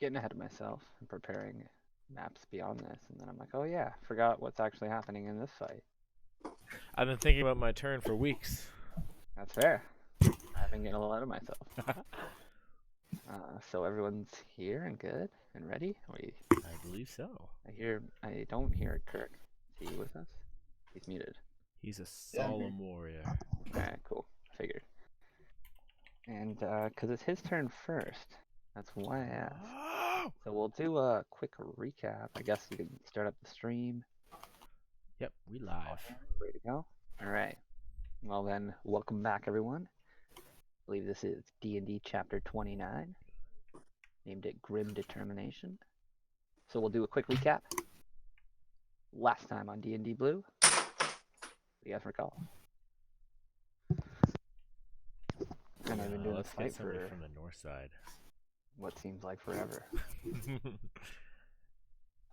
getting ahead of myself and preparing maps beyond this, and then I'm like, oh yeah, forgot what's actually happening in this fight. I've been thinking about my turn for weeks. That's fair. I've been getting a little ahead of myself. So everyone's here and good and ready. I believe so. I don't hear Kirk. Is he with us? He's muted. He's a solemn warrior. Alright, cool. Figured. And because it's his turn first, that's why I asked. So we'll do a quick recap. I guess you can start up the stream. Yep, we live. Ready to go? Alright. Well then, welcome back everyone. I believe this is D&D Chapter 29. Named it Grim Determination. So we'll do a quick recap. Last time on D&D Blue. What do you guys recall? And I've been doing Let's this get fight somebody for from the north side. what seems like forever.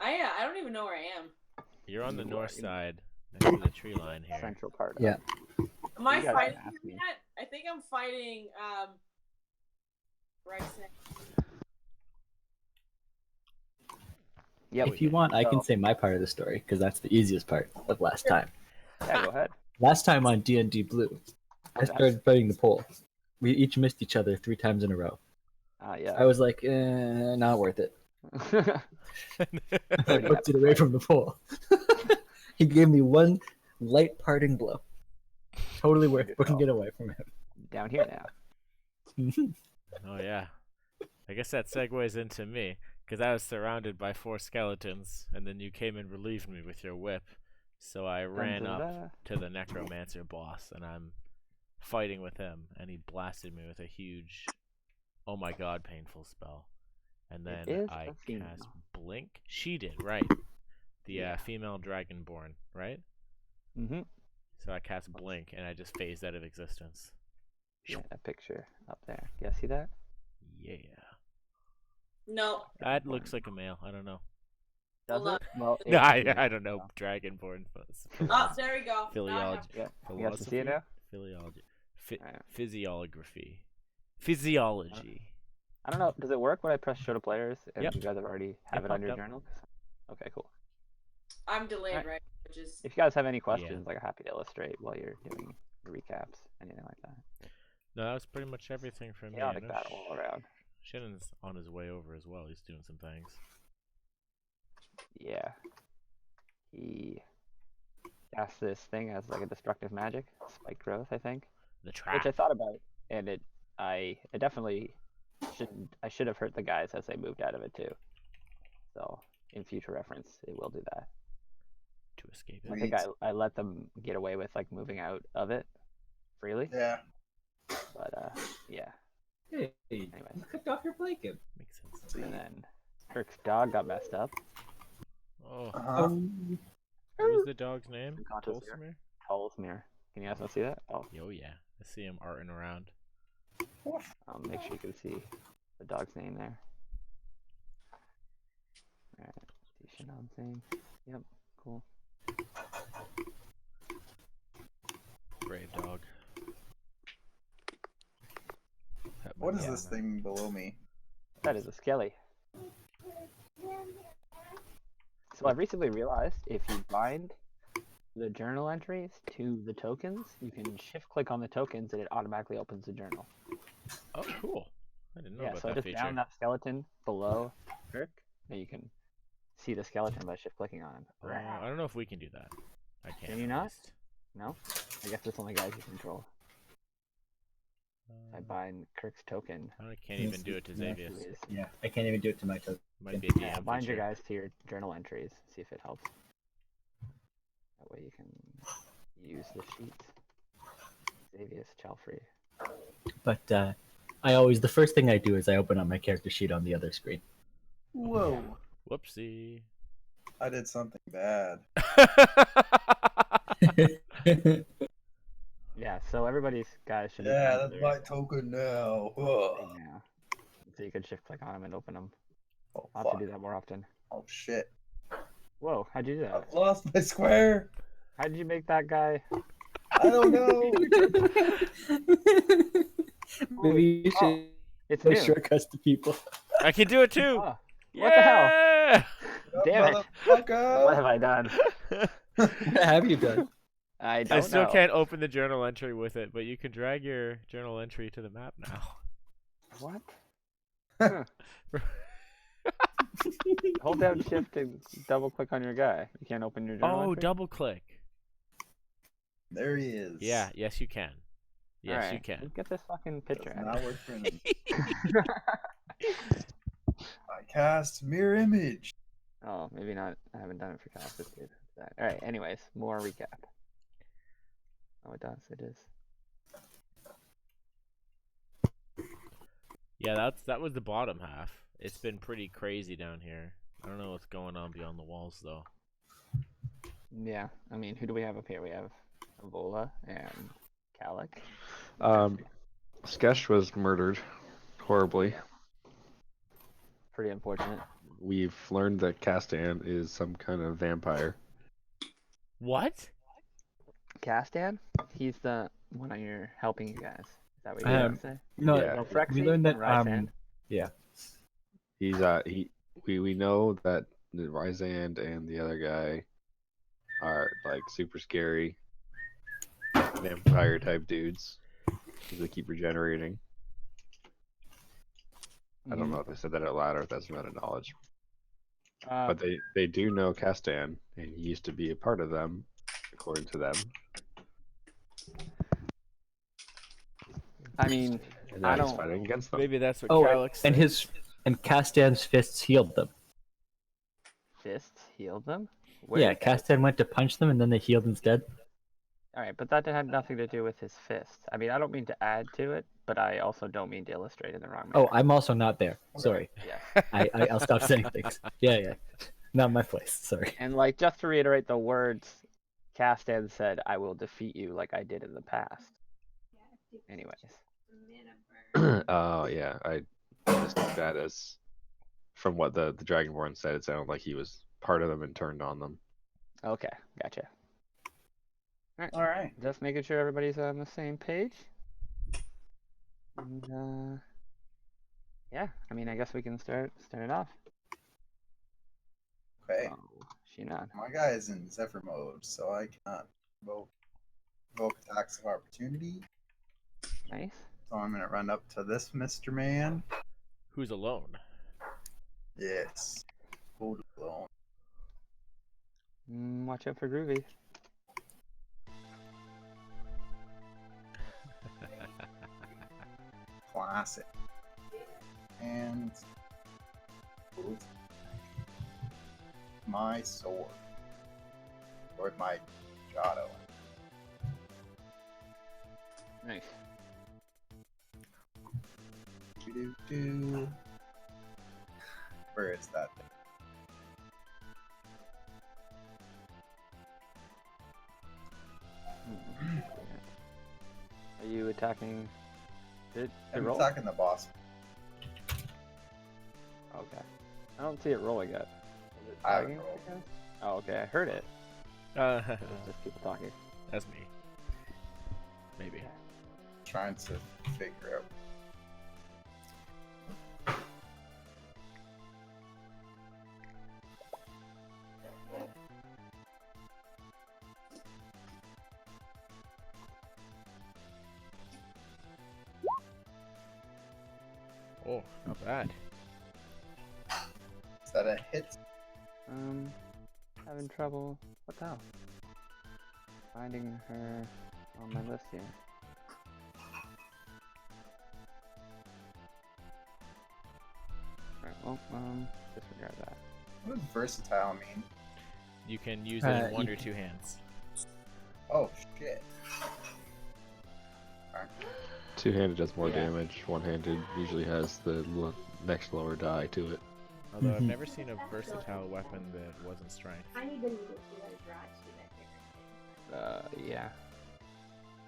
I don't even know where I am. You're on the north side, next to the tree line here. Central part. Yeah. Am I You guys fighting can ask me. yet? I think I'm fighting Bryson. Yep. If you want, I can say my part of the story because that's the easiest part of last time. Yeah, go ahead. Last time on D&D Blue, I started fighting the pole. We each missed each other 3 times in a row. Yeah. I was like, not worth it. I booked it away from the pole. He gave me one light parting blow. Totally worth booking it away from him. Down here now. Oh yeah. I guess that segues into me, because I was surrounded by 4 skeletons, and then you came and relieved me with your whip. So I ran up to the necromancer boss, and I'm fighting with him, and he blasted me with a huge, oh my god, painful spell. And then I cast Blink. She did, right? The female dragonborn, right? Mm-hmm. So I cast Blink, and I just phased out of existence. Yeah, that picture up there. You guys see that? Yeah. No. That looks like a male. I don't know. Does Hold it? Well, No, I don't know. Dragonborn. Oh, there we go. Philology. Yeah. You guys can see it now? Philology. Alright. Physiography. Physiology. I don't know. Does it work when I press show to players and Yep. you guys have already have it on your popped up. journal? Okay, cool. I'm delayed, Alright. right? Which is If you guys have any questions, like I'm happy to illustrate while you're doing your recaps, anything like that. No, that was pretty much everything from me. Chaotic battle all around. Shannon's on his way over as well. He's doing some things. Yeah. He cast this thing as like a destructive magic, spike growth, I think. The trap. Which I thought about, and it definitely should have hurt the guys as they moved out of it too. So in future reference, it will do that. To escape I it. think I let them get away with like moving out of it freely. Yeah. But yeah. Hey, Anyways. click off your blanket. Makes sense. And then Kirk's dog got messed up. Oh, Uh-huh. what was the dog's name? Unconscious Tolsmir? Tolsmir. Can you guys not see that? Oh, Yeah. I see him arting around. make sure you can see the dog's name there. Alright. Shannon thing. Yep. Cool. Brave dog. What is this thing below me? That is a skelly. So I've recently realized if you bind the journal entries to the tokens, you can shift click on the tokens and it automatically opens the journal. Oh, cool. I didn't know Yeah, about so I that just feature. found that skeleton below Kirk, and you can see the skeleton by shift clicking on him. I don't know if we can do that. I can't. Can you at not? least. No? I guess it's only guys you control. I bind Kirk's token. I can't even do it to Yeah. Xavius. Yeah, I can't even do it to my token. Might be a DM Yeah, bind your feature. guys to your journal entries, see if it helps. That way you can use the sheets. Xavius Chalfrey. But the first thing I do is I open up my character sheet on the other screen. Whoa. Whoopsie. I did something bad. Yeah, so everybody's guys should be Yeah, bound to that's their my token now. thing Ugh. now. So you can shift click on them and open them. Oh, I'll have fuck. to do that more often. Oh, shit. Whoa, how'd you do that? I've lost my square. How did you make that guy? I don't know. Maybe you should It's give new. shortcuts to people. I can do it too. Oh, what the hell? Yeah! Damn it. Motherfucker. What have I done? What have you done? I don't I still know. can't open the journal entry with it, but you can drag your journal entry to the map now. What? Huh. Hold down shift to double click on your guy. You can't open your journal Oh, entry? double click. There he is. Yeah, yes you can. Yes, you Alright, can. let's get this fucking Does picture not out. work for him. I cast mirror image. Oh, maybe not. I haven't done it for Call of Duty. Alright, anyways, more recap. Oh, it does. It is. Yeah, that was the bottom half. It's been pretty crazy down here. I don't know what's going on beyond the walls though. Yeah, I mean, who do we have up here? We have Evola and Kalik. Skesh was murdered horribly. Pretty unfortunate. We've learned that Castan is some kind of vampire. What? Castan? He's the one on your helping you guys. Is that what you're Um, going to say? No, Yeah. No, we Frexy learned that and Rysand. He's we know that the Rysand and the other guy are like super scary vampire type dudes. They keep regenerating. I don't know if I said that out loud or if that's not a knowledge. But they do know Castan, and he used to be a part of them, according to them. I mean, And I now he's don't- fighting against them. Maybe that's what Oh, Calyx and said. Castan's fists healed them. fists healed them? Where Yeah, did that- Castan went to punch them and then they healed instead. Alright, but that had nothing to do with his fist. I mean, I don't mean to add to it, but I also don't mean to illustrate in the wrong Oh, manner. I'm also not there. Sorry. Yeah. I'll stop saying things. Yeah. Not my place. Sorry. And, like, just to reiterate the words, Castan said, I will defeat you like I did in the past. Anyways. Oh yeah, I mistook that as from what the Dragonborn said. It sounded like he was part of them and turned on them. Okay, gotcha. All right. Just making sure everybody's on the same page. And, yeah, I mean, I guess we can start it off. Okay. Oh, Shinan. My guy is in Zephyr mode, so I cannot invoke attacks of opportunity. Nice. So I'm gonna run up to this Mr. Man. Who's alone? Yes. Hold alone. Watch out for Groovy. Classic. And my sword. Or my Jado. Nice. Do. Where is that thing? Are you attacking? Did it I'm roll? attacking the boss. Okay. I don't see it rolling yet. Is it I haven't tagging rolled. again? Oh, okay. I heard it. Uh, It was just people talking. that's me. Maybe. Trying to figure out. Oh, not bad. Is that a hit? Having trouble. What the hell? Finding her on my list here. Alright, well, disregard that. What does versatile mean? You can use it in You one or two hands. Oh shit. Two-handed does more Yeah. damage. One-handed usually has the next lower die to it. Although I've Mhm. never seen a versatile weapon that wasn't strength. I need to move to the garage to that Yeah.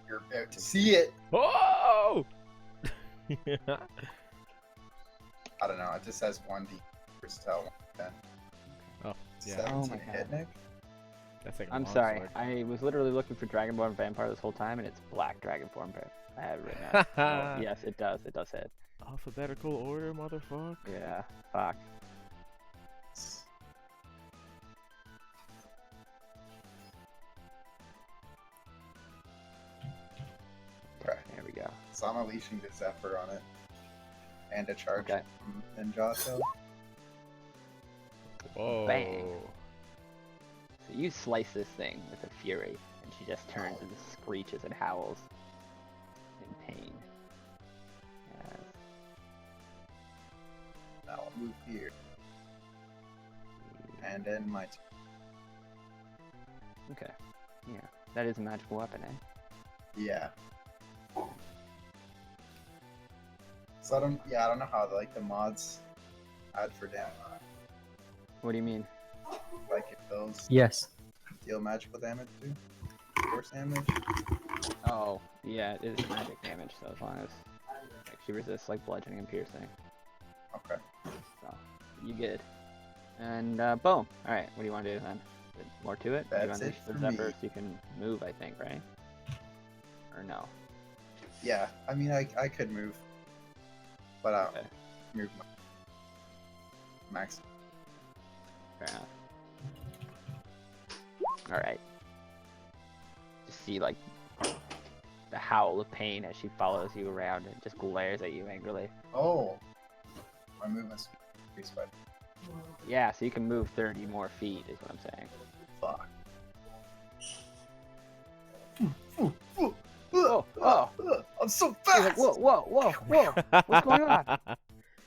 You're about to see it. Oh! I don't know. It just says 1d versatile 110. Oh, yeah. 17 Oh my hit, God. Nick. That's like a I'm long sorry. sword. I was literally looking for Dragonborn Vampire this whole time, and it's Black Dragonborn Vampire. I have it written out. Oh, yes, it does. It does hit. Alphabetical order, motherfucker. Yeah, fuck. Okay. There we go. So I'm unleashing the Zephyr on it. And a charge Okay. from Ninjato. Whoa. Bang. So you slice this thing with a fury, and she just turns and screeches and howls in pain. Yes. Now I'll move here. And end my turn. Okay. Yeah, that is a magical weapon, eh? Yeah. So I don't know how like the mods add for damage. What do you mean? Like if those Yes. deal magical damage too? Force damage? Oh, yeah, it is magic damage, so as long as like, she resists like bludgeoning and piercing. Okay. So, you good. And boom. Alright, what do you want to do then? More to it? That's you it unleash the for Zephyr me. so you can move, I think, right? Or no? Yeah, I mean I could move. But I'll Okay. move my max. Fair enough. Alright. Just see like the howl of pain as she follows you around and just glares at you angrily. Oh, my movement speed increased by Yeah, so you can move 30 more feet is what I'm saying. fuck. Oh, oh. I'm so He's fast. like, whoa, whoa, whoa, whoa! What's going on? How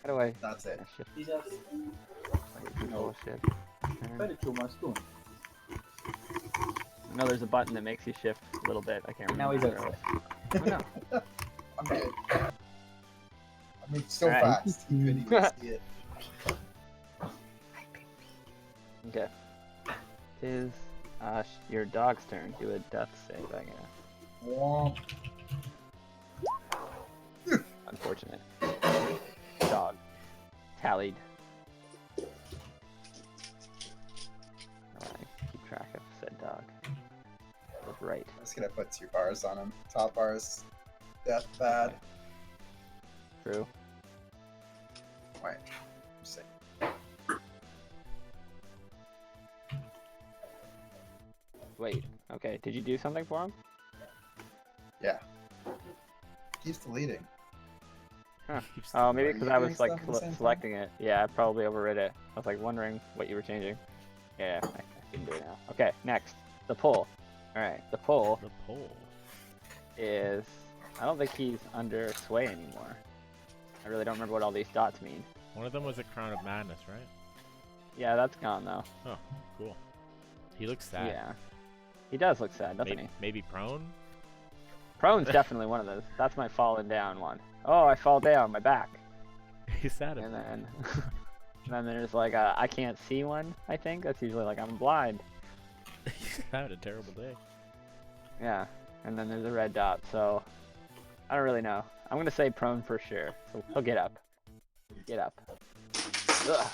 do I That's it. shift? He's up. Oh shit. I know there's a button that makes you shift a little bit. I can't remember. Now he's where it was. Oh, no. I'm good. I mean, so Alright. fast. You couldn't even see it. Okay. Tis your dog's turn. Do a death save, I guess. Womp. Unfortunate. Dog. Tallied. Keep track of said dog. That's right. I'm just gonna put 2 bars on him. Top bars, death bad. True. Wait, I'm sick. Wait. Okay. Did you do something for him? Yeah. Keeps deleting. Oh, maybe Are because you I doing was like stuff at the same time? selecting it. Yeah, I probably overrid it. I was like wondering what you were changing. Yeah, I can do it now. Okay, next. The pull. Alright, the pull The pole. is... I don't think he's under sway anymore. I really don't remember what all these dots mean. One of them was a Crown of Madness, right? Yeah, that's gone though. Oh, cool. He looks sad. Yeah. He does look sad, doesn't Maybe, he? maybe prone? Prone's definitely one of those. That's my falling down one. Oh, I fall down, my back. He's sad. And then... and then there's like a I can't see one, I think. That's usually like I'm blind. He's having a terrible day. Yeah, and then there's a red dot, so I don't really know. I'm gonna say prone for sure, so he'll get up. Get up. Ugh.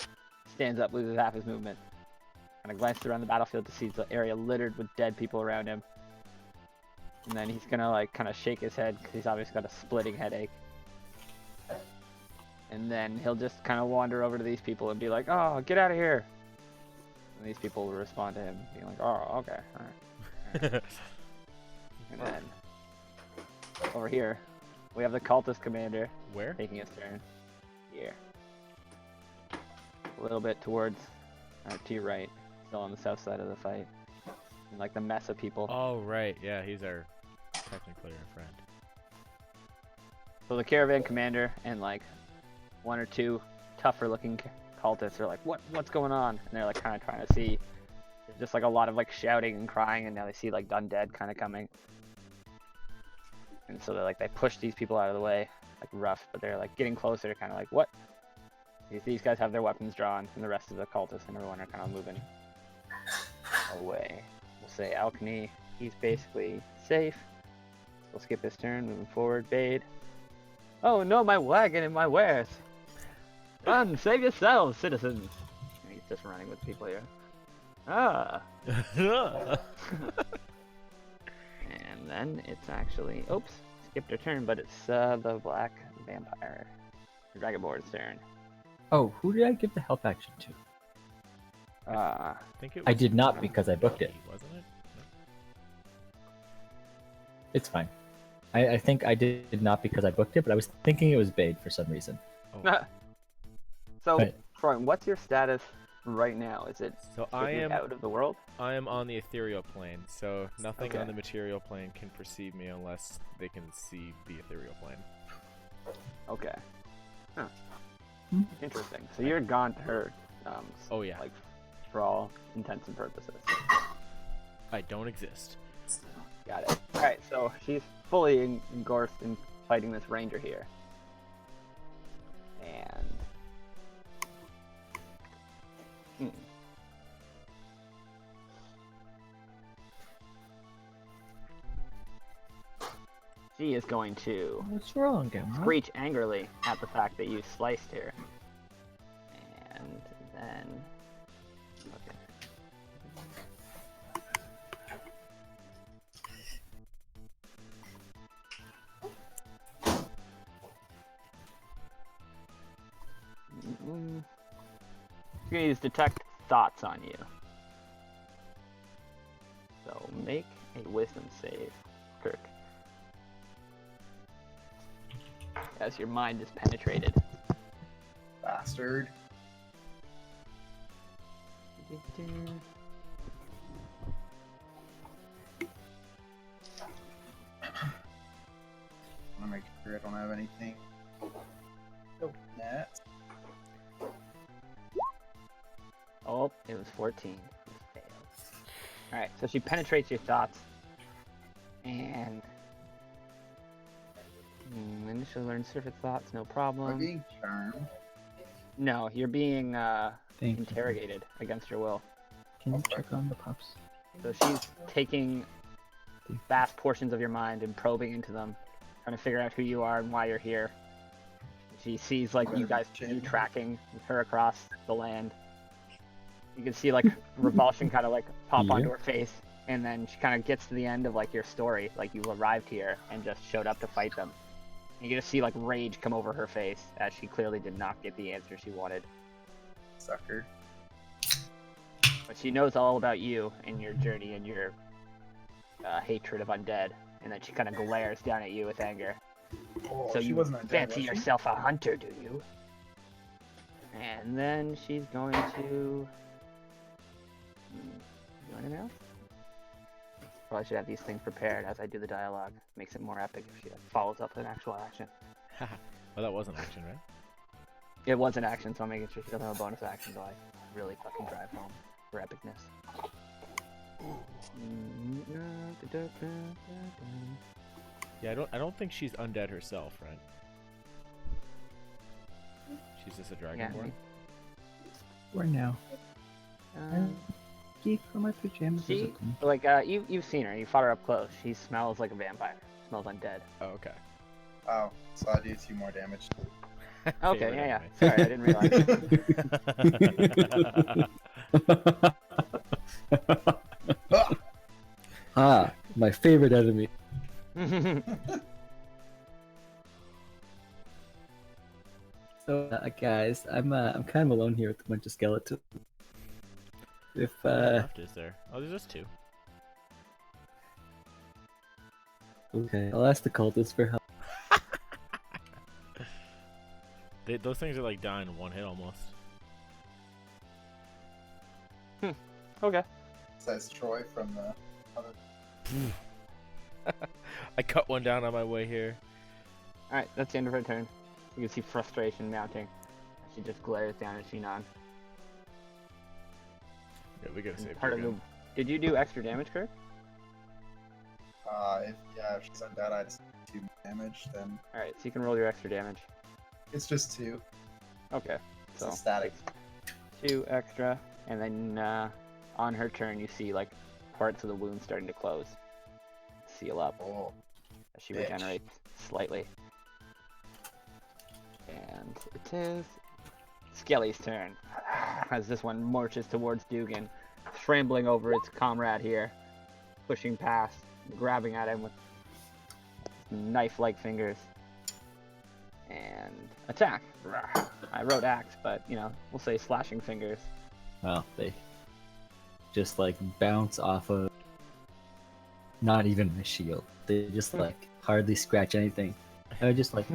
Stands up, loses half his movement. Kind of glances around the battlefield to see the area littered with dead people around him. And then he's gonna like kind of shake his head because he's obviously got a splitting headache. And then he'll just kind of wander over to these people and be like, "Oh, get out of here!" And these people will respond to him, being like, "Oh, okay, all right." And then over here, we have the cultist commander Where? taking his turn. Here. A little bit towards, to your right, still on the south side of the fight. And like the mess of people. Oh, right. Yeah, he's our technically our friend. So the caravan commander and like 1 or 2 tougher looking cultists are like, what's going on? And they're like kind of trying to see. There's just like a lot of like shouting and crying, and now they see like undead kind of coming. And so they push these people out of the way, like rough, but they're like getting closer, kind of like, what? These guys have their weapons drawn, and the rest of the cultists and everyone are kind of moving away. We'll say Alchemy, he's basically safe. We'll skip his turn, moving forward. Bade. Oh no, my wagon and my wares! Run, save yourselves, citizens! And he's just running with people here. Ah! And then it's actually, oops, skipped a turn, but it's the black vampire. Dragonborn's turn. Oh, who did I give the health action to? I think it I was did not because I booked it. wasn't it? It's fine. I think I did not because I booked it, but I was thinking it was Bade for some reason. Oh. So, Right. Troy, what's your status right now? Is it So I strictly am out of the world? on the ethereal plane, so nothing on Okay. the material plane can perceive me unless they can see the ethereal plane. Okay. Huh. Hmm. Interesting. So you're gone to her. Oh yeah, Like, for all intents and purposes. I don't exist. Got it. Alright, so she's fully engrossed in fighting this ranger here. And... She is going to What's wrong, Gamma? screech angrily at the fact that you sliced her. And then... Okay. She's gonna use detect thoughts on you. So make a wisdom save, Kirk. As your mind is penetrated. Bastard. I want to make sure I don't have anything. Nope. That. Oh, it was 14. You failed. Alright, so she penetrates your thoughts. And... then she'll learn surface thoughts, no Am I problem. being charmed? No, you're being Thank you. interrogated against your will. Can you check on the pups? So she's taking vast portions of your mind and probing into them, trying to figure out who you are and why you're here. She sees like you guys you tracking her across the land. You can see like revulsion kind of like pop onto her face, and then she kind of gets to the end of like your story, like you arrived here and just showed up to fight them. You get to see like rage come over her face as she clearly did not get the answer she wanted. Sucker. But she knows all about you and your journey and your hatred of undead, and then she kind of glares down at you with anger. Oh, So she you wasn't a dead, fancy was she? yourself a hunter, do you? And then she's going to... do anything else? Probably should have these things prepared as I do the dialogue. Makes it more epic if she follows up with an actual action. Well, that was an action, right? It was an action, so I'm making sure she doesn't have a bonus action, so I really fucking drive home for epicness. Yeah, I don't think she's undead herself, right? She's just a dragonborn. Where now? Um, Geek for my pajamas. She, like, you've seen her. You fought her up close. She smells like a vampire. Smells undead. Oh, okay. Oh, so I do 2 more damage. Okay, Favorite yeah. anime. Sorry, I didn't realize. Ah, my favorite enemy. So, guys, I'm kind of alone here with a bunch of skeletons. If How many left is there? Oh, there's just 2. okay, I'll ask the cultists for help. Those things are like dying in one hit almost. Okay. Says Troy from the other. I cut one down on my way here. Alright, that's the end of her turn. You can see frustration mounting. She just glares down at Shinon. Yeah, we gotta save Part her of the... again. Did you do extra damage, Kirk? If she's undead, I just 2 damage. Then Alright, so you can roll your extra damage. it's just 2. Okay. It's So a static. 2 extra, and then on her turn you see like parts of the wound starting to close. Seal up Oh, as she bitch. regenerates slightly. And it is Skelly's turn. As this one marches towards Dugan, scrambling over its comrade here, pushing past, grabbing at him with knife-like fingers. and attack. I wrote axe, but we'll say slashing fingers. Well, they just like bounce off of not even my shield. They just like hardly scratch anything. They're just like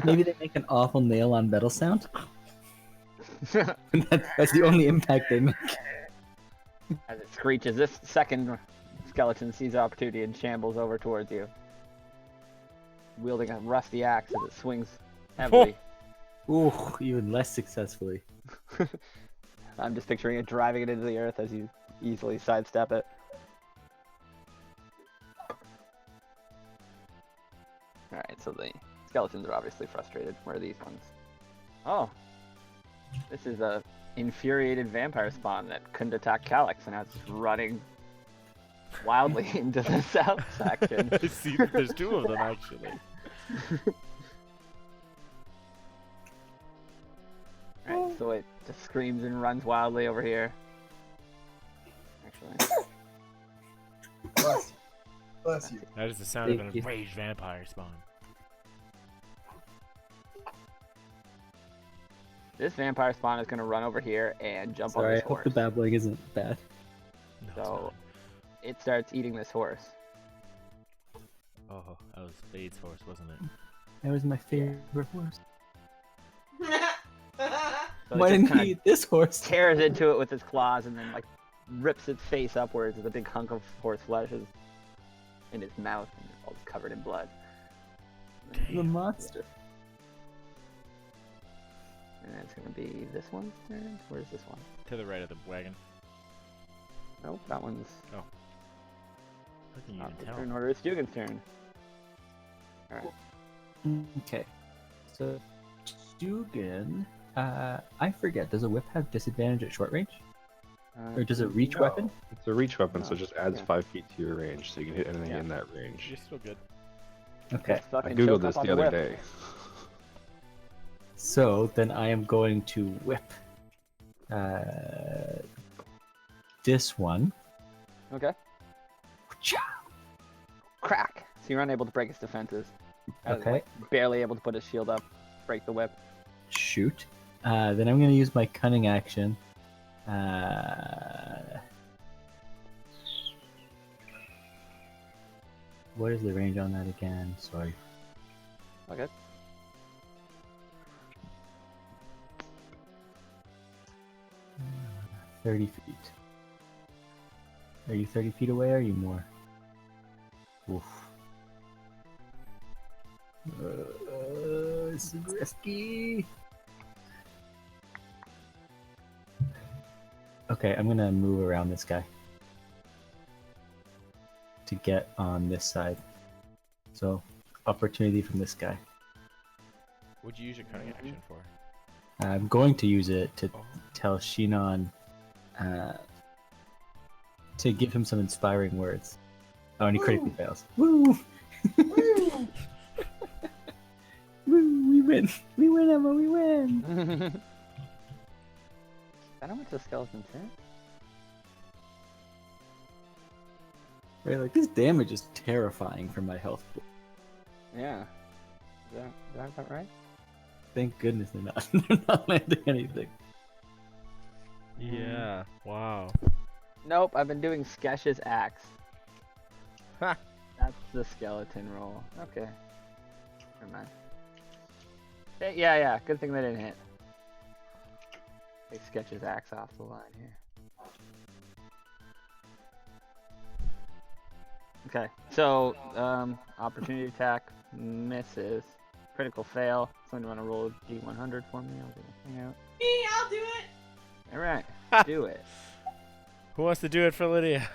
maybe they make an awful nail on metal sound. That's the only impact they make. As it screeches, this second skeleton sees opportunity and shambles over towards you, wielding a rusty axe as it swings heavily. Ooh, even less successfully. I'm just picturing it driving it into the earth as you easily sidestep it. Alright, so the skeletons are obviously frustrated. Where are these ones? Oh! This is a infuriated vampire spawn that couldn't attack Calyx, and now it's just running wildly into the south section. I see that there's two of them actually. Alright, so it just screams and runs wildly over here. Actually. Bless you. Bless you. That is the sound of Thank an you. enraged vampire spawn. This vampire spawn is going to run over here and jump on Sorry, I this hope horse. the babbling isn't bad. No, it's So not. it starts eating this horse. Oh, that was Spade's horse, wasn't it? That was my favorite horse. So Why it didn't just he eat this horse? tears into it with its claws and then like rips its face upwards as a big hunk of horse flesh is in its mouth and it's all covered in blood. The monster. And it's going to be this one's turn. Where's this one? To the right of the wagon. Nope, that one's How can you not even the tell? turn order. It's Dugan's turn. Alright. Okay. So, Dugan, I forget, does a whip have disadvantage at short range? Or does it reach No. weapon? It's a reach weapon, so Oh, it just adds yeah. 5 feet to your range, so you can hit anything Yeah. in that range. You're still good. Okay. Just I fucking googled choke this up on the other whip. day. So, then I am going to whip this one. Okay. Crack! So you're unable to break its defenses. Okay. Barely able to put his shield up, break the whip. Shoot. Then I'm going to use my cunning action. What is the range on that again? Sorry. Okay. Uh, 30 feet. Are you 30 feet away or are you more? Oof. This is risky. Okay, I'm gonna move around this guy to get on this side. So, opportunity from this guy. What'd you use your cunning action for? I'm going to use it to Oh. tell Shinon to give him some inspiring words. Oh, and he critically fails. Woo! Woo! Woo! We win! We win, Emma! We win! I don't know what's a skeleton turn. Right, like this damage is terrifying for my health pool. Yeah. Is that about right? Thank goodness they're not, they're not landing anything. Yeah. Wow. Nope, I've been doing Skesh's axe. Ha! That's the skeleton roll. Okay. Never mind. Yeah, good thing they didn't hit. Take Sketch's axe off the line here. Okay, so, opportunity attack misses. Critical fail. Someone want to roll D100 for me? I'll do the thing out. Me, I'll do it. Alright, do it. Who wants to do it for Lydia?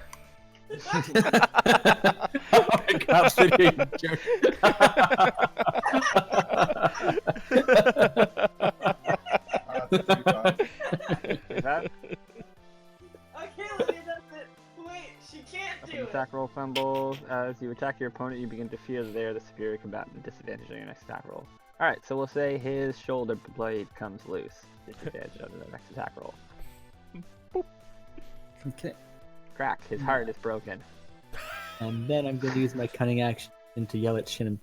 Oh my god, Lydia, you jerk. That's too bad. Is that Okay, Lydia does it. Wait, she can't weapon do it. attack roll fumble? As you attack your opponent, you begin to feel that they are the superior combatant and disadvantage on your next attack roll. Alright, so we'll say his shoulder blade comes loose. Disadvantage on the next attack roll. Okay. Crack, his heart is broken. And then I'm going to use my cunning action to yell at Shin.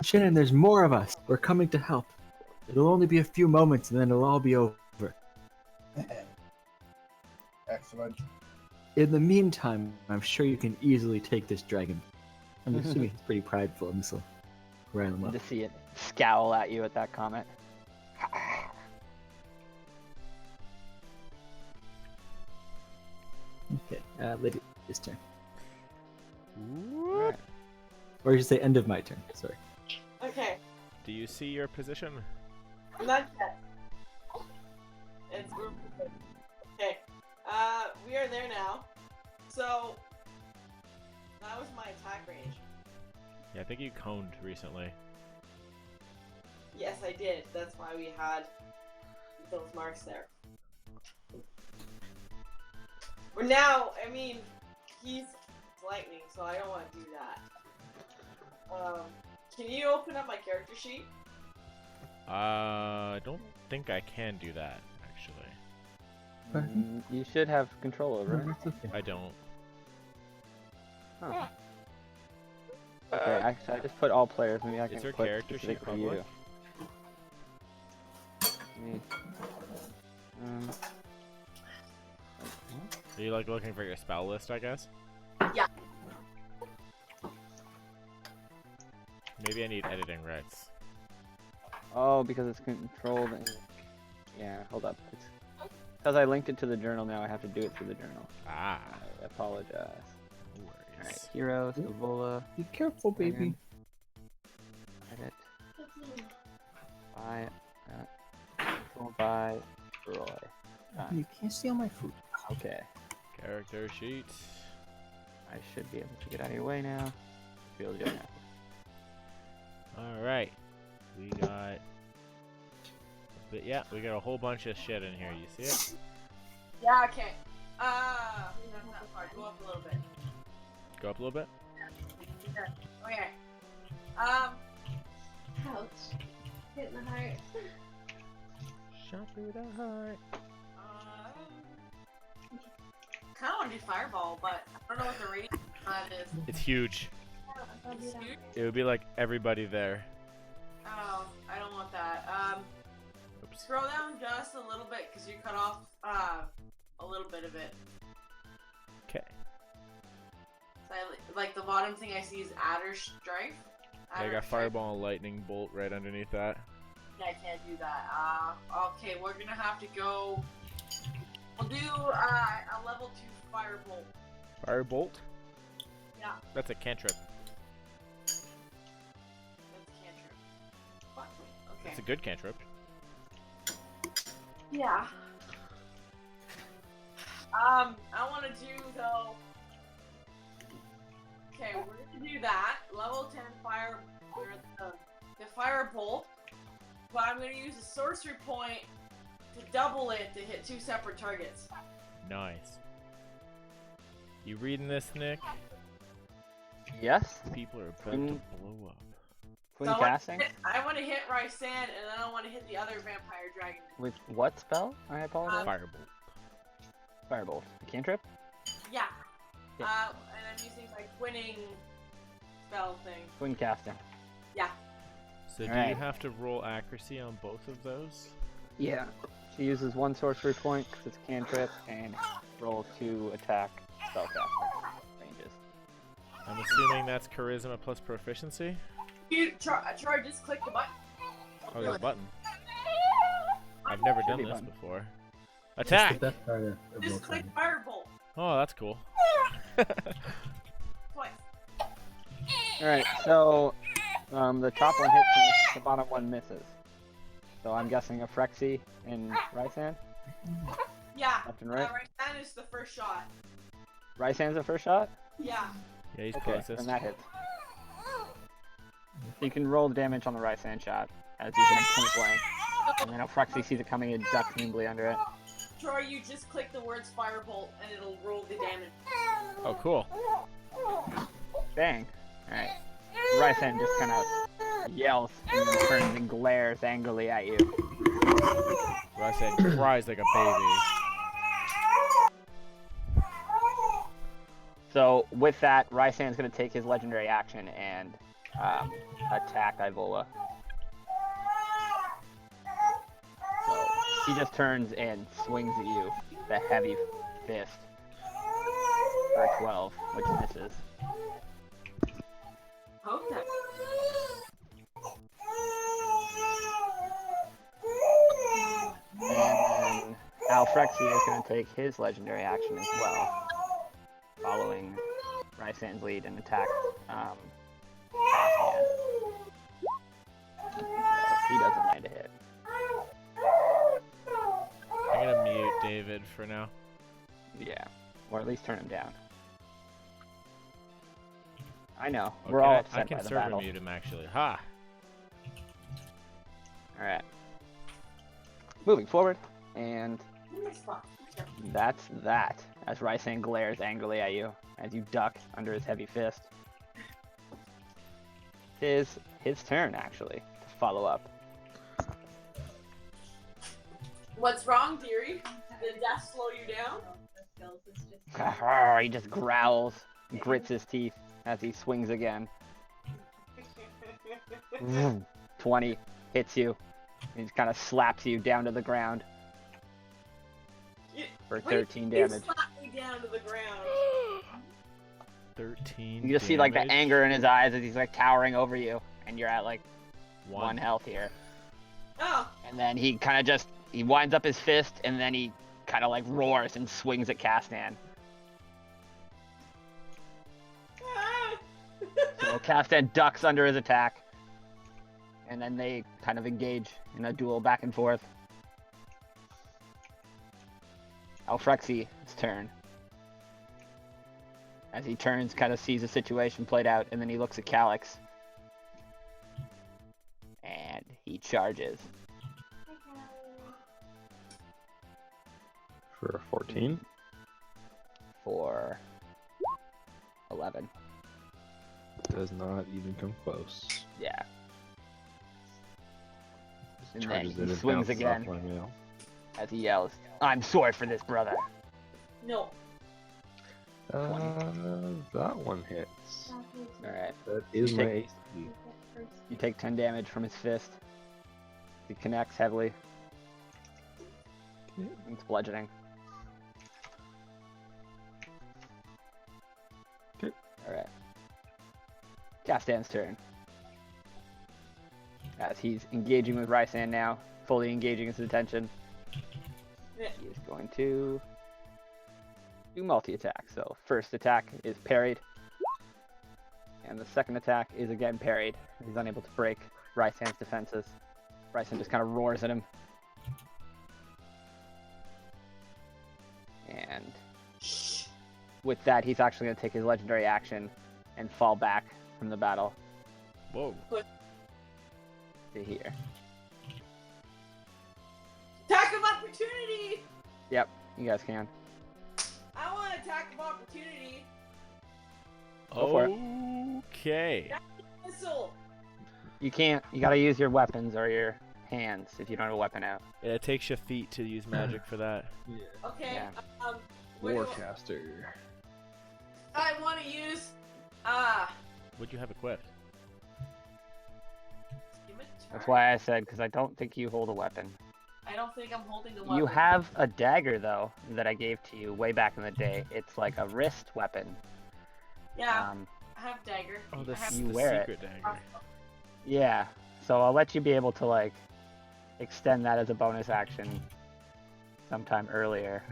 Shannon, there's more of us. We're coming to help. It'll only be a few moments and then it'll all be over. Excellent. In the meantime, I'm sure you can easily take this dragon. I'm assuming he's pretty prideful and this will rile him up. To see it scowl at you at that comment. Okay, Lydia's turn. Whoop. Or you should say end of my turn, sorry. Okay, Do you see your position? not yet. It's okay. We are there now. So that was my attack range. Yeah, I think you coned recently. Yes, I did. That's why we had those marks there. We're now. I mean, he's lightning, so I don't want to do that. Can you open up my character sheet? I don't think I can do that, actually. You should have control over it. That's okay. I don't. Oh. Okay, actually, I just put all players. Maybe I can Is her put character sheet specific for you. public? Are you like looking for your spell list, I guess? Yeah. Maybe I need editing rights. Oh, because it's controlled. Yeah, hold up. It's because I linked it to the journal now. I have to do it through the journal. Ah. I apologize. No Alright, worries. heroes, Evola, Be careful, baby. edit, buy, control by Roy. You can't steal my food. Okay, Character sheet. I should be able to get out of your way now. Feel good now. Alright. We got... But yeah, we got a whole bunch of shit in here. You see it? Yeah. Okay. Not that far. Go up a little bit. Go up a little bit. Okay. Ouch. Hit in the heart. Shot through the heart. Kind of want to do fireball, but I don't know what the rating on that is. It's huge. I'll do that. It would be like everybody there. Oh, I don't want that. Oops. Scroll down just a little bit because you cut off a little bit of it. Okay. So like the bottom thing I see is Adder Strife. I Adder got Strife. fireball and lightning bolt right underneath that. Yeah, I can't do that. Okay, we're gonna have to go. We'll do a level 2 firebolt. Firebolt? Yeah, That's a cantrip. that's a cantrip. Fuck me. Okay. It's a good cantrip. Yeah. I want to do though. Okay, we're gonna do that level 10 fire. We're at the firebolt, but I'm gonna use a sorcery point to double it to hit 2 separate targets. Nice. You reading this, Nick? Yes. People are about to blow up. Twin So I wanna casting I want to hit Rysand, and then I want to hit the other vampire dragon. with what spell? I apologize. Firebolt. Firebolt. A cantrip. Yeah. Yeah. And I'm using my twinning spell thing. Twin casting. Yeah. So do you Alright. have to roll accuracy on both of those? Yeah. She uses 1 sorcery point because it's a cantrip and roll 2 attack spellcasting ranges. I'm assuming that's charisma plus proficiency? You try, just click the button. Oh, there's a button. I've never Should done be this button. before. That's Attack! the best part of Just click role-playing. firebolt Oh, that's cool. twice. Alright, so the top one hits and the bottom one misses. So I'm guessing a Phyrexia and Rysand? Yeah. Left and right? Rysand is the first shot. Rysand's the first shot? Yeah. Yeah, he's Okay, closest. and that hits. You can roll the damage on the Rysand shot as you hit him point blank. And then Phyrexia sees it coming and ducks nimbly under it. Troy, you just click the words firebolt and it'll roll the damage. Oh, cool. Bang. Alright. Rysand just kind of yells and then turns and glares angrily at you. Rysand cries like a baby. So with that, Rysand's going to take his legendary action and attack Ivola. So he just turns and swings at you, the heavy fist, for a 12, which misses. Okay. And then Alfrexia is going to take his legendary action as well, following Rysand's lead and attack Cassian. So he doesn't land a hit. I'm gonna mute David for now. Yeah, or at least turn him down. I know, Okay, we're all I upset can by the server battle. mute him actually. Ha! Alright. Moving forward, and Nice spot. that's that. As Rysand glares angrily at you as you duck under his heavy fist. It is his turn, actually, to follow up. What's wrong, dearie? Did death slow you down? He just growls, grits his teeth as he swings again. 20 hits you. And he kind of slaps you down to the ground for 13 You damage. slapped me down to the ground. 13. You just see like the damage. anger in his eyes as he's like towering over you, and you're at like One. 1 health here. Oh, And then he kind of just he winds up his fist, and then he kind of like roars and swings at Castan. ah. So Castan ducks under his attack, and then they kind of engage in a duel back and forth. Alfrexi's turn. As he turns, kind of sees the situation played out, and then he looks at Calyx. And he charges. For a 14. For 11. Does not even come close. Yeah. And then Charges he it and swings bounces again. off my mail. As he yells, "I'm sorry for this, brother." No. That one hits. Alright. That is You my take- AC. You take 10 damage from his fist. He connects heavily. It's bludgeoning. Okay. Alright. Castan's turn. As he's engaging with Rysand now, fully engaging his attention. Yeah. He is going to do multi-attack. So first attack is parried. And the second attack is again parried. He's unable to break Rysand's defenses. Rysand just kind of roars at him. And with that, he's actually going to take his legendary action and fall back from the battle Whoa. to here. Attack of opportunity! Yep, you guys can. I want attack of opportunity. Go for it. Okay. Missile. You can't. You gotta use your weapons or your hands if you don't have a weapon out. Yeah, it takes your feet to use magic for that. Okay. Yeah. What do Warcaster. I want to use. What'd you have equipped? That's why I said, because I don't think you hold a weapon. I don't think I'm holding the weapon. You have a dagger, though, that I gave to you way back in the day. It's like a wrist weapon. Yeah, I have dagger. Oh, I this have is You the wear it. secret dagger. Yeah, so I'll let you be able to, like, extend that as a bonus action sometime earlier.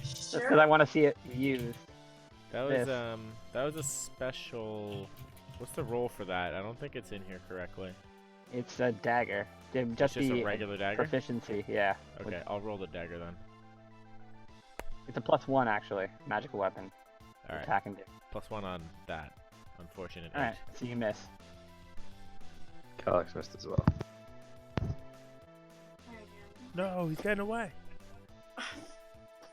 Just Sure. because I want to see it used. That was This. that was a special. What's the roll for that? I don't think it's in here correctly. It's a dagger. It'd It's just just be a regular dagger. proficiency, yeah. Okay, I'll roll the dagger then. It's a +1, actually. Magical weapon. All right, Attack and do. +1 on that. Unfortunate. Alright, so you miss. Calyx missed as well. No, he's getting away.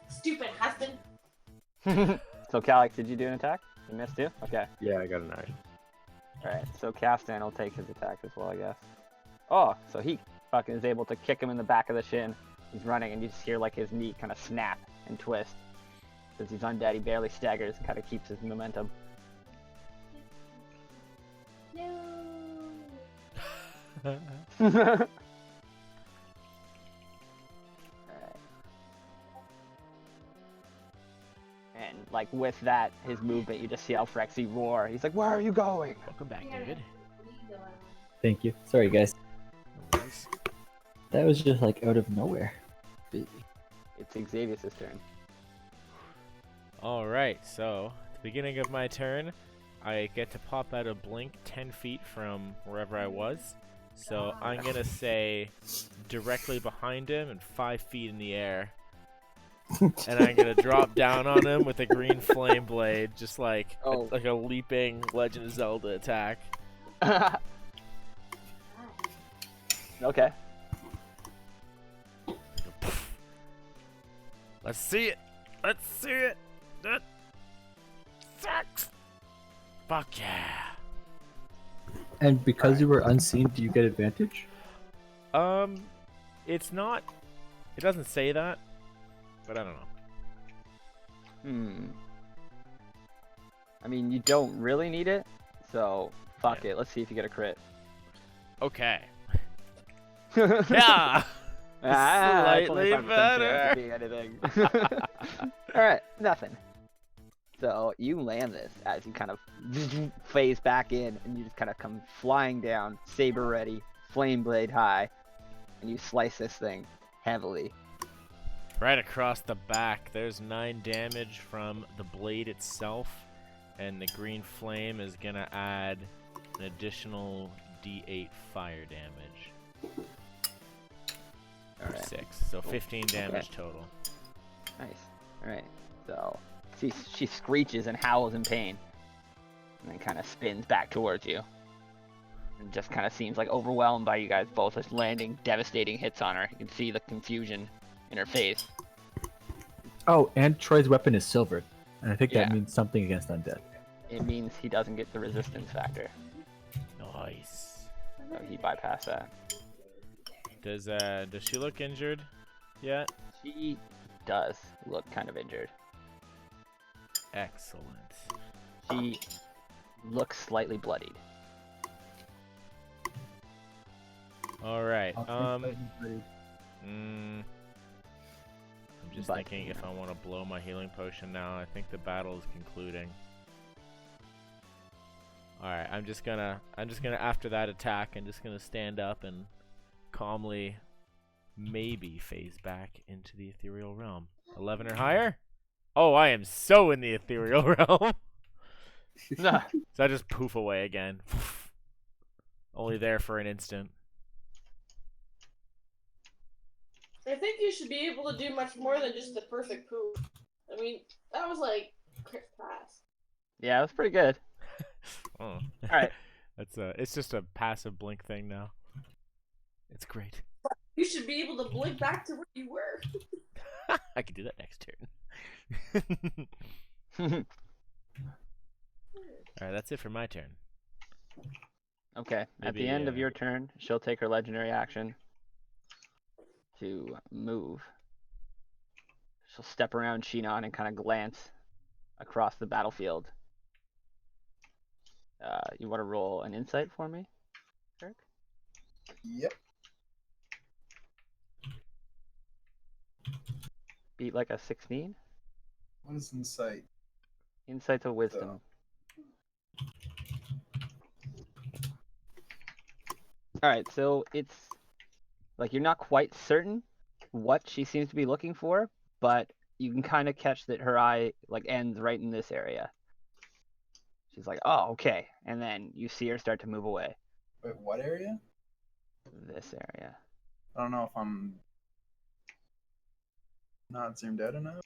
Stupid husband. So Calyx, did you do an attack? You missed too? Okay. Yeah, I got a 9. Alright, so Castan will take his attack as well, I guess. Oh, so he fucking is able to kick him in the back of the shin. He's running and you just hear like his knee kind of snap and twist. Because he's undead, he barely staggers and kind of keeps his momentum. Alright. And like with that, his movement, you just see Alfrexi roar. He's like, "Where are you going?" Welcome back, David. Thank you. Sorry, guys. No worries. That was just like out of nowhere. It's Xavier's turn. Alright, so at the beginning of my turn, I get to pop out a blink 10 feet from wherever I was. So I'm gonna say directly behind him and 5 feet in the air. And I'm gonna drop down on him with a green flame blade, just like like a leaping Legend of Zelda attack. Okay. Let's see it. Let's see it. That sucks. Fuck yeah. And because you were unseen, do you get advantage? It's not. It doesn't say that, but I don't know. I mean, you don't really need it, so fuck Yeah. it. Let's see if you get a crit. Okay. Yeah. Slightly 25% chance better. of being anything. Alright, nothing. So you land this as you kind of phase back in, and you just kind of come flying down, saber ready, flame blade high, and you slice this thing heavily. Right across the back. There's 9 damage from the blade itself, and the green flame is gonna add an additional D8 fire damage. Or Alright. 6, so 15 damage total. Nice. Alright. So she screeches and howls in pain, and then kind of spins back towards you. And just kind of seems like overwhelmed by you guys both just landing devastating hits on her. You can see the confusion in her face. Oh, and Troy's weapon is silver, and I think Yeah. that means something against undead. It means he doesn't get the resistance factor, Nice. so he bypassed that. Does she look injured yet? She does look kind of injured. Excellent. She looks slightly bloodied. All right. I'm just But, thinking if I want to blow my healing potion now. I think the battle is concluding. All right. I'm just gonna after that attack, I'm just gonna stand up and calmly, maybe phase back into the ethereal realm. 11 or higher? Oh, I am so in the ethereal realm. Nah. So I just poof away again. Only there for an instant. I think you should be able to do much more than just the perfect poop. I mean, that was like crit pass. Yeah, it was pretty good. Oh. Alright. It's just a passive blink thing now. It's great. You should be able to blink back to where you were. I can do that next turn. Alright, that's it for my turn. Okay. At Maybe, the end of your turn, she'll take her legendary action to move. She'll step around Shinon and kind of glance across the battlefield. You want to roll an insight for me, Kirk? Yep. Beat like a 16? What is insight? Insight's a wisdom. Alright, so it's like you're not quite certain what she seems to be looking for, but you can kind of catch that her eye like ends right in this area. She's like, "Oh, okay," and then you see her start to move away. Wait, what area? This area. I don't know if I'm not zoomed out enough.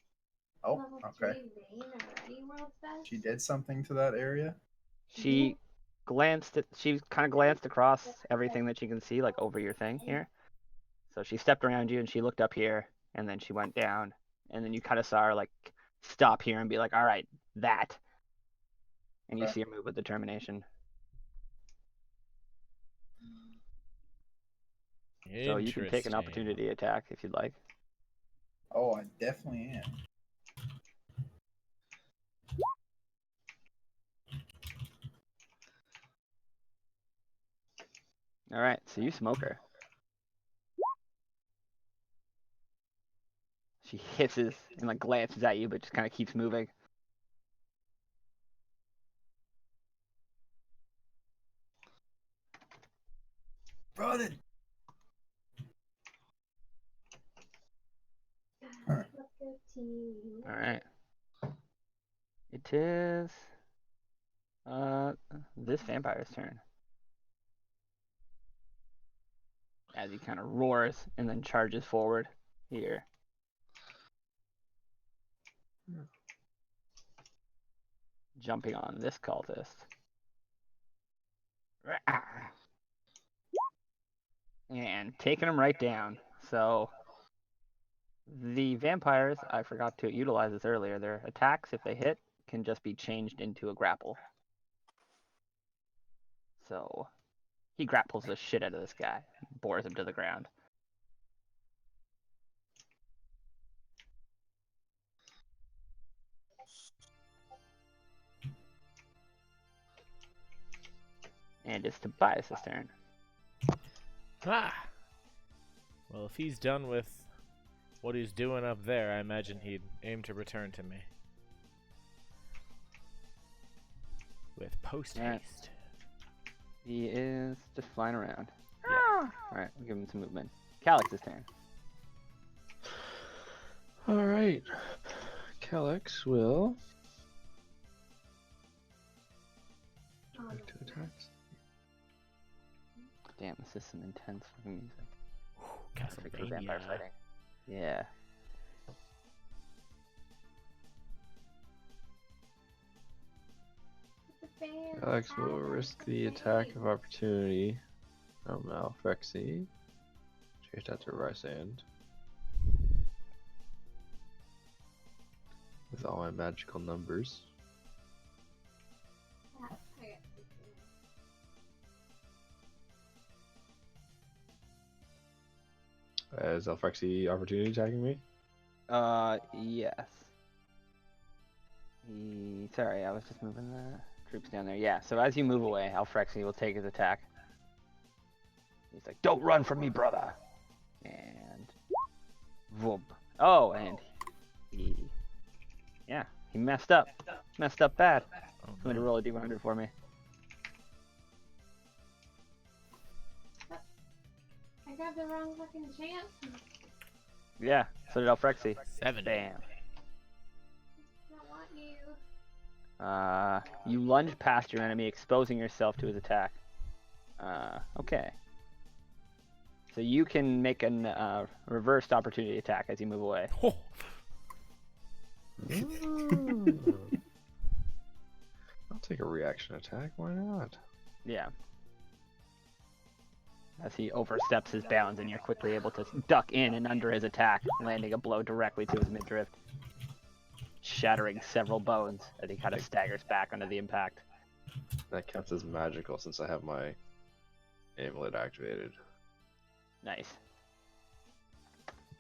Oh, Level okay. 3 Vayne already world's best? She did something to that area. She she kind of glanced across everything that she can see, like over your thing here. So she stepped around you and she looked up here, and then she went down, and then you kind of saw her like stop here and be like, "All right, that." And you Okay. see her move with determination. So you can take an Interesting. opportunity attack if you'd like. Oh, I definitely am. All right, so you smoke her. She hisses and like glances at you, but just kind of keeps moving. Brother. Let's go team. All right. It is this vampire's turn. As he kind of roars and then charges forward here. Jumping on this cultist. And taking him right down. So the vampires, I forgot to utilize this earlier, their attacks, if they hit, can just be changed into a grapple. So he grapples the shit out of this guy, bores him to the ground. And it's Tobias' turn. Ah! Well, if he's done with what he's doing up there, I imagine he'd aim to return to me. With post Alright. haste. He is just flying around. Yeah. Alright, we'll give him some movement. Calix's turn. Alright. Calyx will. Back to attacks. Damn, this is some intense fucking music. Perfect for Castlevania. vampire fighting. Yeah. Calyx will risk the attack of opportunity from Alfrexi. Chased out to Rysand. With all my magical numbers. Is Alfrexi opportunity attacking me? Yes. Sorry, I was just moving the troops down there. Yeah, so as you move away, Alfrexi will take his attack. He's like, "Don't run from me, brother!" And... Vroom. Oh, and he messed up. Messed up bad. Oh, I'm going to roll a d100 for me. I grabbed the wrong fucking chance. Yeah, so did Alfrexi. 70. Bam. I don't want you. You lunge past your enemy, exposing yourself to his attack. Okay. So you can make a reversed opportunity attack as you move away. Oh. I'll take a reaction attack, why not? Yeah. As he oversteps his bounds and you're quickly able to duck in and under his attack, landing a blow directly to his midriff, shattering several bones as he kind of staggers back under the impact. That counts as magical since I have my amulet activated. Nice.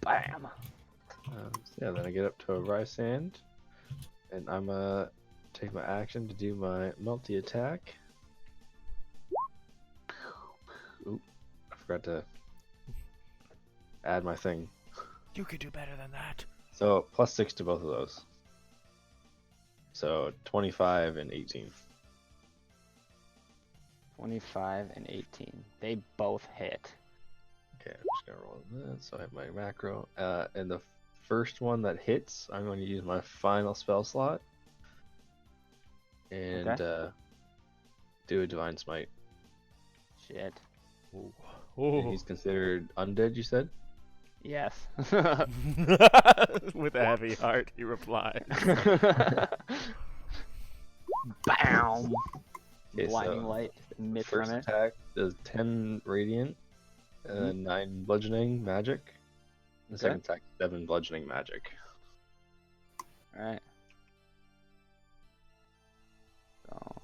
Bam. So yeah, then I get up to a Rysand, and I'm gonna take my action to do my multi attack. Oop, I forgot to add my thing. You could do better than that. So +6 to both of those. So 25 and 18. 25 and 18. They both hit. Okay, I'm just gonna roll that. So I have my macro. And the first one that hits, I'm going to use my final spell slot. And do a divine smite. Shit. Ooh. And Ooh. he's considered undead, you said? Yes. With a heavy heart, he replied. Bam! Okay, Blinding so light emits first from it. attack does 10 radiant, 9 bludgeoning magic. The Okay. second attack 7 bludgeoning magic. Alright. So.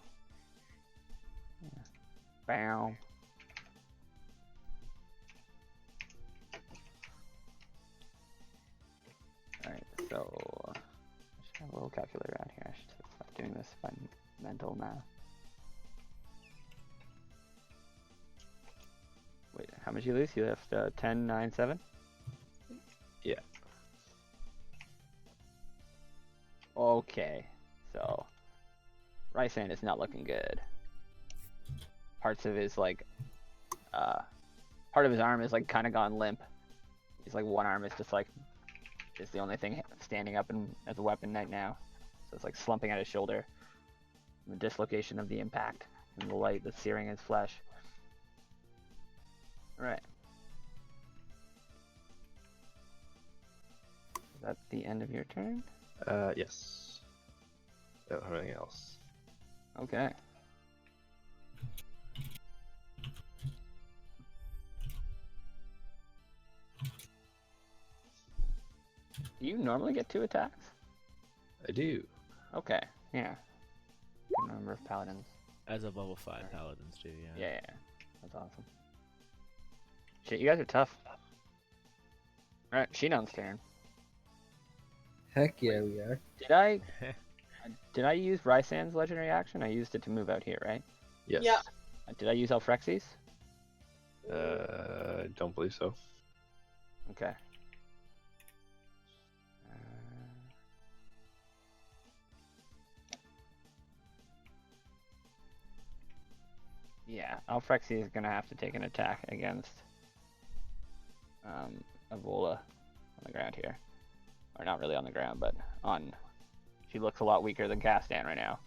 Yeah. Bam. Alright, so. I should have a little calculator out here. I should stop doing this by mental math. much you lose? You left 10, 9, 7? Yeah. Okay, so Rysand is not looking good. Parts of his part of his arm is like kind of gone limp. He's like one arm is just like is the only thing standing up as a weapon right now. So it's like slumping at his shoulder. The dislocation of the impact and the light that's searing his flesh. Alright. Is that the end of your turn? Yes. Don't have anything else. Okay. Do you normally get 2 attacks? I do. Okay, yeah. Good number of paladins. As a level 5 paladins do, yeah. Yeah, that's awesome. Shit, you guys are tough. Alright, Shinon's turn. Heck yeah, we are. Did I use Rysand's legendary action? I used it to move out here, right? Yes. Yeah. Did I use Alphrexi's? Don't believe so. Okay. Yeah, Alphexi is gonna have to take an attack against Avola on the ground here. Or not really on the ground, but on... She looks a lot weaker than Castan right now.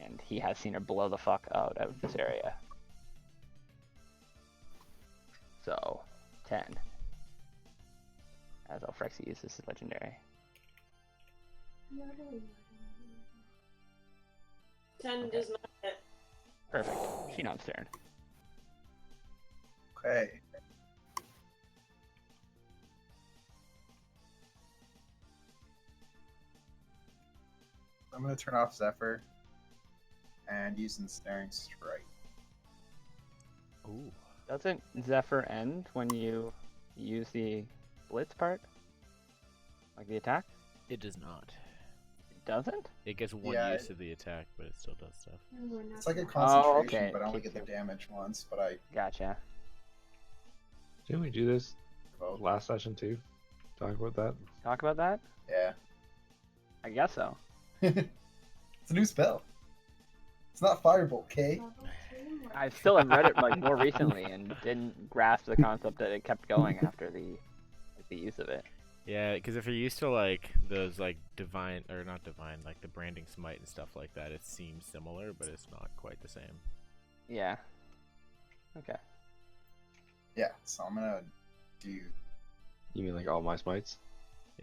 And he has seen her blow the fuck out of this area. So, 10. As Alphexi uses his legendary. 10 does not hit. Perfect. Shinon's turn. Okay. I'm gonna turn off Zephyr and use Ensnaring Strike. Ooh. Doesn't Zephyr end when you use the blitz part? Like the attack? It does not. It doesn't? It gets one Yeah, use of the attack, but it still does stuff. It's like a concentration, okay. but I only Keeps get the you- damage once. But I Gotcha. Didn't we do this vote. last session too? Talk about that? Talk about that? Yeah. I guess so. It's a new spell. It's not Firebolt, okay? I still have read it like more recently and didn't grasp the concept that it kept going after the use of it. Yeah, because if you're used to like those like divine or not divine, like the branding smite and stuff like that, it seems similar, but it's not quite the same. Yeah. Okay. Yeah. So I'm gonna do You mean like all my smites?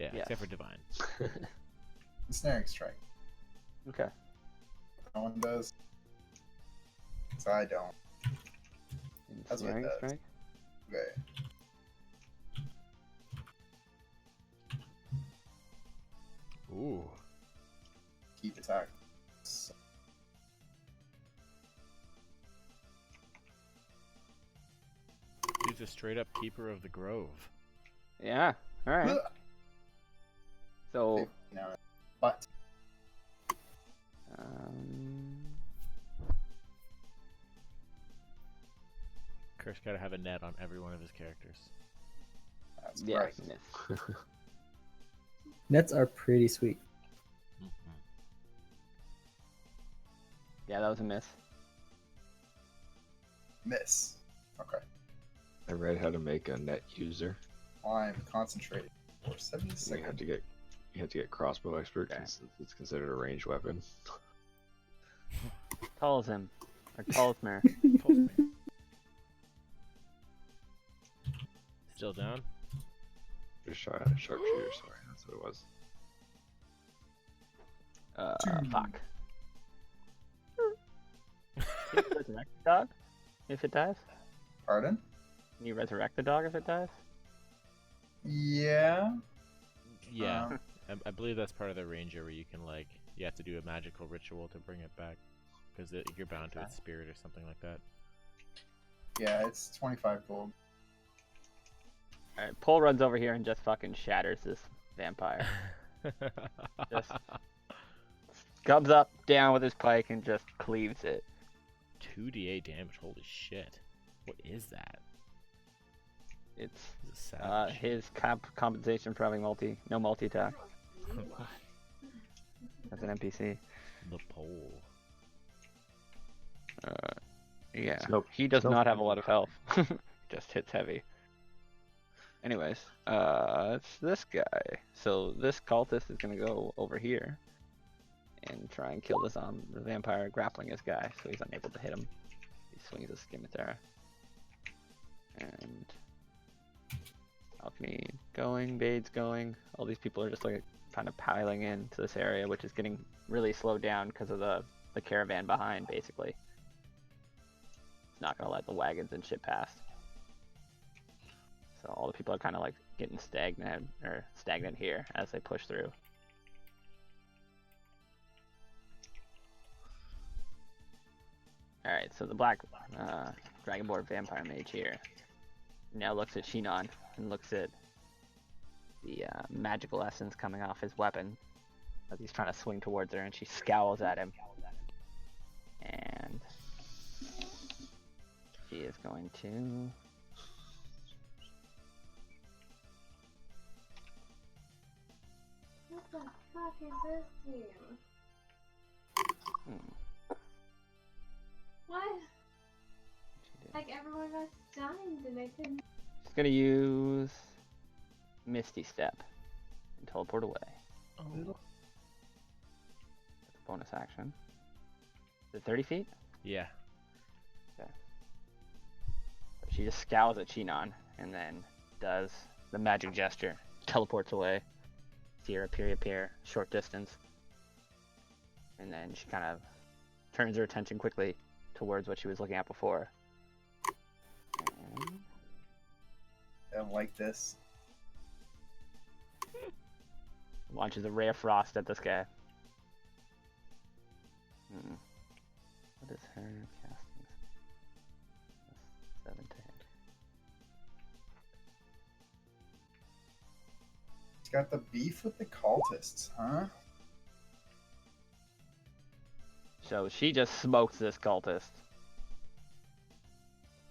Yeah, Yes. except for divine. Ensnaring Strike. Okay. No one does. So I don't. That's what it Ensnaring does. strike? Okay. Ooh. Keep attack. So, He's a straight up keeper of the grove. Yeah. Alright. ugh, So, now, but Kirk's gotta have a net on every one of his characters. that's yeah, right. miss. Nets are pretty sweet. Mhm. Yeah, that was a miss. Miss. Okay. I read how to make a net user. I'm concentrating for 70 You have seconds. to get crossbow expert Okay. since it's considered a ranged weapon. Talism. Or Talismar. Tolsmere. Still down? Just sharpshooter, sorry, that's what it was. Fuck. Can you resurrect the dog if it dies? Pardon? Can you resurrect the dog if it dies? Yeah. Yeah. Um, I believe that's part of the ranger where you can like you have to do a magical ritual to bring it back because you're bound to its spirit or something like that. yeah, it's 25 gold. Alright, Pole runs over here and just fucking shatters this vampire. Just comes up, down with his pike, and just cleaves it. 2d8 damage. Holy shit! What is that? It's He's a savage. his compensation for having no multi attack as an NPC. The pole. Yeah, Nope. he does Nope. not have a lot of health. Just hits heavy. Anyways, it's this guy. So this cultist is gonna go over here and try and kill the vampire grappling his guy, so he's unable to hit him. He swings his scimitar. And Alchemy going, Bade's going. All these people are just like kind of piling into this area, which is getting really slowed down because of the caravan behind, basically. It's not gonna let the wagons and shit past. So all the people are kind of like getting stagnant here as they push through. Alright, so the black Dragonborn Vampire Mage here now looks at Shinon and looks at the magical essence coming off his weapon as he's trying to swing towards her, and she scowls at him. And she is going to... What the fuck is this team? What? Like everyone got stunned and I couldn't. She's gonna use Misty Step and teleport away. Oh. That's a bonus action. Is it 30 feet? Yeah. She just scowls at Shinon and then does the magic gesture, teleports away. See her appear, short distance. And then she kind of turns her attention quickly towards what she was looking at before. And I don't like this. launches a ray of frost at this guy. What is her casting? 7 to hit. He's got the beef with the cultists, huh? So she just smokes this cultist.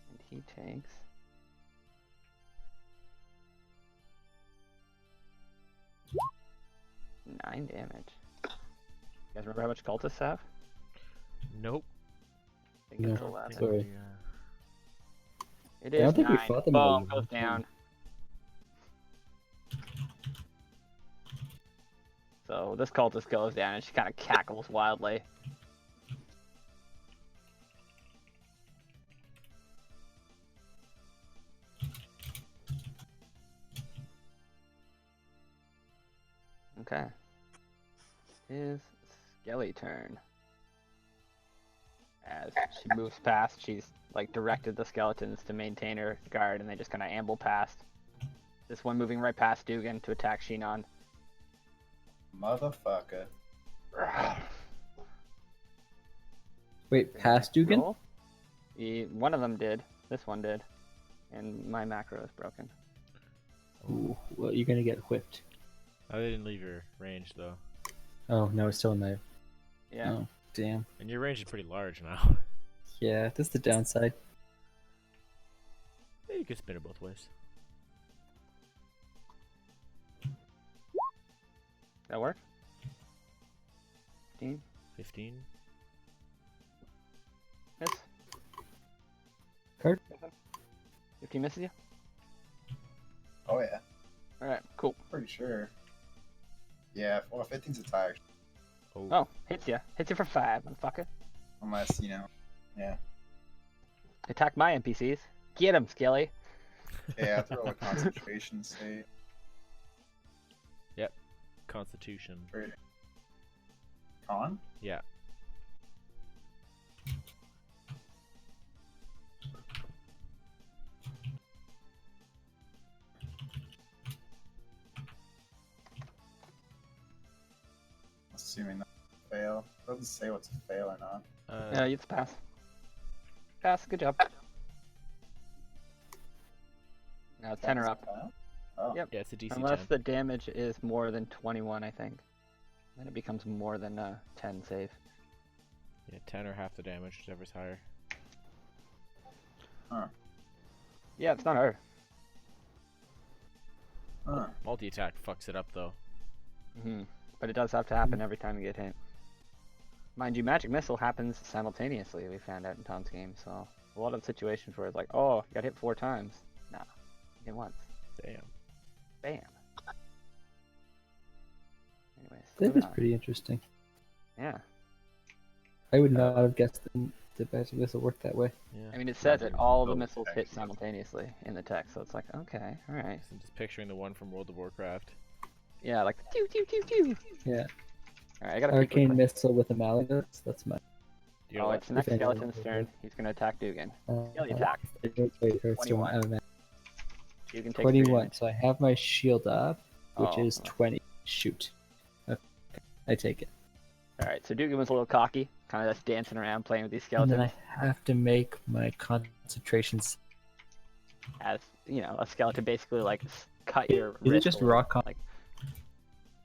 And he takes... nine damage. You guys remember how much cultists have? Nope. I think it's No, 11. sorry. It I is don't think we 9. fought them all Boom, yet. goes down. So this cultist goes down and she kind of cackles wildly. Okay. It is Skelly turn. As she moves past, she's like directed the skeletons to maintain her guard, and they just kind of amble past. This one moving right past Dugan to attack Shinon. Motherfucker. Wait, past Dugan? Roll. One of them did. This one did. And my macro is broken. Ooh, well, you're gonna get whipped. I didn't leave your range though, Oh, no, it's still in there. Yeah. Oh, damn. and your range is pretty large now. Yeah, that's the downside. Yeah, you can spin it both ways. That work? 15. 15. Miss. Card? 15 misses you? Oh yeah, Alright, cool. pretty sure. Yeah, well, 15's a tie, Oh, hits you. Hits you for 5, motherfucker. unless, you know. Yeah. Attack my NPCs. Get him, Skelly. Okay, I have to roll a concentration state. Constitution. For... Con? Yeah. Assuming that fail. It doesn't say what's a fail or not. Yeah, it's pass. Pass, good job. Now 10 or up. Oh. Yep. Yeah, it's a DC Unless 10. the damage is more than 21, I think. Then it becomes more than 10 save. Yeah, 10 or half the damage, whichever's higher. Yeah, it's not her. Huh. Multi-attack fucks it up though. But it does have to happen every time you get hit. Mind you, Magic Missile happens simultaneously, we found out in Tom's game, so a lot of situations where it's like, oh, you got hit 4 times. Nah, you hit once. Damn. Bam. Anyways, That moving is on. pretty interesting. Yeah. I would not have guessed the Magic Missile worked that way. Yeah. I mean, it says Magic it, all the Missile missiles hit text. simultaneously in the text, so it's like, okay, alright. I'm just picturing the one from World of Warcraft. Yeah, like, doo doo doo doo. Yeah. Alright, I gotta pick Arcane which- Missile with Amalgam. That's my. You're Oh, like, it's the next If anyone skeleton's knows turn. it. He's gonna attack Dugan. Uh, Skelly attack. Wait, it hurts 21. to Dugan takes 21. So I have my shield up, which Oh, is oh. 20. Shoot. Okay. I take it. Alright, so Dugan was a little cocky, kind of just dancing around playing with these And skeletons. then I have to make my concentrations. As, you know, a skeleton basically like cut your Is it wrist just or, raw con? like,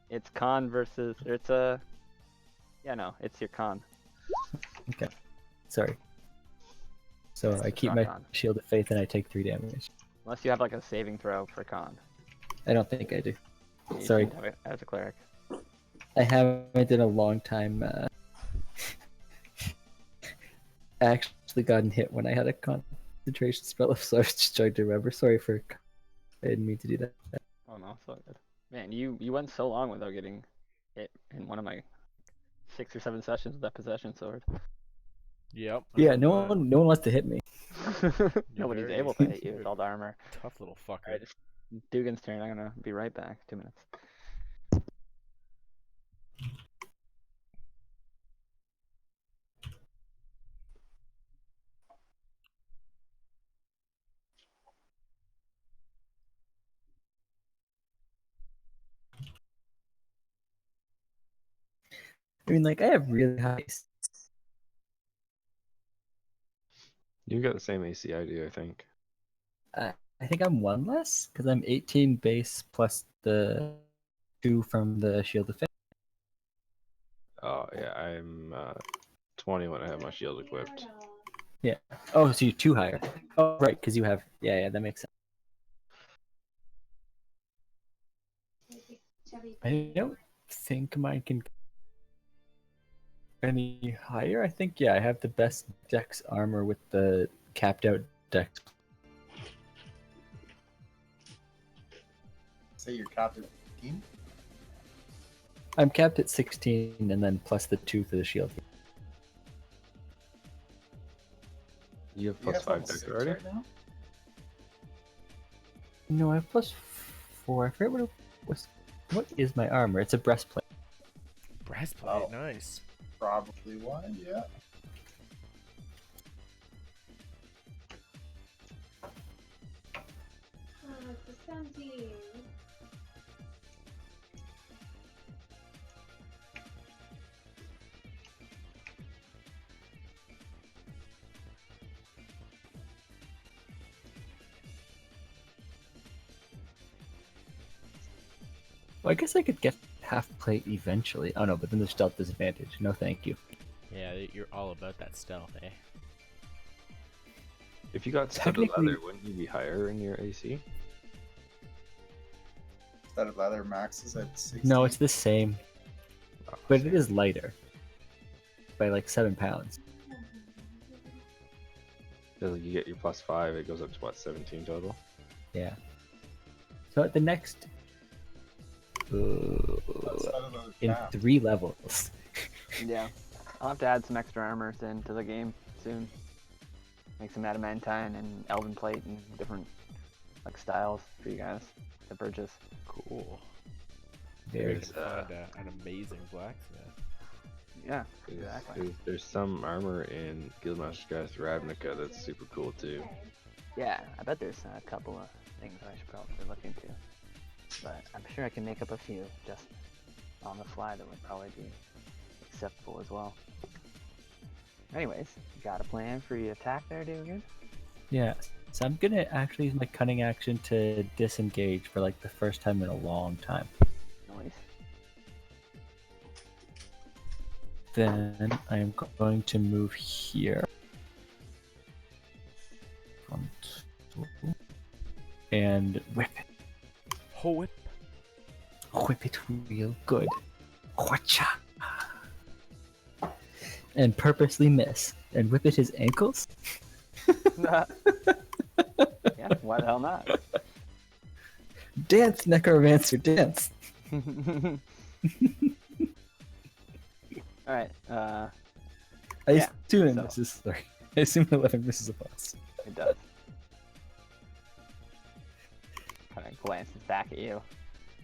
it's con versus, it's a, yeah, no, it's your con. Sorry. So It's I just keep rock my on. shield of faith and I take 3 damage. Unless you have like a saving throw for con. I don't think I do. You Sorry. shouldn't have it as a cleric. I haven't in a long time actually gotten hit when I had a concentration spell up, so I was just trying to remember. Sorry for. I didn't mean to do that. Oh no, it's all good. Man, you went so long without getting hit in one of my 6 or 7 sessions with that possession sword. yep. I Yeah, remember no one wants to hit me. Nobody's very- able to hit you with all the armor. that. Tough little fucker. Alright, it's Dugan's turn. I'm gonna be right back. 2 minutes. I mean, like I have really high. You got the same AC I do, I think. I think I'm 1 less because I'm 18 base plus the 2 from the shield of faith. Oh yeah, I'm 20 when I have my shield equipped. Oh, so you're 2 higher. Oh, right, because you have. Yeah, that makes sense. I don't think mine can any higher. I think I have the best dex armor with the capped out dex. Say you're capped at 15? I'm capped at 16, and then plus the 2 for the shield. You have You plus guys 5 level dex 6 already? right now? No, I have plus 4. I forget what it was. What is my armor? It's a breastplate. Breastplate, Oh. nice. Probably one, yeah. It's a 17. Well, I guess I could get half plate eventually. Oh no, but then there's stealth disadvantage. No, thank you. Yeah, you're all about that stealth, eh? If you got studded Technically- leather, wouldn't you be higher in your AC? Studded leather maxes at 16. No, it's the same, Oh, but same. it is lighter by like 7 pounds. So you get your plus 5, it goes up to what, 17 total? Yeah. So at the next, Studded leather in cap. 3 levels. Yeah. I'll have to add some extra armors into the game soon. Make some adamantine and elven plate and different like styles for you guys to purchase. Cool. Very There's, Find an amazing blacksmith. Yeah, there's, exactly. there's some armor in Guildmaster's Guide to Ravnica that's super cool too. Yeah, I bet there's a couple of things I should probably look into. But I'm sure I can make up a few just on the fly that would probably be acceptable as well. Anyways, you got a plan for your attack there, Dugan? Yeah. So I'm gonna actually use my cunning action to disengage for like the first time in a long time. Nice. Then I am going to move here. 1, 2, and whip it. whip. Whip it real good. Whatcha? And purposely miss. And whip at his ankles? Yeah, why the hell not? Dance, Necromancer, dance! Alright, I Yeah, assume it so- misses. Sorry. I assume 11 misses a boss. it does. Kind of glances back at you.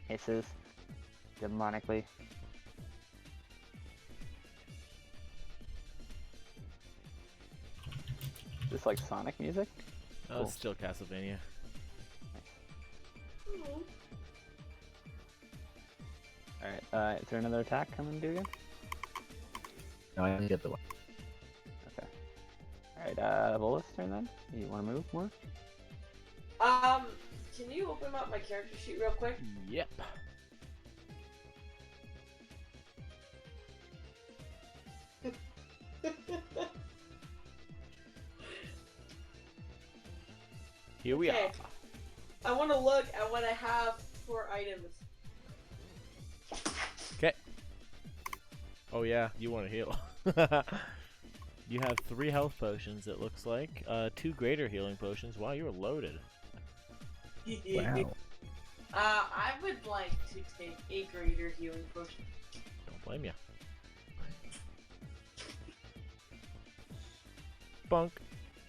Hisses demonically. Just like Sonic music? Oh, Cool. it's still Castlevania. Alright, is there another attack coming to again? No, I only get the one. Okay. Alright, Volus turn then? You wanna move more? Can you open up my character sheet real quick? Yep. Here we Okay. are. I want to look at what I have for items. Okay. Oh yeah, you want to heal. You have 3 health potions, it looks like. 2 greater healing potions. Wow, you're loaded. Wow. I would like to take a greater healing potion. Don't blame ya. Bunk.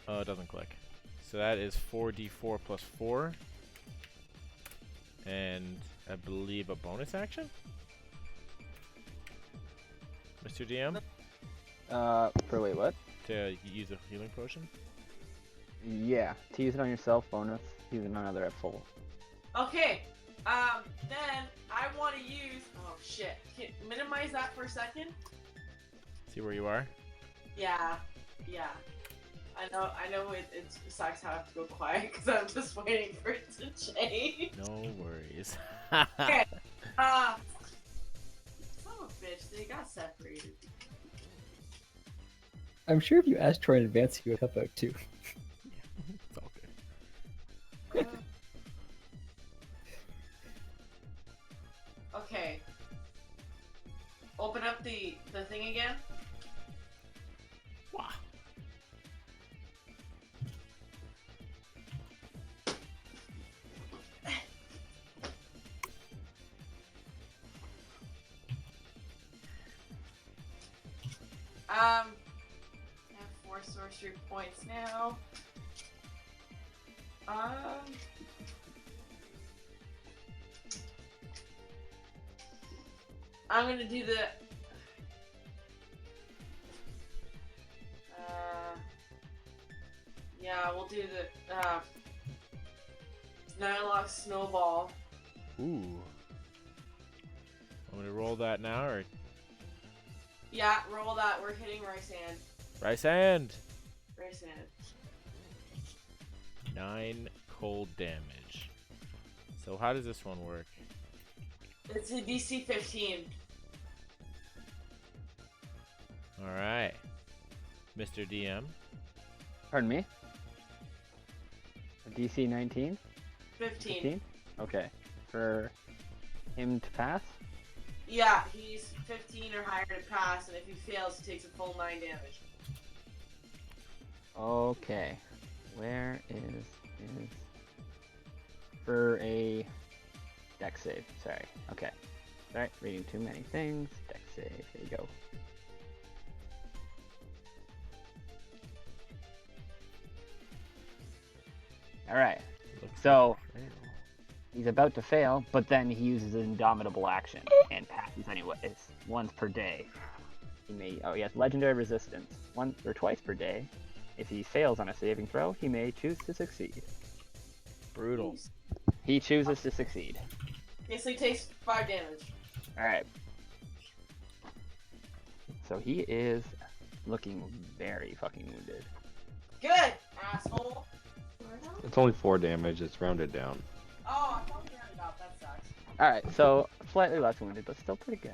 Oh, it doesn't click. So that is 4d4 plus 4. And I believe a bonus action? Mr. DM? For wait, what? To use a healing potion? Yeah, to use it on yourself, bonus. Use it on another at full. Okay. Then I want to use. Oh shit! Minimize that for a second. See where you are? Yeah. I know. It sucks how I have to go quiet because I'm just waiting for it to change. No worries. Okay. Son of a bitch, they got separated. I'm sure if you asked Troy in advance, he would help out too. It's all good. Okay. Open up the thing again. Wah. I have 4 sorcery points now. I'm gonna do the. Yeah, we'll do the. Nylock Snowball. Ooh. I'm gonna roll that now, or Yeah, roll that. We're hitting Rice Hand. rice hand. Rice Hand. 9 cold damage. So how does this one work? It's a DC 15. All right, Mr. DM. Pardon me? DC 19? 15. 15? Okay. For him to pass? Yeah, he's 15 or higher to pass, and if he fails, he takes a full 9 damage. Okay. Where is for a dex save? Sorry. Okay. Sorry, reading too many things. Dex save. Here we go. All right. Looks So- like a fail. He's about to fail, but then he uses an indomitable action and passes anyways, once per day. He has legendary resistance, once or twice per day. If he fails on a saving throw, he may choose to succeed. Brutal. He chooses to succeed. Okay, so he takes 5 damage. Alright. So he is looking very fucking wounded. Good, asshole. It's only 4 damage. It's rounded down. Oh, I thought we had it out. That sucks. Alright, so slightly less wounded, but still pretty good.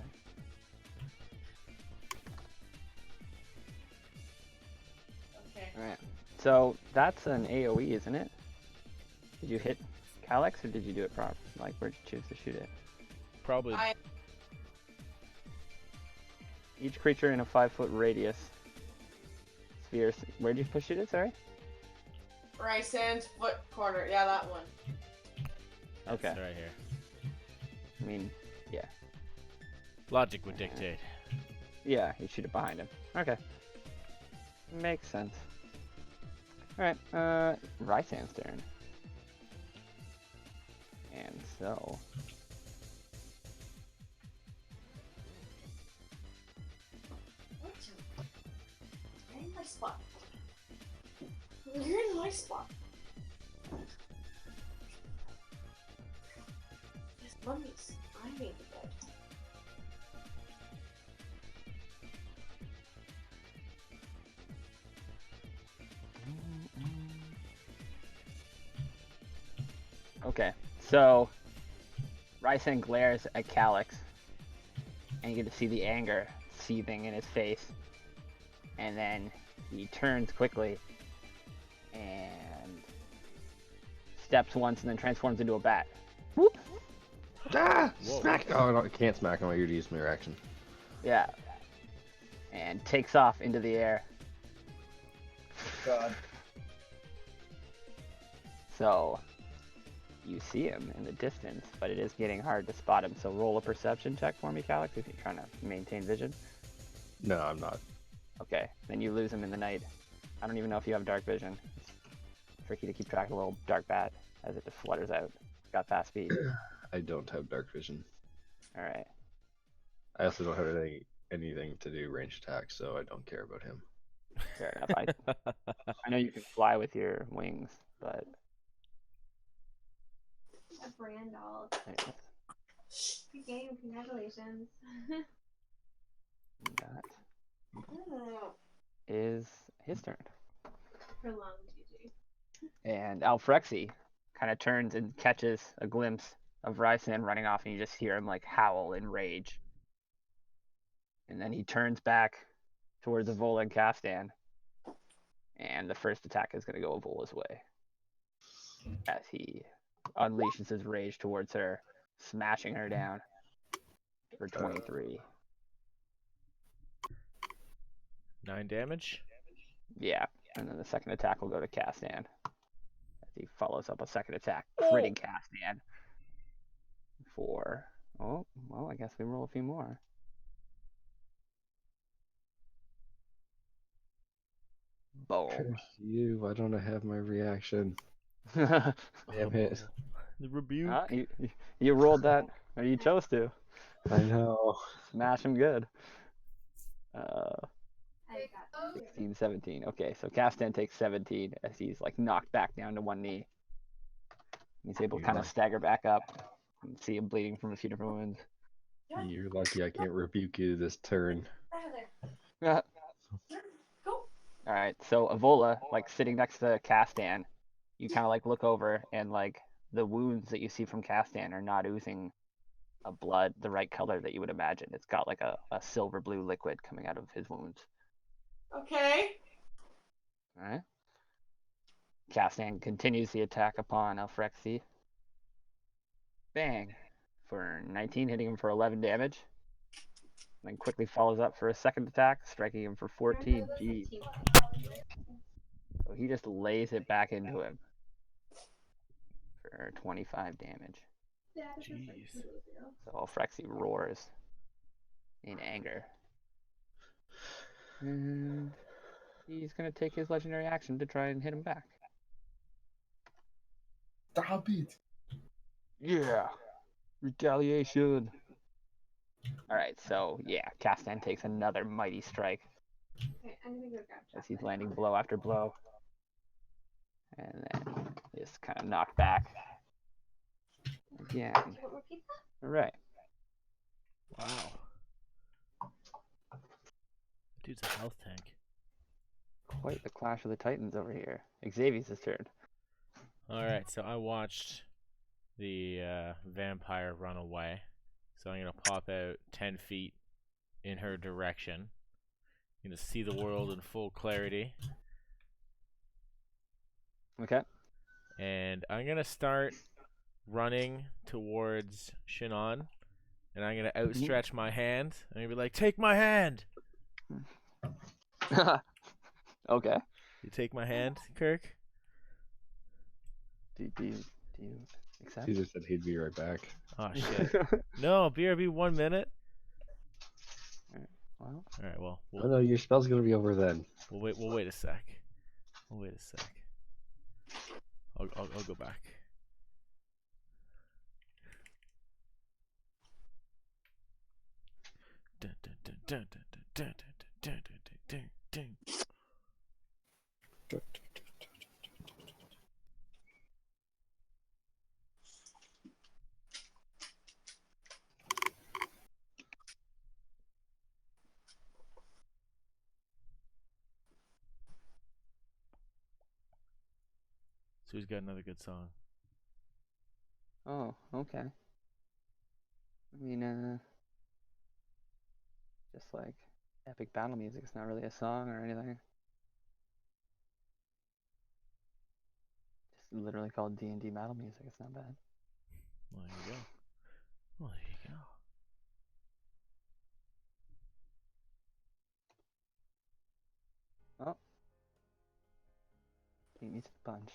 Okay. Alright. So that's an AoE, isn't it? Did you hit Alex, or did you do it proper? Like, where'd you choose to shoot it? Probably. Each creature in a 5-foot radius. Sphere. Where'd you push it? Sorry. Rysand's foot corner. Yeah, that one. That's Okay. right here. I mean, yeah. Logic would dictate. Yeah, you shoot it behind him. Okay. Makes sense. Alright, Rysand's turn. And so... You're in my spot. You're in my spot. This mummy's I made the bed. Okay, so Rysand glares at Calyx, and you get to see the anger seething in his face. And then he turns quickly and steps once and then transforms into a bat. Whoop! Ah! Whoa. Smack! Oh, no, I can't smack him. I already used my reaction. Yeah. And takes off into the air. God. So you see him in the distance, but it is getting hard to spot him. So roll a perception check for me, Calyx, if you're trying to maintain vision. No, I'm not. Okay, then you lose him in the night. I don't even know if you have dark vision. It's tricky to keep track of a little dark bat as it just flutters out. It's got fast speed. I don't have dark vision. Alright. I also don't have anything to do range attack, so I don't care about him. Fair enough. I know you can fly with your wings, but A brand doll. anyways, Good game, congratulations. that Oh. is his turn. Prolonged GG. And Alfrexi kind of turns and catches a glimpse of Rysand running off, and you just hear him like howl in rage. And then he turns back towards Avola and Castan, and the first attack is going to go Avola's way as he unleashes his rage towards her, smashing her down for 23. 9 damage. Yeah, and then the second attack will go to Castan as he follows up a second attack, critting Castan for, oh, well, I guess we roll a few more. Boom. Curse you! Why don't I have my reaction? Ah, Damn it! The rebuke. you rolled that, or you chose to. I know. Smash him good. I got 16, 17. Okay, so Castan takes 17 as he's like knocked back down to one knee. He's able to kind of stagger back up and see him bleeding from a few different wounds. You're lucky I can't rebuke you this turn. Out of there. Go. All right, so Avola, like sitting next to Castan, you kind of like look over and like the wounds that you see from Castan are not oozing a blood the right color that you would imagine. It's got like a silver blue liquid coming out of his wounds. Okay. All right. Castan continues the attack upon Alfrexi. Bang for 19, hitting him for 11 damage. Then quickly follows up for a second attack, striking him for 14. Jeez. So he just lays it back into him for 25 damage. Jeez. So Alfrexi roars in anger. And he's going to take his legendary action to try and hit him back. Stop it. Yeah. Retaliation. Alright, so yeah, Castan takes another mighty strike Okay, I'm gonna go grab as he's chocolate. landing blow after blow. And then is kind of knocked back. Again. Do you want more pizza? Alright. Wow. Dude's a health tank. Quite the clash of the titans over here. Xavier's turn. Alright, so I watched the vampire run away. So I'm going to pop out 10 feet in her direction. I'm going to see the world in full clarity. Okay. And I'm going to start running towards Shinon, and I'm gonna outstretch my hand. I'm gonna be like, "Take my hand." Okay. You take my hand, Kirk? Do you accept? Caesar said he'd be right back. Oh shit. No, BRB 1 minute. Well, All right. Well, Oh no, your spell's gonna be over then. we'll wait. We'll wait a sec. We'll wait a sec. I'll go back. Dun, dun, dun, dun, dun, dun, dun, dun, dun, dun, dun, dun. So he's got another good song. oh, okay. I mean, just like epic battle music. It's not really a song or anything. Just literally called D&D battle music. It's not bad. Well, there you go. Well, there you go. Oh. Beat me to the punch.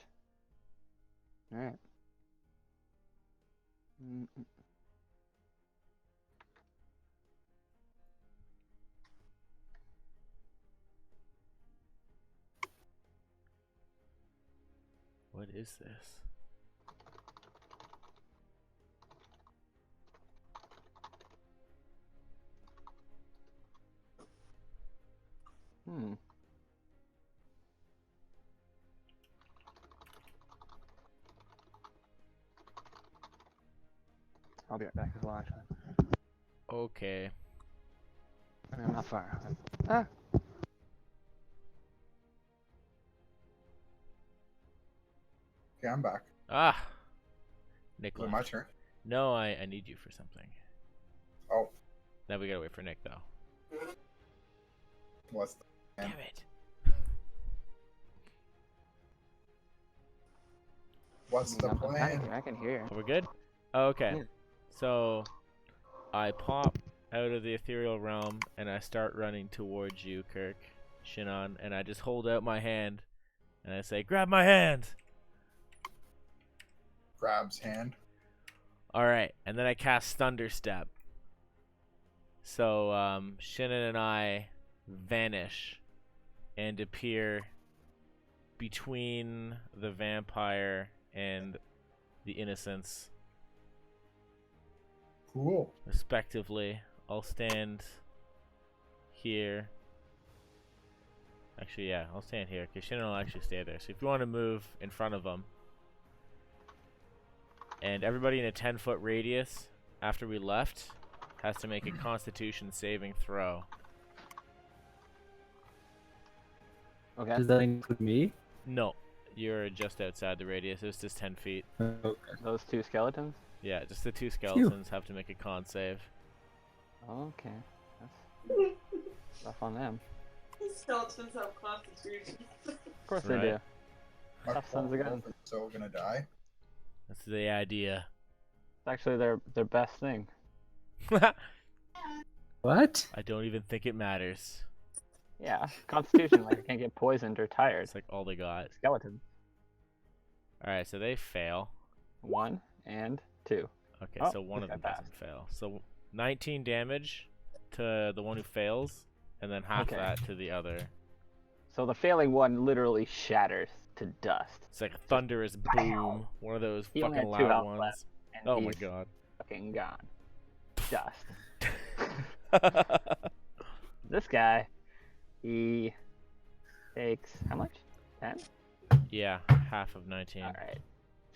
Alright. What is this? Hmm. I'll be right back as well, actually. Okay. I'm not far. Ah! Okay, I'm back. Ah! Nick Is it left. my turn? No, I need you for something. Oh, Now we gotta wait for Nick, though. what's the Damn it. what's the I'm kinda plan? here, I can hear. Are we good? Oh, okay. Yeah. So, I pop out of the ethereal realm and I start running towards you, Kirk, Shinon, and I just hold out my hand and I say, "Grab my hand!" Grabs hand. Alright, and then I cast Thunder Step. So, Shinon and I vanish and appear between the vampire and the innocents, Cool. respectively. I'll stand here. Actually, yeah, I'll stand here because Shannon will actually stay there. So if you want to move in front of them, and everybody in a 10-foot radius after we left has to make a Constitution saving throw. Okay. Does that include me? No, you're just outside the radius. It's just 10 feet. Okay. Those two skeletons? Yeah, just the two skeletons have to make a con save. Okay. That's rough on them. Skeletons have constitution. Of course Right. they do. My Tough sons of guns. are so gonna die. That's the idea. It's actually their best thing. What? I don't even think it matters. Yeah. Constitution, like, you can't get poisoned or tired. It's like all they got. Skeleton. Alright, so they fail. 1 and 2. Okay, Oh, so one of okay, them passed. doesn't fail. So 19 damage to the one who fails, and then half Okay. that to the other. So the failing one literally shatters to dust. It's like a thunderous boom. One of those He only fucking had 2 loud health ones. left, and Oh my he's god. fucking gone. Dust. This guy, he takes how much? 10? Yeah, half of 19. Alright.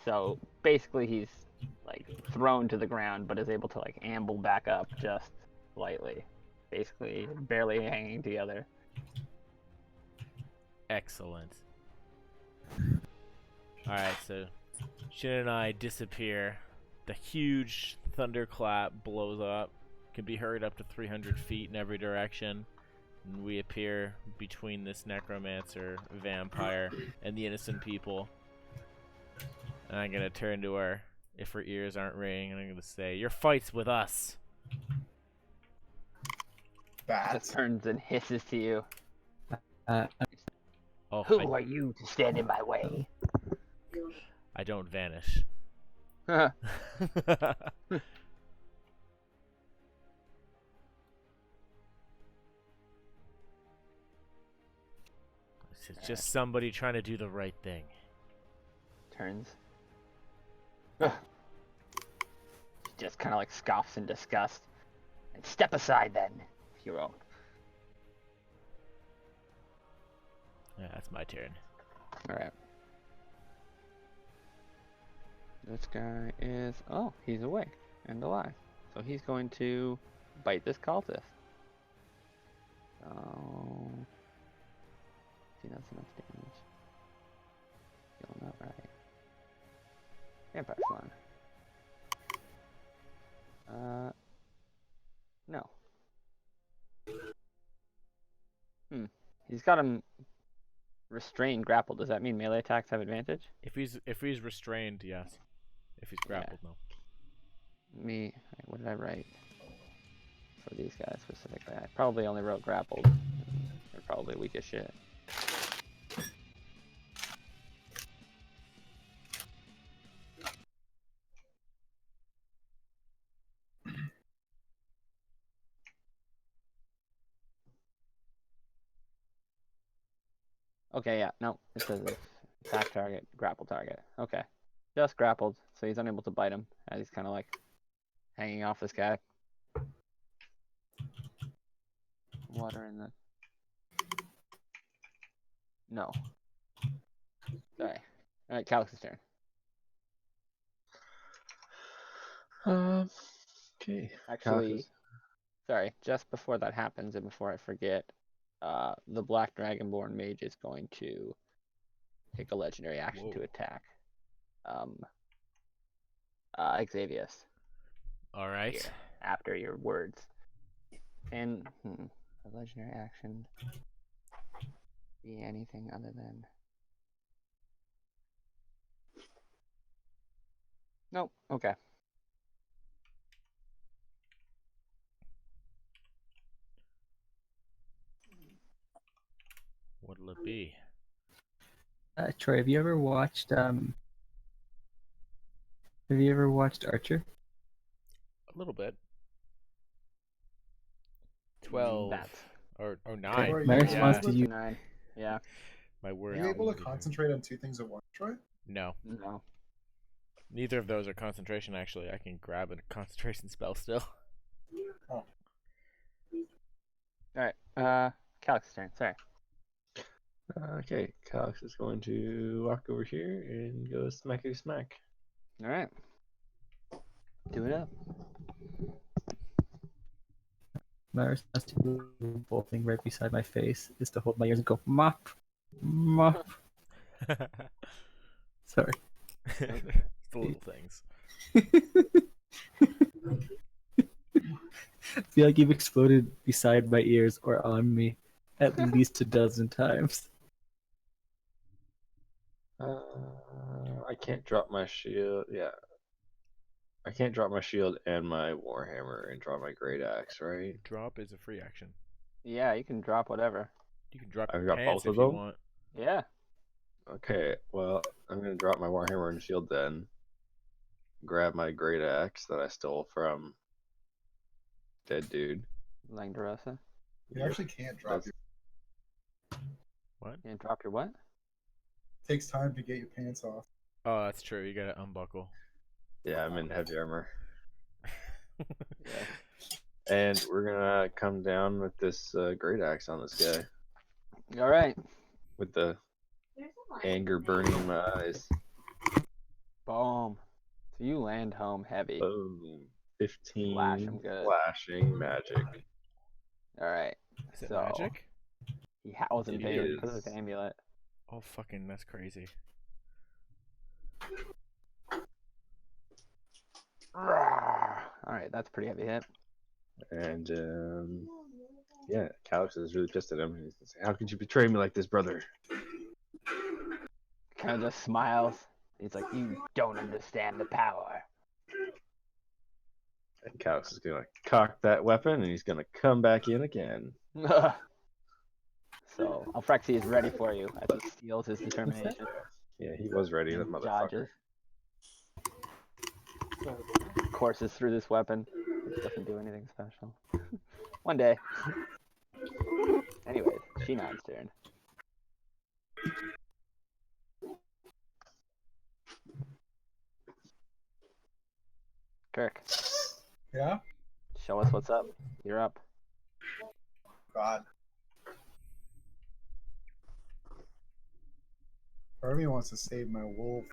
So basically he's like thrown to the ground but is able to like amble back up just slightly. Basically barely hanging together. Excellent. Alright, so Shin and I disappear. The huge thunderclap blows up. Can be heard up to 300 feet in every direction. And we appear between this necromancer vampire and the innocent people. And I'm gonna turn to our if her ears aren't ringing, and I'm gonna say, "Your fight's with us." Just Bats. turns and hisses to you. Oh, Who are you to stand in my way? I don't vanish. It's just somebody trying to do the right thing. Turns. Ugh. Just kind of like scoffs in disgust. And step aside then, if you won't. Yeah, that's my turn. Alright. This guy is... Oh, he's awake and alive. So he's going to bite this cultist. So... See, that's enough damage. Feeling that right. Vampire Slime. No. He's got him restrained, grappled. Does that mean melee attacks have advantage? If he's restrained, yes. If he's grappled, no. What did I write for these guys specifically? I probably only wrote grappled. They're probably weak as shit. Okay, yeah, no, it says attack target, grapple target. Okay, just grappled, so he's unable to bite him as he's kind of like hanging off this guy. Water in the... No. Sorry. Alright, Calix's turn. Okay. Actually, Calix. sorry, just before that happens and before I forget, the Black Dragonborn Mage is going to take a legendary action to Whoa. attack Xavius All right. here, after your words. And a legendary action be anything other than... Nope, okay. What'll it be? Troy, have you ever watched Archer? A little bit. 12 That's... or Or 9. My you- response to Yeah. you, 9. Yeah, My Are word. you able to concentrate on two things at once, Troy? No, no. neither of those are concentration. Actually, I can grab a concentration spell still. Alright, Calix's turn, sorry. Okay, Calix is going to walk over here and go smackety smack. Alright. Do it up. my response to the bolting right beside my face is to hold my ears and go mop, mop. Sorry. It's the little things. I feel like you've exploded beside my ears or on me at least a dozen times. I can't drop my shield. Yeah. I can't drop my shield and my warhammer and draw my great axe, right? Drop is a free action. Yeah, you can drop whatever. You can drop I've your got pants both if of you them? want. Yeah. Okay, well, I'm gonna drop my warhammer and shield then. Grab my great axe that I stole from dead dude. Langdorosa. You actually can't drop That's- your. What? You can drop your what? Takes time to get your pants off. Oh, that's true. You gotta unbuckle. Yeah, I'm in heavy armor. Yeah. And we're gonna come down with this great axe on this guy. Alright. With the There's a line. anger burning in my eyes. Boom. So you land home heavy. Boom. 15 Slash 'em good. slashing magic. Alright. Is it So- magic? He howls in It pain because of is. his amulet. Oh, fucking, that's crazy. Alright, that's a pretty heavy hit. And yeah, Calix is really pissed at him. He's like, how could you betray me like this, brother? Kind of just smiles. He's like, you don't understand the power Calix is gonna cock that weapon and he's gonna come back in again. So Alfrexi is ready for you as he steals his determination. Yeah, he was ready, that and motherfucker. dodges. Courses through this weapon. It doesn't do anything special. One day. Anyways, Shinon's turn. Kirk, Yeah? show us what's up. You're up. God. Part of me wants to save my wolf.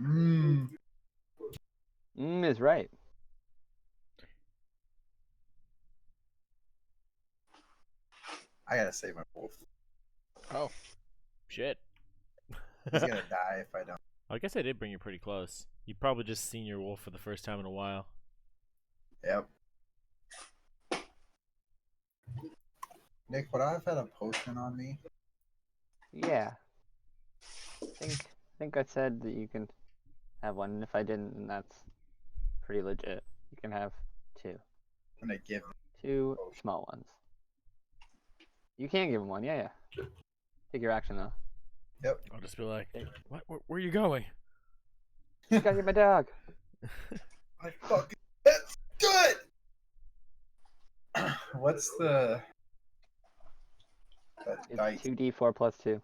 Mmm. Is right. I gotta save my wolf. Oh, shit. He's gonna die if I don't. I guess I did bring you pretty close. You probably just seen your wolf for the first time in a while. Yep. Nick, would I have had a potion on me? Yeah. think I said that you can have one, and if I didn't, then that's pretty legit. You can have two. I'm gonna give him. Two small ones. You can give him one, yeah. Take your action though. Yep. I'll just be like, what? Where are you going? You gotta get my dog. I fucking. That's good! What's the. That It's dice? 2d4 plus 2.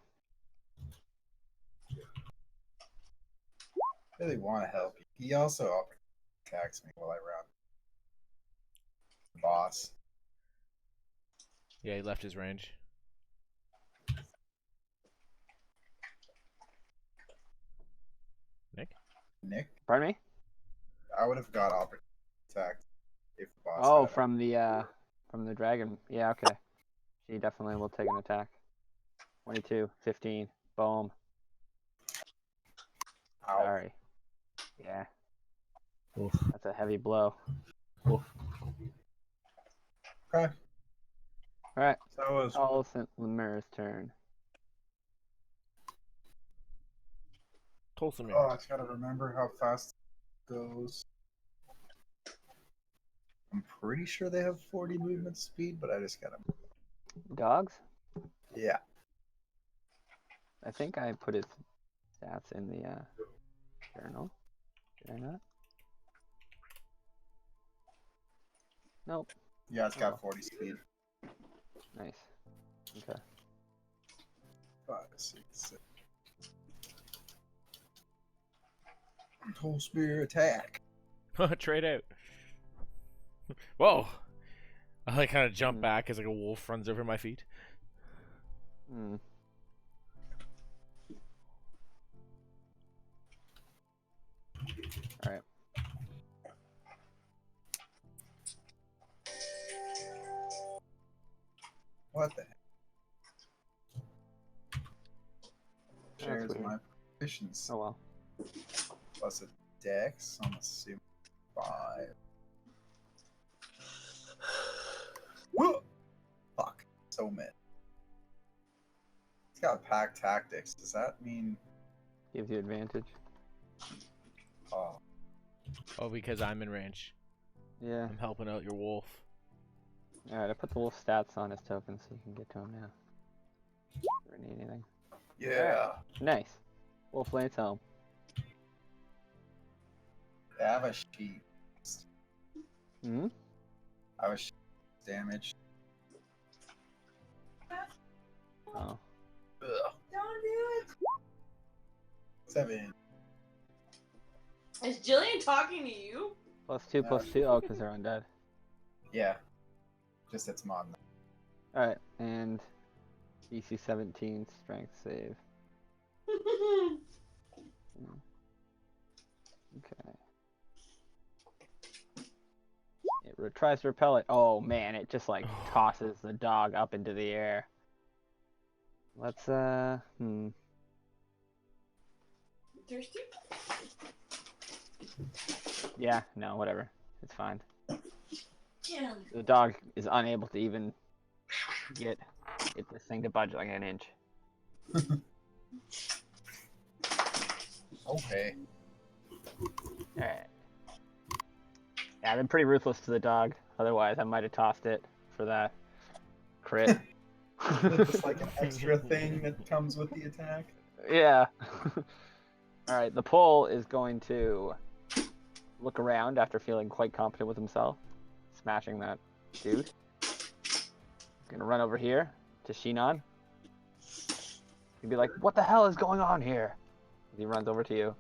I really want to help you. He also attacks me while I run. Boss. Yeah, he left his range. Nick, Pardon me? I would have got opportunity attacked if the boss. Oh, had it. from the dragon. Yeah, okay. She definitely will take an attack. 22, 15. Boom. Ow. Sorry. Yeah, Oof. that's a heavy blow. Oof. Okay. Alright, So it was. all St. Lemur's turn. Tulsa Oh, I just gotta remember how fast it goes. I'm pretty sure they have 40 movement speed, but I just gotta. Dogs? Yeah. I think I put his stats in the journal. Did I not? Nope. Yeah, it's got 40 speed. Nice. Okay. 5, 6, 7. Whole spear attack. Trade out. Whoa! I like kind of jump Hmm. back as like a wolf runs over my feet. Hmm. Alright. What the heck? That's Shares weird. my proficiency. Oh well. Plus a dex. I'm assuming 5. Whoa! Fuck. So mid. It's got pack tactics. Does that mean. Gives you advantage. Oh. Oh, because I'm in range. Yeah. I'm helping out your wolf. Alright, I put the wolf stats on his token so you can get to him now. Don't need anything. Yeah. Nice. Wolf lanes home. I have a sheep. Hmm? I have a sheep damage. Oh. Ugh. Don't do it! 7. Is Jillian talking to you? Plus 2, plus 2. Oh, because they're undead. Yeah. Just its mod. Alright, and DC 17 strength save. Okay. tries to repel it. Oh man, it just like tosses the dog up into the air. Let's Thirsty? Yeah, no, whatever. It's fine. Yeah. The dog is unable to even get this thing to budge like an inch. Okay. Alright. Yeah, I've been pretty ruthless to the dog. Otherwise, I might have tossed it for that crit. Just like an extra thing that comes with the attack. Yeah. Alright, the pole is going to look around after feeling quite confident with himself. Smashing that dude. Gonna run over here to Shinon. He'd be like, what the hell is going on here? He runs over to you.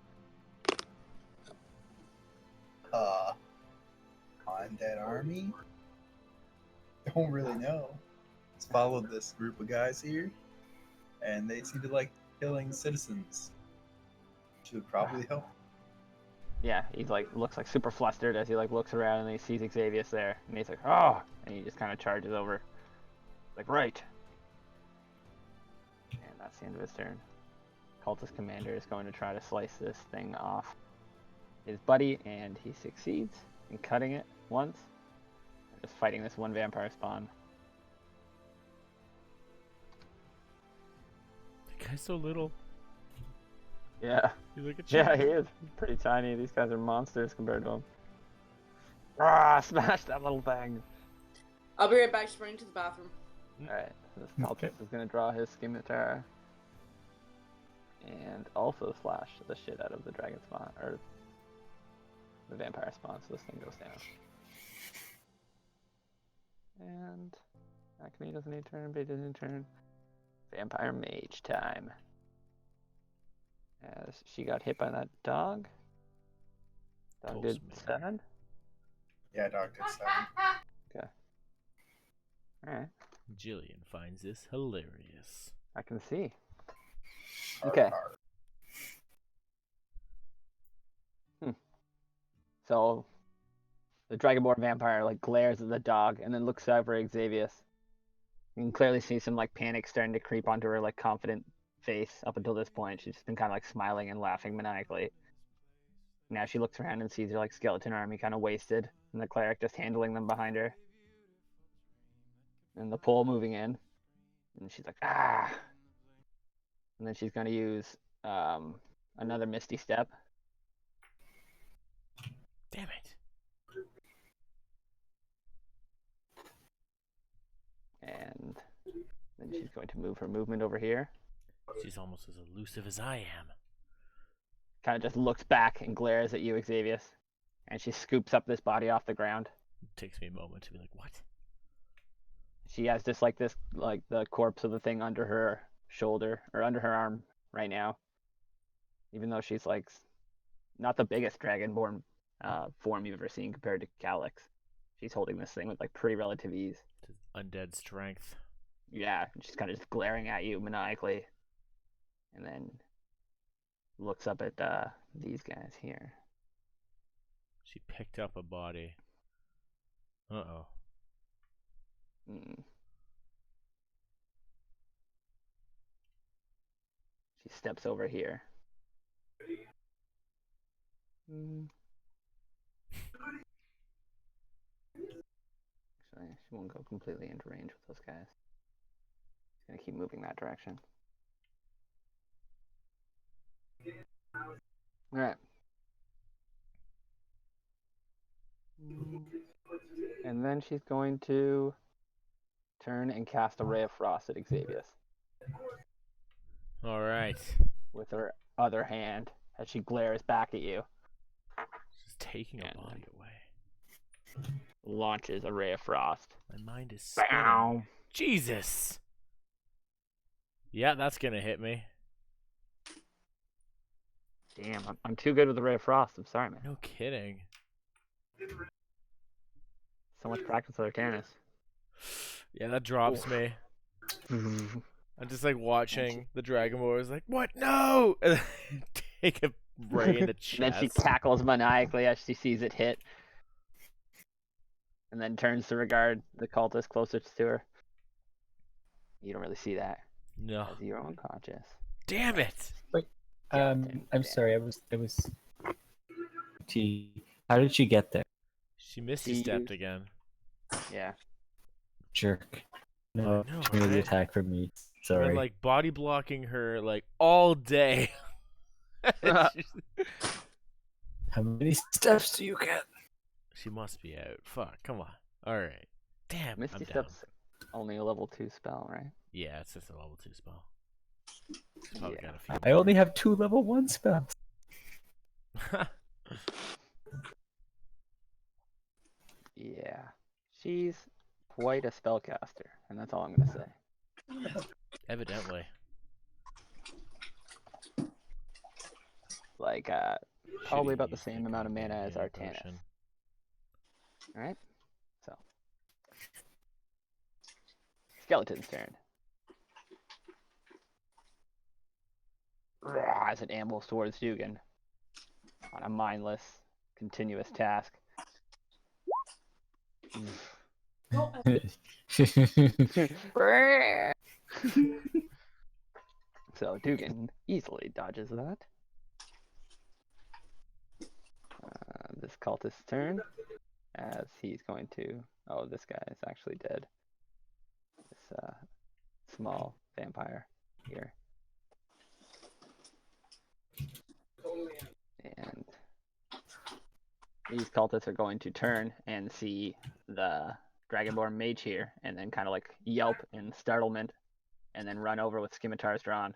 Undead army? Don't really know. Just followed this group of guys here, and they seem to like killing citizens. Which would probably help. Yeah, he's like looks like super flustered as he like looks around and he sees Xavius there, and he's like, oh, and he just kind of charges over. Like, right. And that's the end of his turn. Cultist Commander is going to try to slice this thing off his buddy, and he succeeds in cutting it once. Just fighting this one vampire spawn. The guy's so little. Yeah. He's like a Yeah, child. he is pretty tiny. These guys are monsters compared to him. Ah, smash that little thing. I'll be right back, sprinting to the bathroom. Alright, so this cultist is going to draw his scimitar. And also slash the shit out of the dragon spawn, or the vampire spawn, so this thing goes down. And Acme doesn't need turn, Bay doesn't need turn. Vampire mage time. As she got hit by that dog. Dog did Pulse 7. Yeah, dog did 7. Alright, Jillian finds this hilarious. I can see. Arr, Okay. arr. So the Dragonborn vampire like glares at the dog and then looks over at Xavius. You can clearly see some like panic starting to creep onto her like confident face up until this point. She's just been kind of like smiling and laughing maniacally. Now she looks around and sees her like skeleton army kind of wasted, and the cleric just handling them behind her. And the pole moving in, and she's like, ah. And then she's going to use another Misty Step. Damn it. And then she's going to move her movement over here. She's almost as elusive as I am. Kind of just looks back and glares at you, Xavius. And she scoops up this body off the ground. It takes me a moment to be like, what? She has just like this, like the corpse of the thing under her shoulder, or under her arm right now. Even though she's like not the biggest dragonborn form you've ever seen compared to Calyx. She's holding this thing with like pretty relative ease. Undead strength. Yeah, and she's kind of just glaring at you maniacally. And then looks up at these guys here. She picked up a body. Uh-oh. She steps over here. Actually, she won't go completely into range with those guys. She's gonna keep moving that direction. Alright. And then she's going to turn and cast a Ray of Frost at Xavius Alright. with her other hand as she glares back at you. She's taking a body away. Launches a Ray of Frost. My mind is spinning. Bow. Jesus! Yeah, that's gonna hit me. Damn, I'm too good with the Ray of Frost. I'm sorry, man. No kidding. So much practice with Arcanus. Yeah, that drops me. I'm just like watching the Dragon Wars, like, what? No! And then take a ray in the chest. And then she cackles maniacally as she sees it hit. and then turns to regard the cultist closest to her. You don't really see that No. as you're unconscious. Damn it! Skeleton I'm dead. sorry. I was. How did she get there? She misty stepped again. Yeah. Jerk. No, I know, community right? attack from me. I've Sorry. been like body blocking her like all day. How many steps do you get? She must be out. Fuck, come on. Alright. Damn, Misty I'm down. Step's only a level 2 spell, right? Yeah, it's just a level 2 spell. She's probably Yeah. got a few I only have 2 level 1 spells. more. Yeah. She's quite a spellcaster, and that's all I'm gonna say. Evidently. Like, probably Should've about the used same amount of mana as healing Artanis. potion. Alright? So. Skeleton's turn. As it ambles towards Dugan on a mindless, continuous task. Don't So Dugan easily dodges that. This cultist's turn, as he's going to. Oh, this guy is actually dead. This small vampire here. And these cultists are going to turn and see the Dragonborn mage here, and then kind of like yelp in startlement, and then run over with scimitars drawn.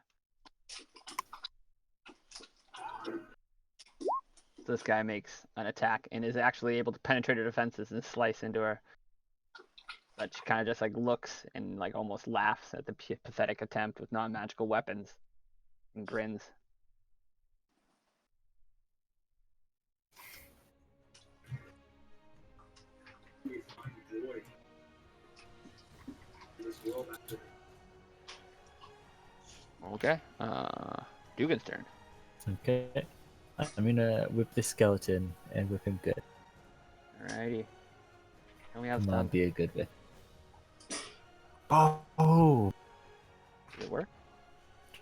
So this guy makes an attack and is actually able to penetrate her defenses and slice into her. But she kind of just like looks and like almost laughs at the pathetic attempt with non-magical weapons and grins. Okay, Dugan's turn. Okay. I'm gonna whip the skeleton and whip him good. Alrighty. And we have Come on, some. be a good whip. Oh! Did it work?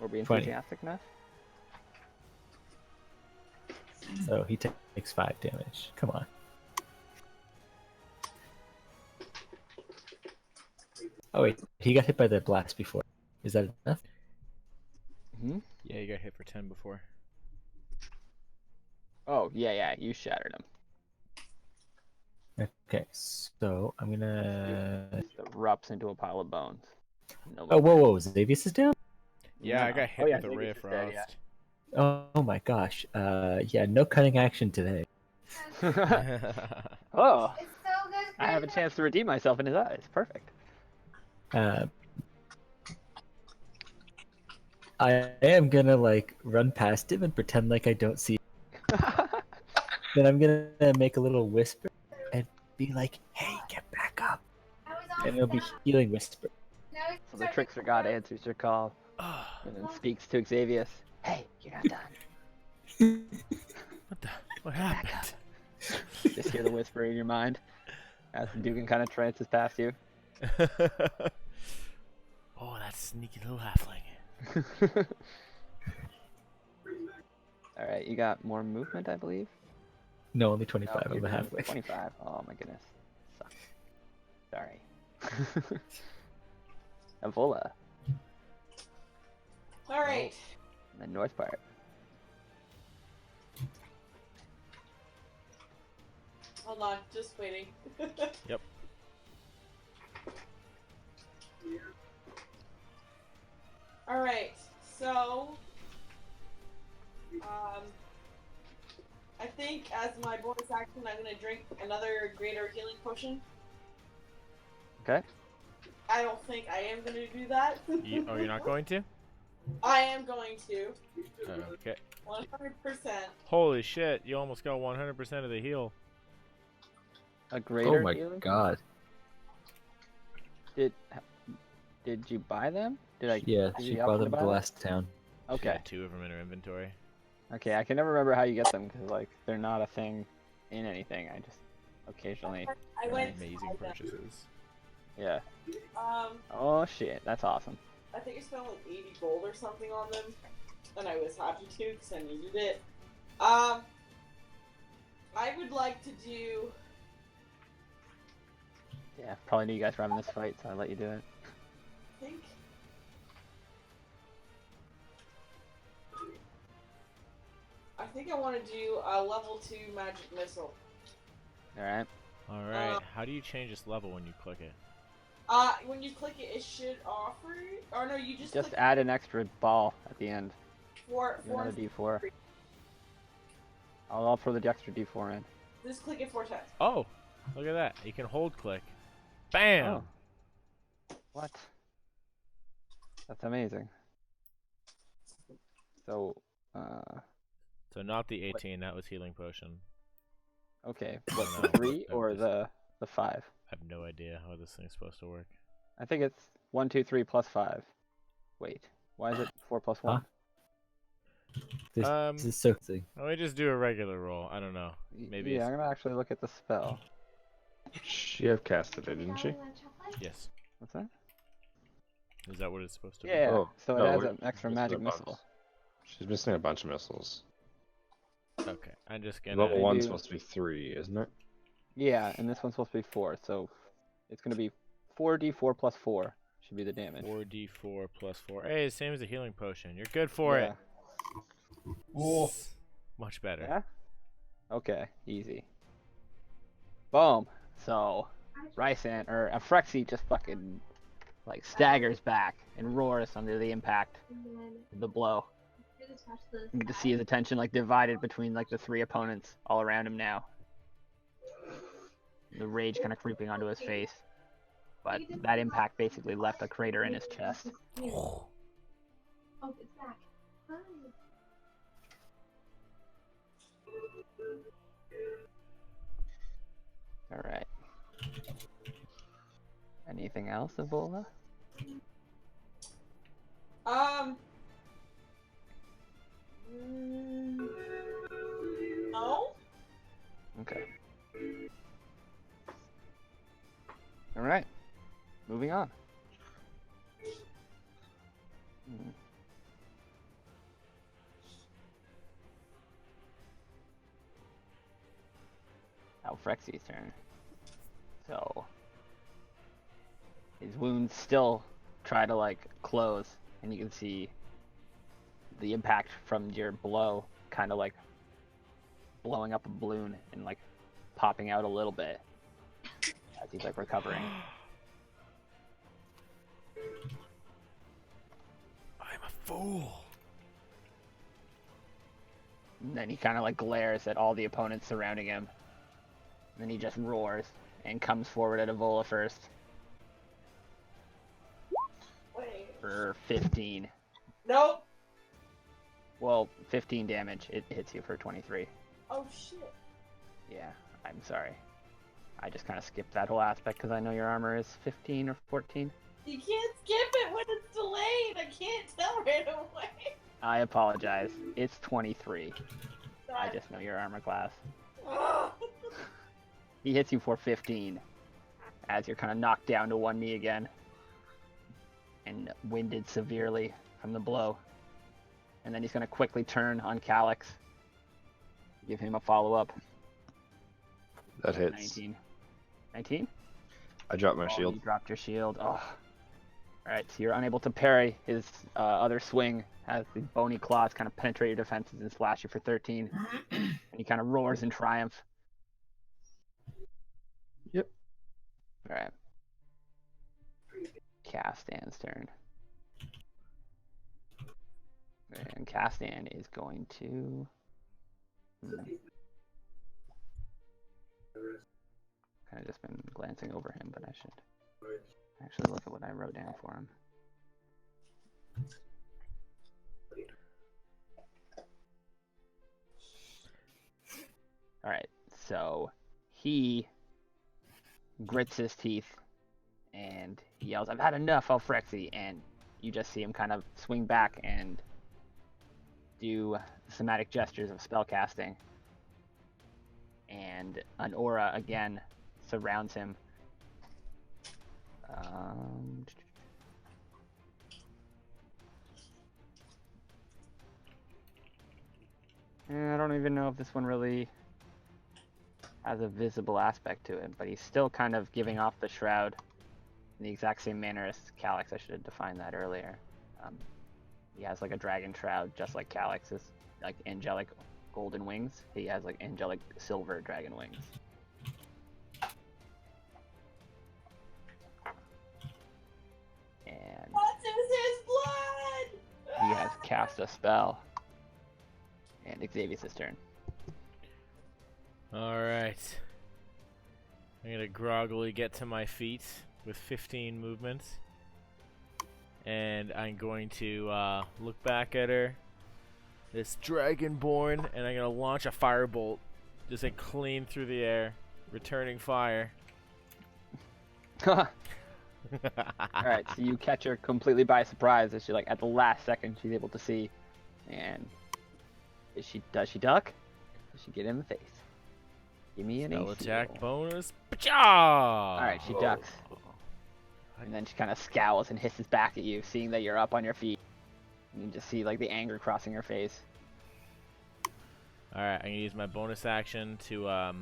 We're being 20. enthusiastic enough? So he takes 5 damage. Come on. Oh wait, he got hit by the blast before. Is that enough? Hmm? Yeah, you got hit for 10 before. Oh, yeah, you shattered him. Okay, so I'm gonna. Just erupts into a pile of bones. Oh, Nobody. whoa! Xavius is down. Yeah, I No. got hit Oh, yeah, with a ray of Xavius is dead, frost. Oh my gosh. Yeah, no cutting action today. Oh, It's so good. I have a chance to redeem myself in his eyes. Perfect. I am gonna like run past him and pretend like I don't see him. Then I'm gonna make a little whisper and be like, "Hey, get back up!" I was on And it'll be stop. healing whisper. Now it's So the starting trickster to god work. answers your call Ah, and then speaks to Xavius. Hey, you're not done. what happened? Just hear the whisper in your mind as Dugan kind of trances past you. Oh, that sneaky little halfling. Alright, you got more movement, I believe? No, only 25. No, I'm you're a halfway. 25. Oh my goodness. Sucks. Sorry. Avola, Alright. the north part. Hold on, just waiting. Yep. Alright, so I think as my bonus action I'm gonna drink another greater healing potion. Okay. I don't think I am gonna do that. Oh, you're not going to? I am going to. Okay. 100%. Holy shit, you almost got 100% of the heal. A greater Oh my healing? god. Did you buy them? Did I? Yeah, did she you brought happen to them buy to the last town. She Okay. had 2 of them in her inventory. Okay, I can never remember how you get them because like they're not a thing in anything. I just occasionally. I went. Amazing purchases. Yeah. Um, Oh shit, that's awesome. I think I spent like 80 gold or something on them, and I was happy to because I needed it. I would like to do. Yeah, probably knew you guys were having this fight, so I let you do it. I think. I think I want to do a level 2 magic missile. Alright. Alright, how do you change this level when you click it? When you click it, it should offer. Or no, you just Just click add an extra ball at the end. four. Do another D4. I'll throw the extra D4 in. Just click it 4 times. Oh, look at that. You can hold click. Bam! Oh. What? That's amazing. So, So not the 18, that was healing potion. okay. What's No, the 3 that or was- the 5? I have no idea how this thing's supposed to work. I think it's 1, 2, 3 plus 5. Wait, why is it 4 plus 1? This is so easy. Let me just do a regular roll. I don't know. Maybe Yeah, it's... I'm gonna actually look at the spell. She have casted it, didn't she? Yes. What's that? Is that what it's supposed to be? Yeah, Oh, so it no, adds we're an extra missing a magic bunch. missile. She's missing a bunch of missiles. Okay, I'm just gonna... Level 1's do- supposed to be 3, isn't it? Yeah, and this one's supposed to be 4, so it's gonna be 4d4 plus 4 should be the damage. 4d4 plus 4. Hey, same as a healing potion. You're good for it. Whoa. Much better. Yeah? Okay, easy. Boom. So, Rysand, or Frexy just fucking, like, staggers back and roars under the impact of the blow. You get to see his attention, like, divided between, like, the 3 opponents all around him now. The rage kind of creeping onto his face. But that impact basically left a crater in his chest. Oh, it's back. Hi. Alright. Anything else, Evola? No. Okay. Alright. Moving on. Now Frexy's turn. So his wounds still try to like close, and you can see the impact from your blow kind of like blowing up a balloon and like popping out a little bit as he's like recovering. I'm a fool. And then he kind of like glares at all the opponents surrounding him. And then he just roars and comes forward at Evola first Wait. for 15. Nope. Well, 15 damage. It hits you for 23. Oh shit. Yeah, I'm sorry. I just kind of skipped that whole aspect because I know your armor is 15 or 14. You can't skip it when it's delayed. I can't tell right away. I apologize. It's 23. I just know your armor class. Ugh. He hits you for 15 as you're kind of knocked down to one knee again and winded severely from the blow. And then he's going to quickly turn on Calyx. Give him a follow-up. That hits. 19. 19? I dropped my Oh, shield. You dropped your shield. Oh. Alright, so you're unable to parry his other swing as the bony claws kind of penetrate your defenses and slash you for 13. And he kind of roars in triumph. Yep. Alright. Castan's turn. And Castan is going to... Kind of just been glancing over him, but I should actually look at what I wrote down for him. Alright, so he grits his teeth and he yells, "I've had enough, Alfrexy!" And you just see him kind of swing back and do somatic gestures of spellcasting. and an aura again surrounds him. I don't even know if this one really has a visible aspect to it, but he's still kind of giving off the shroud in the exact same manner as Calyx. I should have defined that earlier. He has like a dragon shroud, just like Calyx's, like angelic golden wings. He has like angelic silver dragon wings. And What's his blood? he has cast a spell. And Xavier's turn. Alright. I'm gonna groggily get to my feet with 15 movements. And I'm going to look back at her. This Dragonborn, and I'm gonna launch a firebolt. Just like clean through the air. Returning fire. Alright, so you catch her completely by surprise as she, like, at the last second she's able to see. And does she duck? Does she get in the face? Give me an Spell AC attack roll. bonus. Alright, she ducks. And then she kind of scowls and hisses back at you, seeing that you're up on your feet. And you just see, like, the anger crossing her face. Alright, I'm gonna use my bonus action to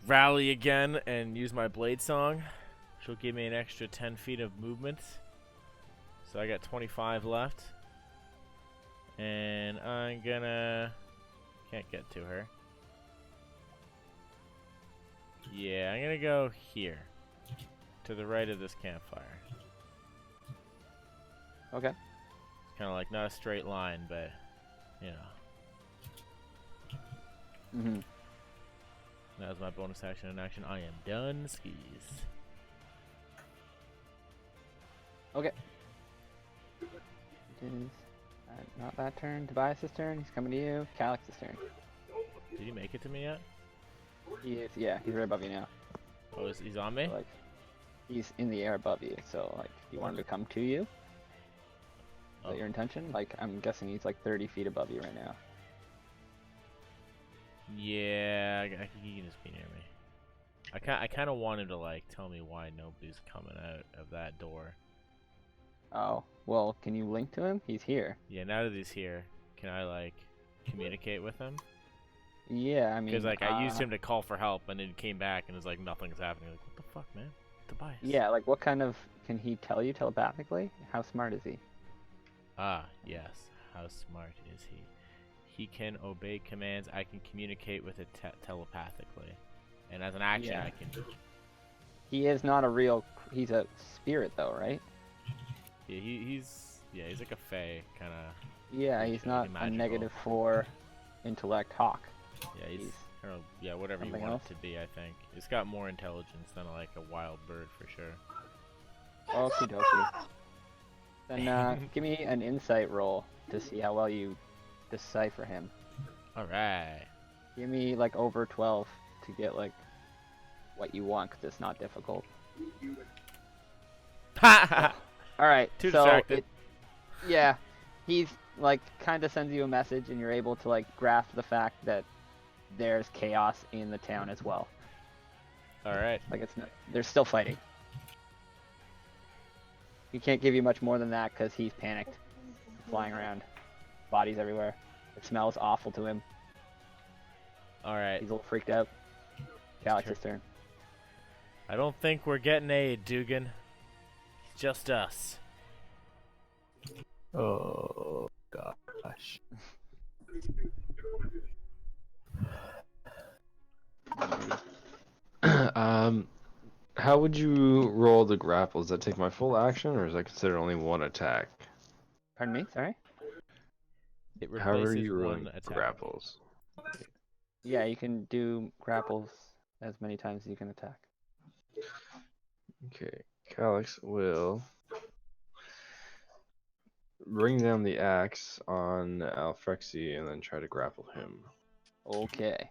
rally again and use my blade song. She'll give me an extra 10 feet of movement. So I got 25 left. And I'm gonna... Can't get to her. Yeah, I'm gonna go here. To the right of this campfire. Okay. It's kind of like not a straight line, but, you know. Mm-hmm. That was my bonus action and action. I am done skis. Okay. It is not that turn. Tobias' turn. He's coming to you. Calyx's turn. Did he make it to me yet? He is, yeah, he's right above you now. Oh, he's on me? So, like, he's in the air above you, so, like, you want him to come to you? Is Oh. that your intention? Like, I'm guessing he's, like, 30 feet above you right now. Yeah, he can just be near me. I kind of want him to, like, tell me why nobody's coming out of that door. Oh, well, can you link to him? He's here. Yeah, now that he's here, can I, like, communicate with him? Yeah, I mean... Because, like, I used him to call for help, and then he came back, and it was like, nothing's happening. Like, what the fuck, man? Tobias. Yeah, like, what kind of... Can he tell you telepathically? How smart is he? Ah, yes. How smart is he? He can obey commands. I can communicate with it telepathically. And as an action, Yeah. I can... He is not a real... He's a spirit, though, right? Yeah, he's like a fae, kind of... Yeah, he's not a magical. -4 intellect hawk. Yeah, he's... He's I don't know, yeah, whatever you something want else? it to be, I think. It's got more intelligence than, like, a wild bird, for sure. Okie dokie. Then give me an insight roll to see how well you decipher him. Alright. Give me like over 12 to get like what you want, because it's not difficult. Ha! Alright, Too so distracted. yeah, he's like kind of sends you a message and you're able to like grasp the fact that there's chaos in the town as well. Alright. Like it's not, they're still fighting. He can't give you much more than that because he's panicked, flying around, bodies everywhere. It smells awful to him. Alright. He's a little freaked out. Calyx's turn. I don't think we're getting aid, Dugan. Just us. Oh gosh. How would you roll the grapple? Does that take my full action, or is that considered only one attack? Pardon me? Sorry? It How are replaces you one rolling attack. grapples? Yeah, you can do grapples as many times as you can attack. Okay, Calyx will bring down the axe on Alfrexi and then try to grapple him. Okay.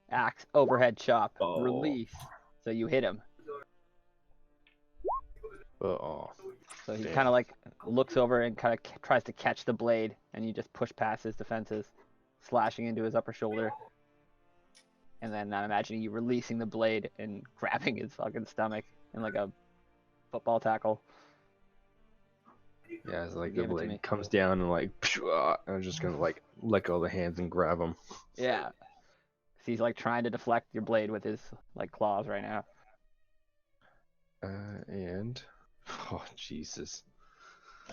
Axe, overhead chop, Oh. release. So you hit him. Oh, So he Damn. kind of like looks over and kind of tries to catch the blade, and you just push past his defenses, slashing into his upper shoulder. And then I'm imagining you releasing the blade and grabbing his fucking stomach in like a football tackle. Yeah, it's like the Give it to me. blade comes down and like, and I'm just gonna like let go of the hands and grab him. Yeah. 'Cause he's like trying to deflect your blade with his like claws right now. And oh Jesus.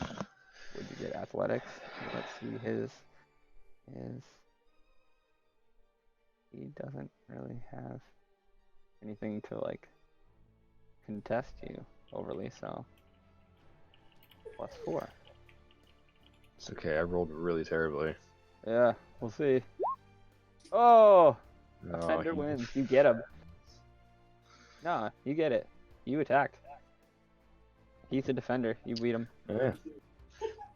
Would you get athletics? Let's see his. He doesn't really have anything to like contest you overly, so +4. It's okay. I rolled really terribly. Yeah, we'll see. Oh, No, Defender he- wins. You get him. No, you get it. You attacked. He's the defender. You beat him. Yeah.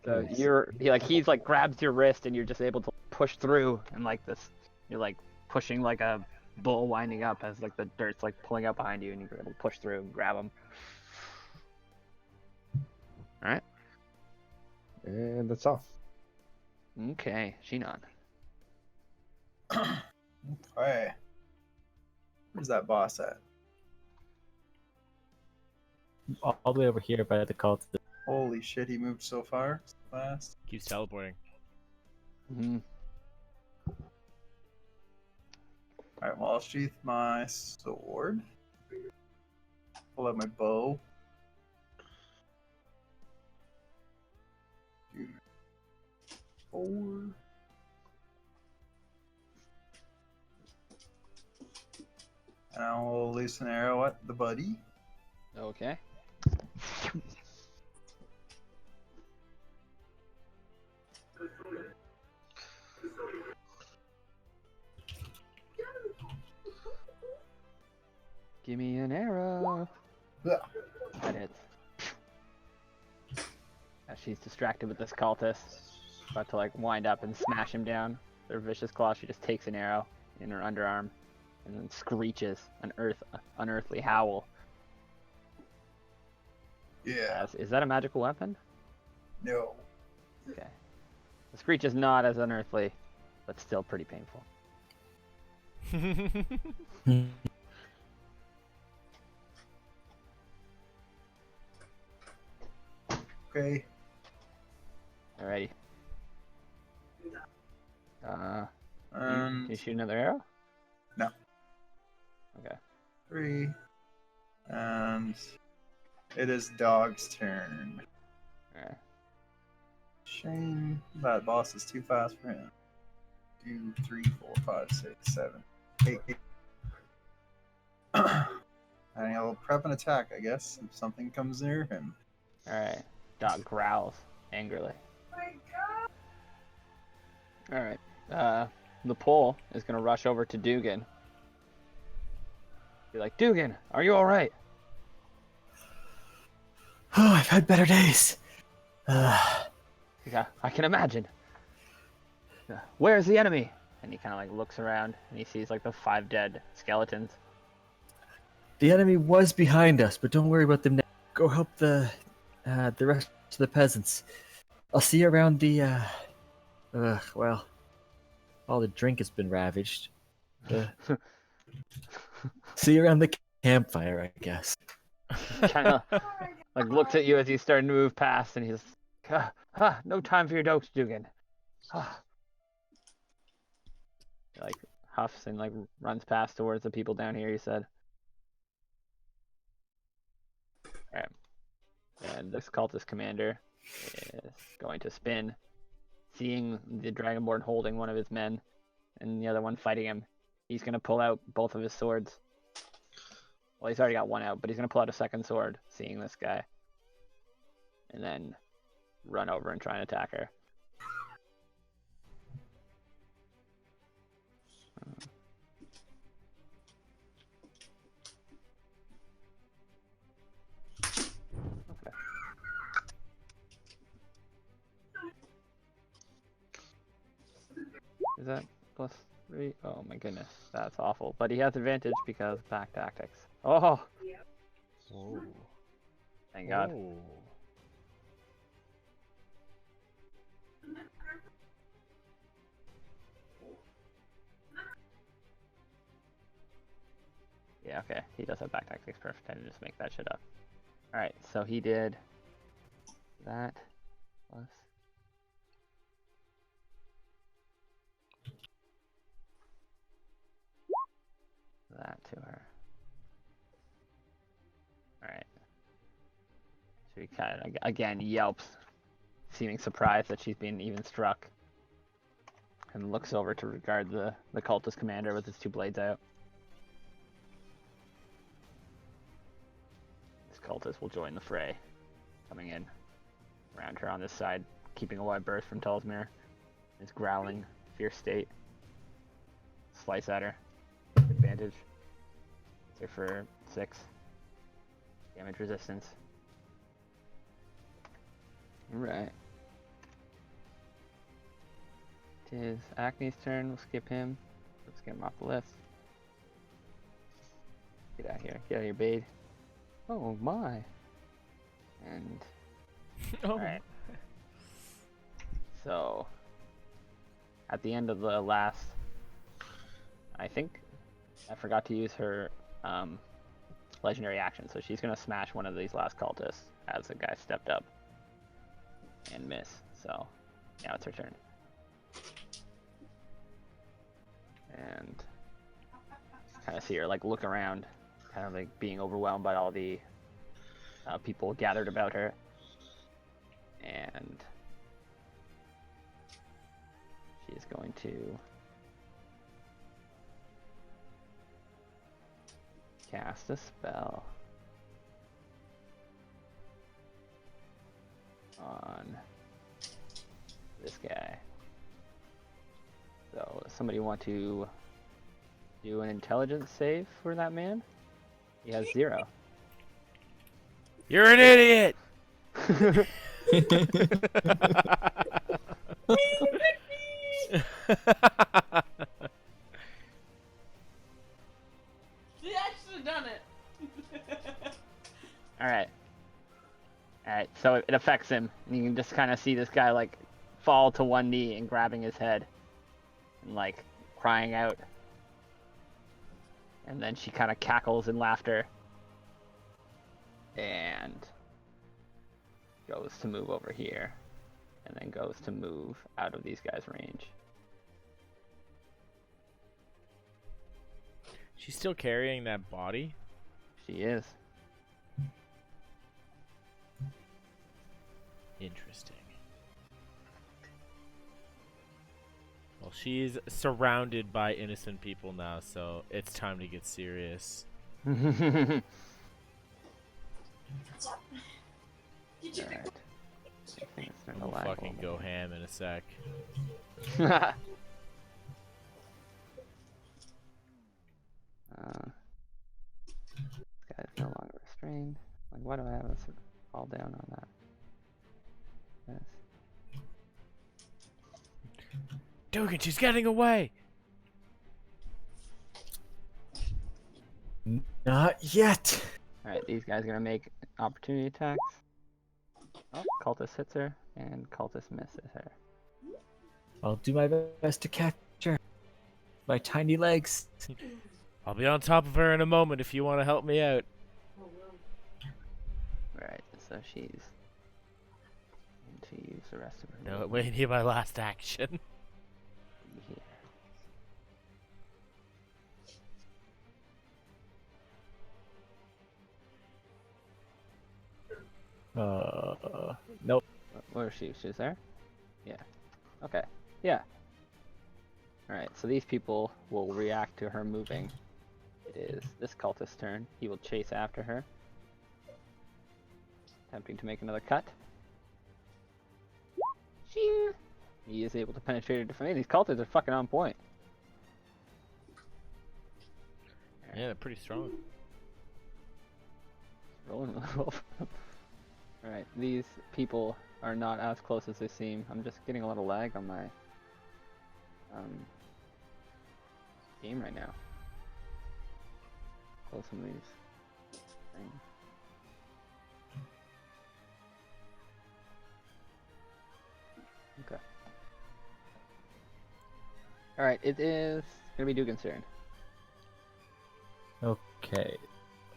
So Nice. he's like grabs your wrist and you're just able to push through and like this. You're like pushing like a bull winding up as like the dirt's like pulling up behind you and you're able to push through and grab him. All right. And that's all. Okay, Shinon. Okay. Where's that boss at? All the way over here by the cult. Holy shit, he moved so far, so fast. Keeps teleporting. Mm-hmm. Alright, well, I'll sheath my sword. Pull out my bow. 2, 4. And I'll loose an arrow at the buddy. Okay. Give me an arrow. Yeah. That hits. As she's distracted with this cultist, about to like wind up and smash him down. Their vicious claw. She just takes an arrow in her underarm, and then screeches an unearthly howl. Yeah. Is that a magical weapon? No. Okay. The screech is not as unearthly, but still pretty painful. Okay. Alrighty. Can And you shoot another arrow? No. Okay. 3. And it is Dog's turn. Alright. Shame that boss is too fast for him. 2, 3, 4, 5, 6, 7, 8. And he'll prep an attack, I guess, if something comes near him. Alright. Dog growls angrily. Alright. The pole is gonna rush over to Dugan. Be like, Dugan, are you alright? Oh, I've had better days. Yeah, I can imagine. Where's the enemy? And he kind of like looks around and he sees like the 5 dead skeletons. The enemy was behind us, but don't worry about them now. Go help the rest of the peasants. I'll see you around the well, all the drink has been ravaged. See you around the campfire, I guess. Kind of like looks at you as he's starting to move past, and he's no time for your jokes, Dugan. Like huffs and like runs past towards the people down here. He said. Alright. And this cultist commander is going to spin, seeing the Dragonborn holding one of his men and the other one fighting him. He's going to pull out both of his swords. Well, he's already got one out, but he's going to pull out a second sword, seeing this guy. And then run over and try and attack her. Okay. Is that +3? Oh my goodness, that's awful. But he has advantage because pack tactics. Oh, Whoa. thank God. Whoa. Yeah, okay. He does have back tactics. Perfect. I didn't just make that shit up. Alright, so he did that plus. That to her. Alright. She kind of, again, yelps, seeming surprised that she's been even struck. And looks over to regard the cultist commander with his two blades out. This cultist will join the fray, coming in around her on this side, keeping a wide berth from Talismir. His growling, fierce state. Slice at her. Advantage. Hits her for 6. Damage resistance. Alright. It is Acne's turn. We'll skip him. Let's get him off the list. Get out of here. Get out of here, Bade. Oh my. And Oh. alright. So at the end of the last, I think I forgot to use her legendary action, so she's gonna smash one of these last cultists as the guy stepped up and miss. So now it's her turn. And kind of see her like look around, kind of like being overwhelmed by all the people gathered about her. And she's going to cast a spell on this guy. So, somebody want to do an intelligence save for that man? He has 0. You're an idiot! See, I should have done it. Alright. Alright, so it affects him. And you can just kind of see this guy, like, fall to one knee and grabbing his head. And, like, crying out. And then she kind of cackles in laughter. And goes to move over here. And then goes to move out of these guys' range. She's still carrying that body? She is. Interesting. Well, she's surrounded by innocent people now, so it's time to get serious. Alright. We'll fucking go ham in a sec. This guy's no longer restrained. Like, why do I have us fall down on that? This. Dugan, she's getting away! Not yet. Alright, these guys are gonna make opportunity attacks. Oh, cultist hits her, and cultist misses her. I'll do my best to catch her. My tiny legs. I'll be on top of her in a moment if you want to help me out. Right, so she's going to use the rest of her. No, it wouldn't be my last action. Here. Nope. Where is she? She's there? Yeah. Okay. Yeah. Alright, so these people will react to her moving. It is this cultist's turn. He will chase after her. Attempting to make another cut. Shing! He is able to penetrate her differently. These cultists are fucking on point. Yeah, they're pretty strong. Rolling a little. Alright, these people are not as close as they seem. I'm just getting a little lag on my game right now. Close some of these things. Okay. Alright, it is gonna be Dugan's turn. Okay.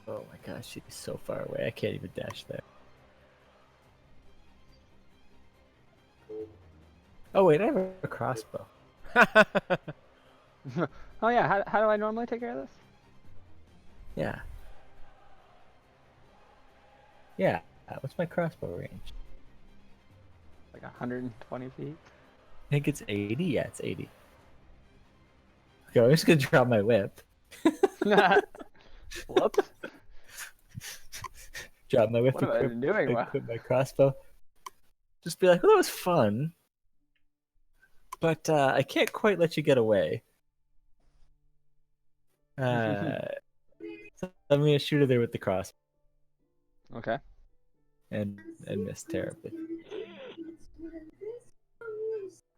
Oh my gosh, she's so far away. I can't even dash there. Oh wait, I have a crossbow. Oh yeah, how do I normally take care of this? Yeah. Yeah. What's my crossbow range? Like 120 feet? I think it's 80. Yeah, it's 80. Okay, I'm just gonna drop my whip. Whoops. Drop my whip. What am I doing? Equip my crossbow. Just be like, well, that was fun, but I can't quite let you get away. So I'm gonna shoot her there with the crossbow Okay. and miss terribly.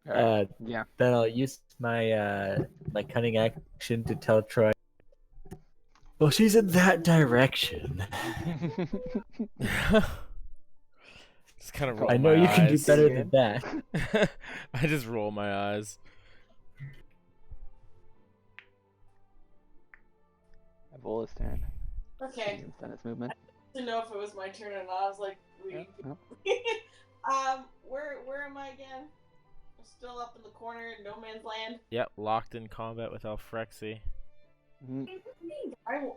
All right. Then I'll use my my cunning action to tell Troy. Well, she's in that direction. Just kind of roll I know my you can do eyes. better than that. I just roll my eyes. Evola's turn. Okay. It's done its movement. To know if it was my turn or not. I was like, Yep, where am I again? I'm still up in the corner in no man's land. Yep, locked in combat with Alfrexy. Mhm.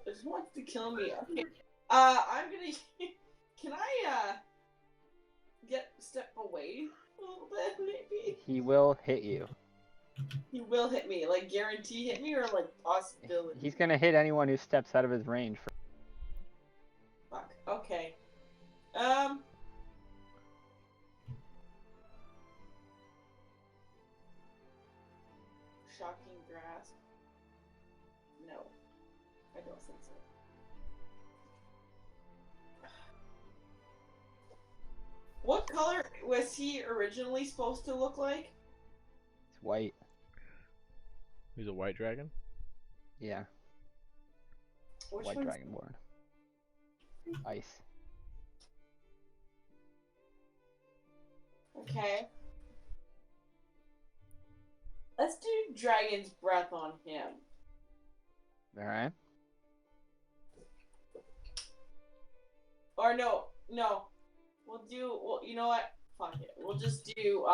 Just wants to kill me. Okay. I'm gonna. Can I step away a little bit maybe? He will hit you. He will hit me, like guarantee hit me, or like possibility. He's gonna hit anyone who steps out of his range. Fuck. Okay. Shocking grasp. No, I don't think so. What color was he originally supposed to look like? It's white. He's a white dragon? Yeah, Which white one's- dragonborn. Ice. Okay. Let's do Dragon's Breath on him. All right. Or no. Well, you know what? Fuck it. We'll just do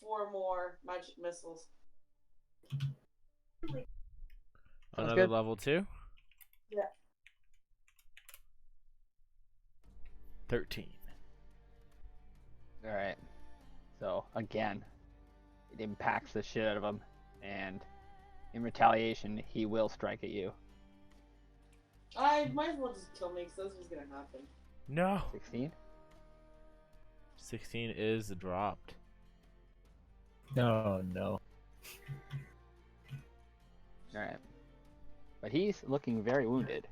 4 more magic missiles. Another good. level 2? Yeah. 13. All right. So again, it impacts the shit out of him, and in retaliation, he will strike at you. I might as well just kill me because that's what's gonna happen. No! 16. 16 is dropped. No, no. All right. But he's looking very wounded.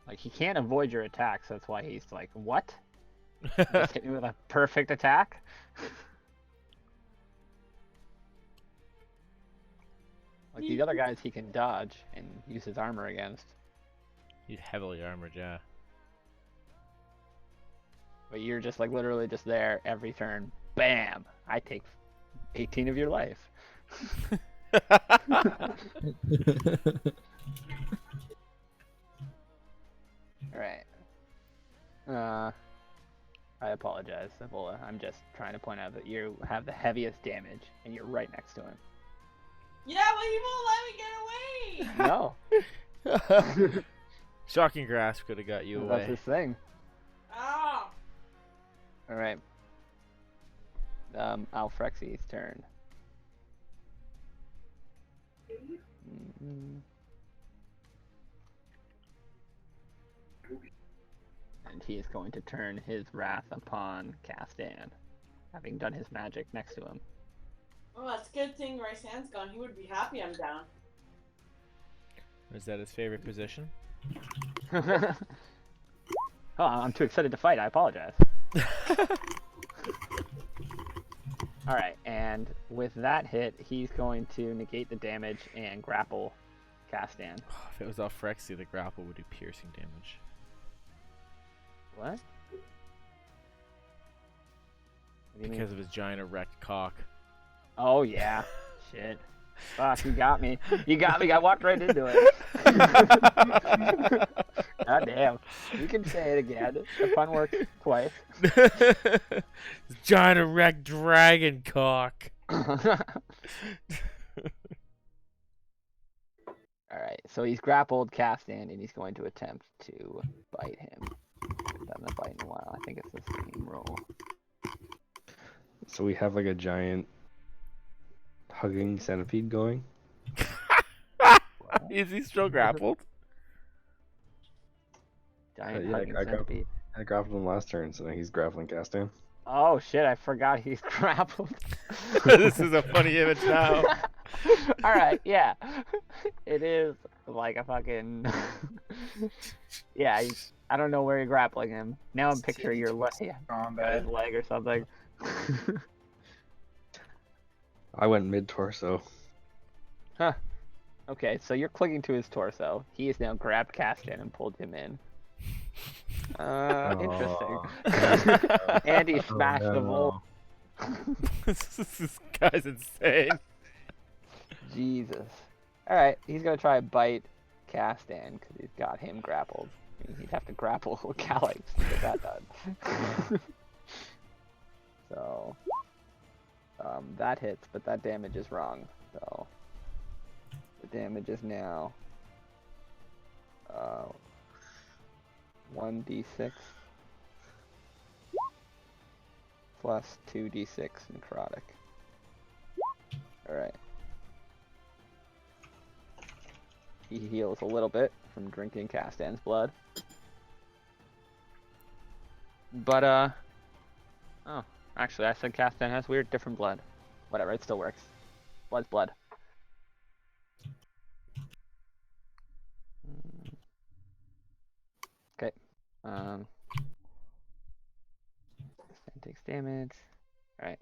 Like he can't avoid your attacks. That's why he's like, "What? You just hit me with a perfect attack?" Like these other guys, he can dodge and use his armor against. He's heavily armored, yeah. But you're just like literally just there every turn. Bam! I take 18 of your life. All right. I apologize, Evola. I'm just trying to point out that you have the heaviest damage, and you're right next to him. Yeah, but he won't let me get away. No, Shocking Grasp could have got you that's away. his thing. Ah. All right. Alfrexi's turn. Mhm. And he is going to turn his wrath upon Castan, having done his magic next to him. Oh, it's a good thing Rysand's gone. He would be happy I'm down. Is that his favorite position? Oh, I'm too excited to fight. I apologize. All right, and with that hit, he's going to negate the damage and grapple Castan. If it was Alfrexy, the grapple would do piercing damage. What? What do you mean? Because of his giant erect cock. Oh yeah, shit. Fuck, you got me. You got me. I walked right into it. God damn. You can say it again. The pun works twice. Giant erect dragon cock. Alright, so he's grappled Castan and he's going to attempt to bite him. I haven't bite in a while. I think it's the same roll. So we have like a giant hugging centipede going. Is he still grappled? Giant yeah, hugging I got- centipede. I grappled him last turn, so now he's grappling Castan. Oh shit, I forgot he's grappled. This is a funny image now. Alright, yeah. It is like a fucking... yeah, I don't know where you're grappling him. Now I'm picturing your leg, yeah, Combat. his leg or something. I went mid torso. Okay, so you're clinging to his torso. He has now grabbed Castan and pulled him in. Interesting. And he smashed the bowl. This guy's insane. Jesus. Alright, he's gonna try to bite Castan because he's got him grappled. I mean, he'd have to grapple Calyx to get that done. So, that hits, but that damage is wrong. So, the damage is now 1d6 plus 2d6 necrotic. Alright. He heals a little bit from drinking Castan's blood. But, oh, actually, I said Castan has weird, different blood. Whatever, it still works. Blood's blood. Okay. Castan takes damage. Alright.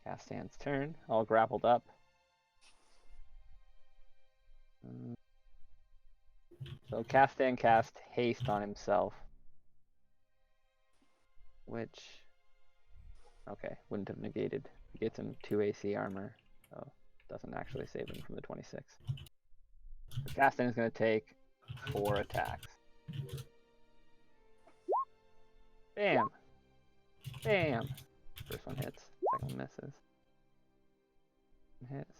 Castan's turn, all grappled up. So Castan cast haste on himself. Which, okay, wouldn't have negated. Gets him 2 AC armor, so doesn't actually save him from the 26. So Castan is going to take 4 attacks. Bam! Bam! First one hits, second one misses. Hits.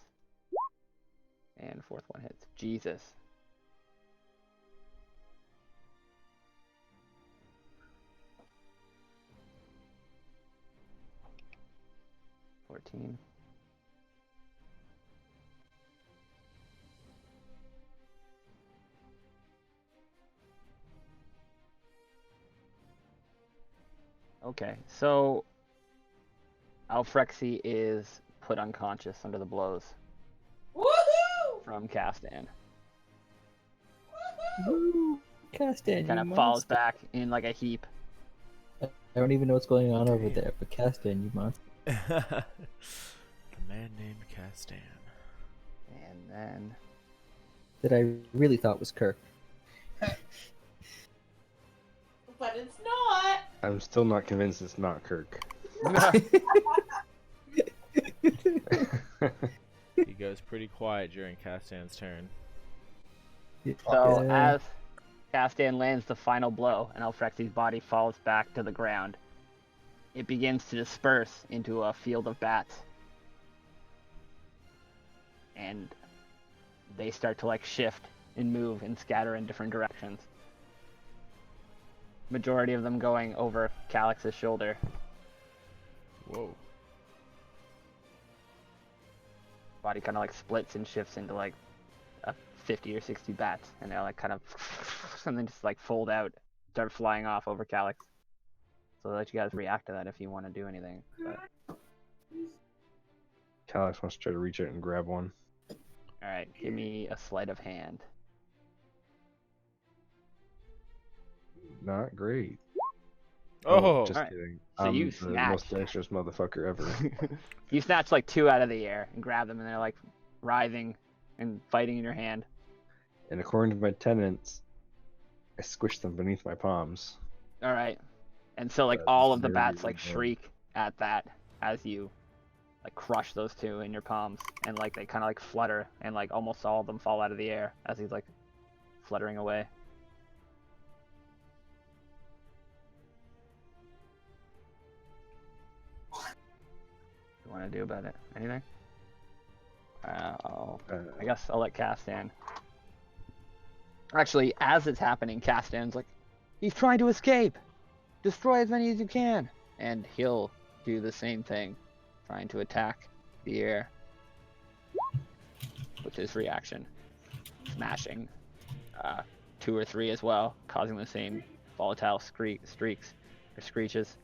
And fourth one hits. Jesus. $14. Okay, so Alfrexi is put unconscious under the blows Woohoo! from Castan. Woo! Castan, Kind you of falls monster. back in like a heap. I don't even know what's going on over there, but Castan, you monster. The man named Castan. And then That I really thought was Kirk. But it's not. I'm still not convinced it's not Kirk. He goes pretty quiet during Castan's turn. So Yeah. as Castan lands the final blow and Alfrexi's body falls back to the ground, it begins to disperse into a field of bats. And they start to like shift and move and scatter in different directions. Majority of them going over Calyx's shoulder. Whoa. Body kind of like splits and shifts into like a 50 or 60 bats, and they're like kind of and then just like fold out, start flying off over Calyx. So I'll let you guys react to that if you want to do anything. But, Calyx wants to try to reach out and grab one. all right, give me a sleight of hand. Not great. Oh, just alright. kidding. So I'm you the snatch. most dexterous motherfucker ever. You snatch like 2 out of the air and grab them, and they're like writhing and fighting in your hand. And according to my tenants, I squish them beneath my palms. All right, and so like That's all of the very bats like good. shriek at that as you like crush those two in your palms, and like they kind of like flutter, and like almost all of them fall out of the air as he's like fluttering away. What do you want to do about it? Anything? I guess I'll let Castan. Actually, as it's happening, Castan's like, he's trying to escape! Destroy as many as you can! And he'll do the same thing, trying to attack the air with his reaction. Smashing 2 or 3 as well, causing the same volatile streaks or screeches.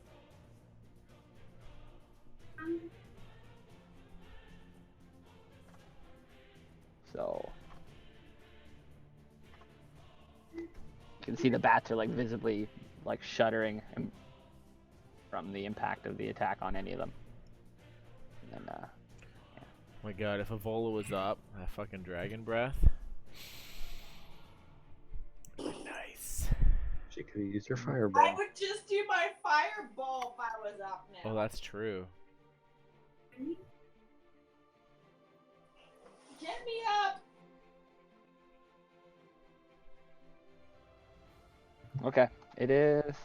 So you can see the bats are like visibly like shuddering from the impact of the attack on any of them. And then Oh my god, if Evola was up, that fucking dragon breath. Nice. She could have used her I fireball. would just do my fireball if I was up now. Oh, that's true. Get me up! okay, it is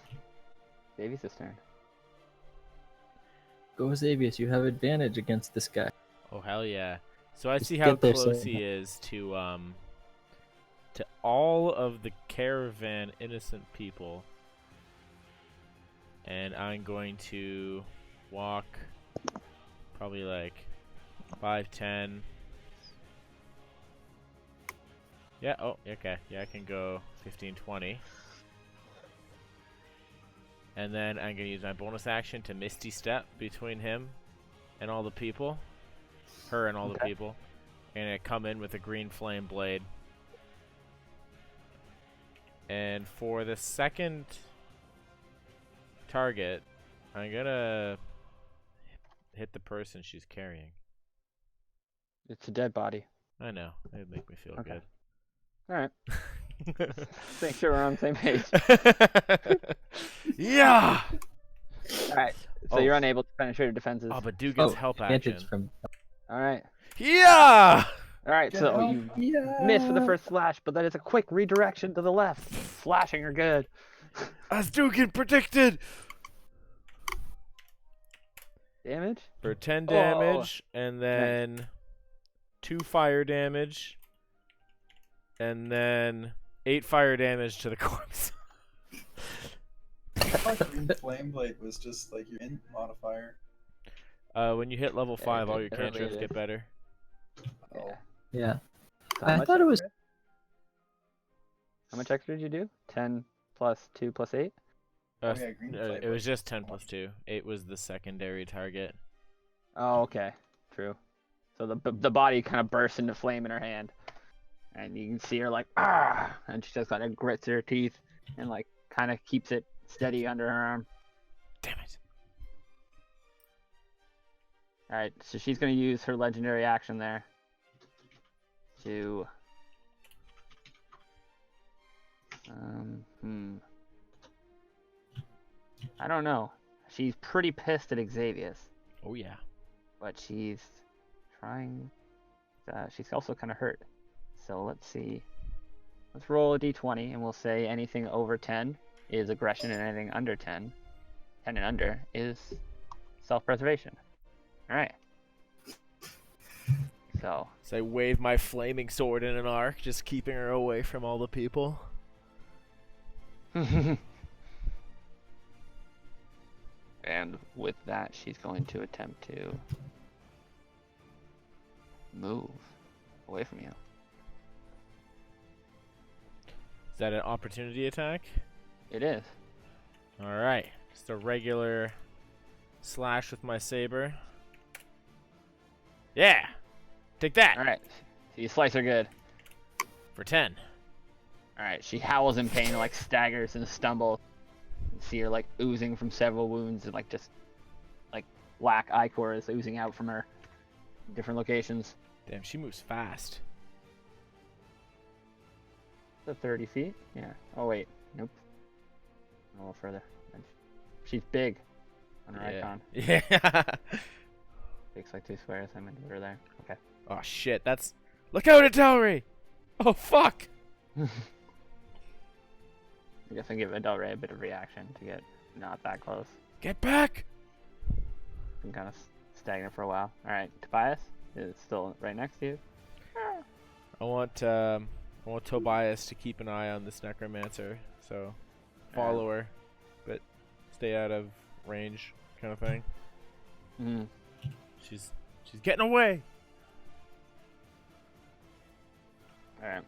Davies' turn. Go Xavius, you have advantage against this guy. Oh hell yeah! So I Just see how get there, close Sam. he is to all of the caravan innocent people, and I'm going to walk probably like 5, 10. Yeah. Oh, okay. Yeah, I can go 15, 20. And then I'm gonna use my bonus action to Misty Step between him and all the people. Her and all the Okay. people. And I come in with a green flame blade. And for the second target, I'm gonna hit the person she's carrying. It's a dead body. I know. It'd make me feel Okay. good. Alright, make sure we're on the same page. Yeah! Alright, so Oh. you're unable to penetrate her defenses. Oh, but dude gets help action. advantage from. Alright. Yeah! Alright, Get so help. you miss for the first slash, but then it's a quick redirection to the left. Slashing her good. As Dugan predicted! Damage? For 10 Oh, damage, and then 2 fire damage, and then 8 fire damage to the corpse. I thought Green Flame Blade was just like your int modifier. When you hit level 5, all your apparently cantrips it get is. better. Oh. Yeah. How I much thought it was. extra? How much extra did you do? 10 plus 2 plus 8? Uh, yeah, Green it Flame was Blade. just 10 plus 2. 8 was the secondary target. Oh, okay. True. So the body kind of bursts into flame in her hand. And you can see her like, ah! And she just kind of grits her teeth and like kind of keeps it steady under her arm. Damn it. Alright, so she's going to use her legendary action there to... I don't know. She's pretty pissed at Xavius, Oh, yeah. but she's trying... she's also kind of hurt. So let's see. Let's roll a d20, and we'll say anything over 10 is aggression, and anything under 10 and under, is self-preservation. Alright. So, So I wave my flaming sword in an arc, just keeping her away from all the people. and with that, she's going to attempt to move away from you. Is that an opportunity attack? It is. Alright. Just a regular slash with my saber. Yeah! Take that! Alright. So you slice her good. For 10. Alright, she howls in pain, like staggers and stumbles. You see her like oozing from several wounds, and like just like black ichor is oozing out from her in different locations. Damn, she moves fast. The 30 feet? Yeah. Oh wait. Nope. A little further. She's big on her icon. Yeah. Takes like 2 squares. I'm in order there. Okay. Oh shit, that's... Look out, Adalri! Oh fuck! I guess I give Adalray a bit of reaction to get not that close. Get back! Been kind of stagnant for a while. Alright, Tobias is still right next to you. I want Tobias to keep an eye on this necromancer, so follow her, but stay out of range, kind of thing. Mm. She's getting away. Alright.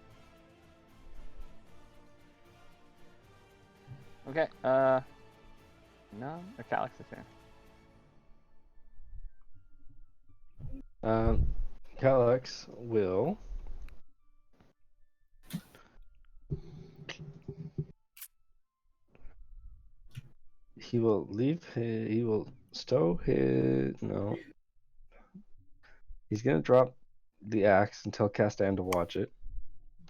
Okay, no, or Calix's turn. Calyx will. He will he will stow his. No. He's gonna drop the axe and tell Castan to watch it.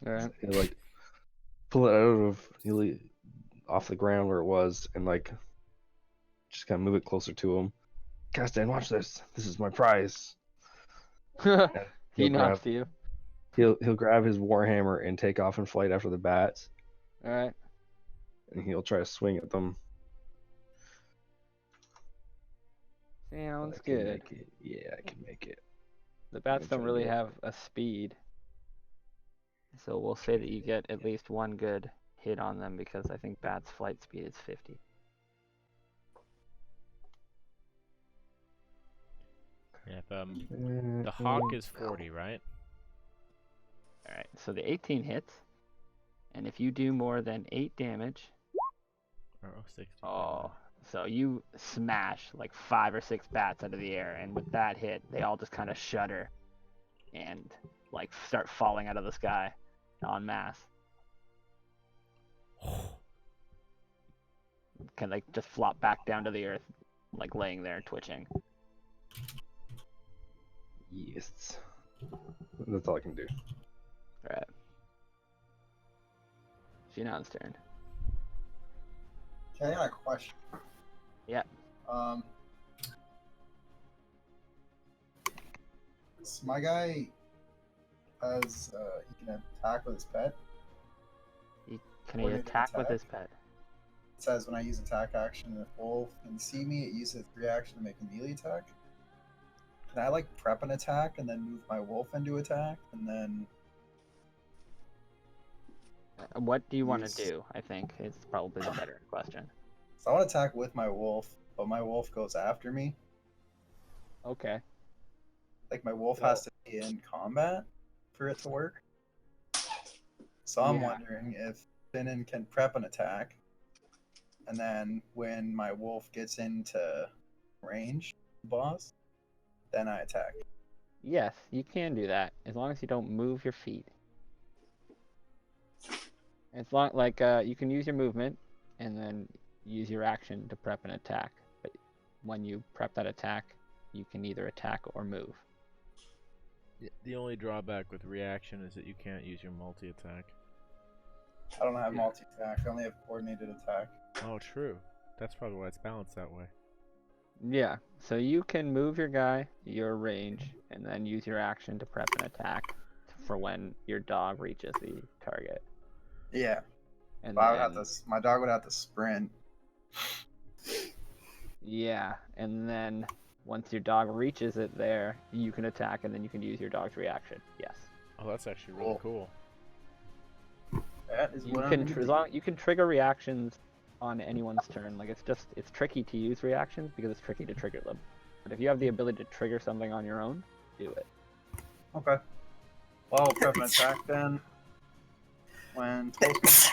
Alright. He'll like pull it out of off the ground where it was and like just kind of move it closer to him. Castan, watch this. This is my prize. He nods to you. He'll grab his warhammer and take off in flight after the bats, Alright. and he'll try to swing at them. Sounds I can good. make it. Yeah, I can make it. The bats try don't to really get- have a speed. So we'll say that you get at least one good hit on them because I think bats' flight speed is 50. Yeah, the hawk is 40, right? Alright, so the 18 hits. And if you do more than 8 damage, Oh, 60. so you smash like 5 or 6 bats out of the air, and with that hit, they all just kind of shudder and like start falling out of the sky en masse. Can like just flop back down to the earth, like laying there twitching. Yes. That's all I can do. Alright. Shinon's turn. Okay, I got a question. Yeah. So my guy has he can attack with his pet. Can he Coordinated attack with attack? his pet? It says when I use attack action and if wolf can see me, it uses reaction to make a melee attack. Can I like prep an attack and then move my wolf into attack and then What do you want Use- to do? I think is probably the better question. so I want to attack with my wolf, but my wolf goes after me. Okay. Like my wolf has to be in combat for it to work. So I'm Yeah. wondering if Finnan can prep an attack, and then when my wolf gets into range, boss, then I attack. Yes, you can do that as long as you don't move your feet. It's like you can use your movement and then use your action to prep an attack. But when you prep that attack, you can either attack or move. The only drawback with reaction is that you can't use your multi-attack. I don't have multi-attack. I only have coordinated attack. Oh, true. That's probably why it's balanced that way. Yeah, so you can move your guy, your range, and then use your action to prep an attack for when your dog reaches the target. Yeah, And but I would have then, to. My dog would have to sprint. yeah, and then once your dog reaches it there, you can attack, and then you can use your dog's reaction. Yes. Oh, that's actually really cool. That is You what can I'm as gonna long you can trigger reactions on anyone's turn. Like it's tricky to use reactions because it's tricky to trigger them. But if you have the ability to trigger something on your own, do it. do. Okay. Well, I'll prep an attack then. When close.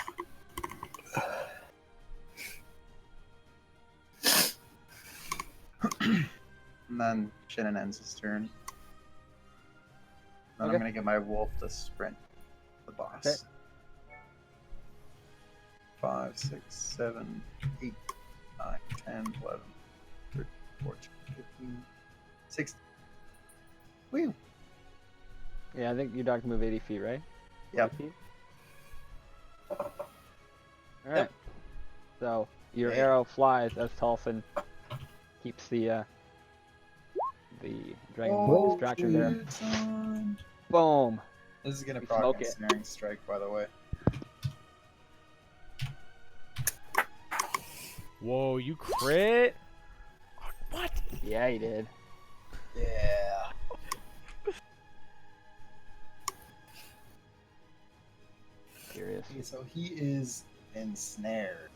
And then Shannon ends his turn. Then Okay. I'm gonna get my wolf to sprint the boss. Okay. 5, 6, 7, 8, 9, 10, 11, 13, 14, 15, 16. Woo! Yeah, I think your dog can move 80 feet, right? Yep. 80 feet? Alright. So your Hey. arrow flies as Tolson keeps the Dragon Oh, distraction there. shit, son. Boom. This is gonna We proc smoke it. ensnaring strike, by the way. Whoa, you crit? What? Yeah, he did. Yeah. Curious. Okay, so he is ensnared.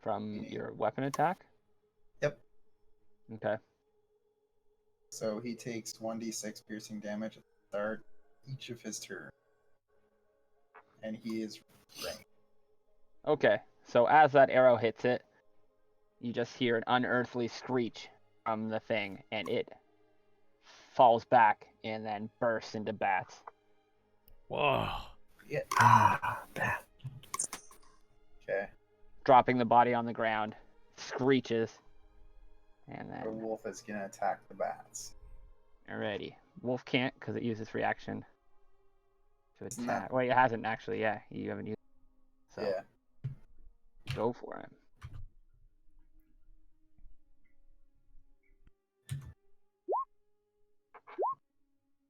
From your weapon attack? Yep. Okay. So he takes 1d6 piercing damage at the start each of his turn. And he is ranked. Okay. So as that arrow hits it, you just hear an unearthly screech from the thing, and it falls back and then bursts into bats, Whoa. Bad. Okay. dropping the body on the ground, screeches, and The then wolf is gonna attack the bats. alrighty. Wolf can't because it uses reaction to Isn't that- attack. Wait, it hasn't actually. Yeah, you haven't used it. So Yeah. go for it.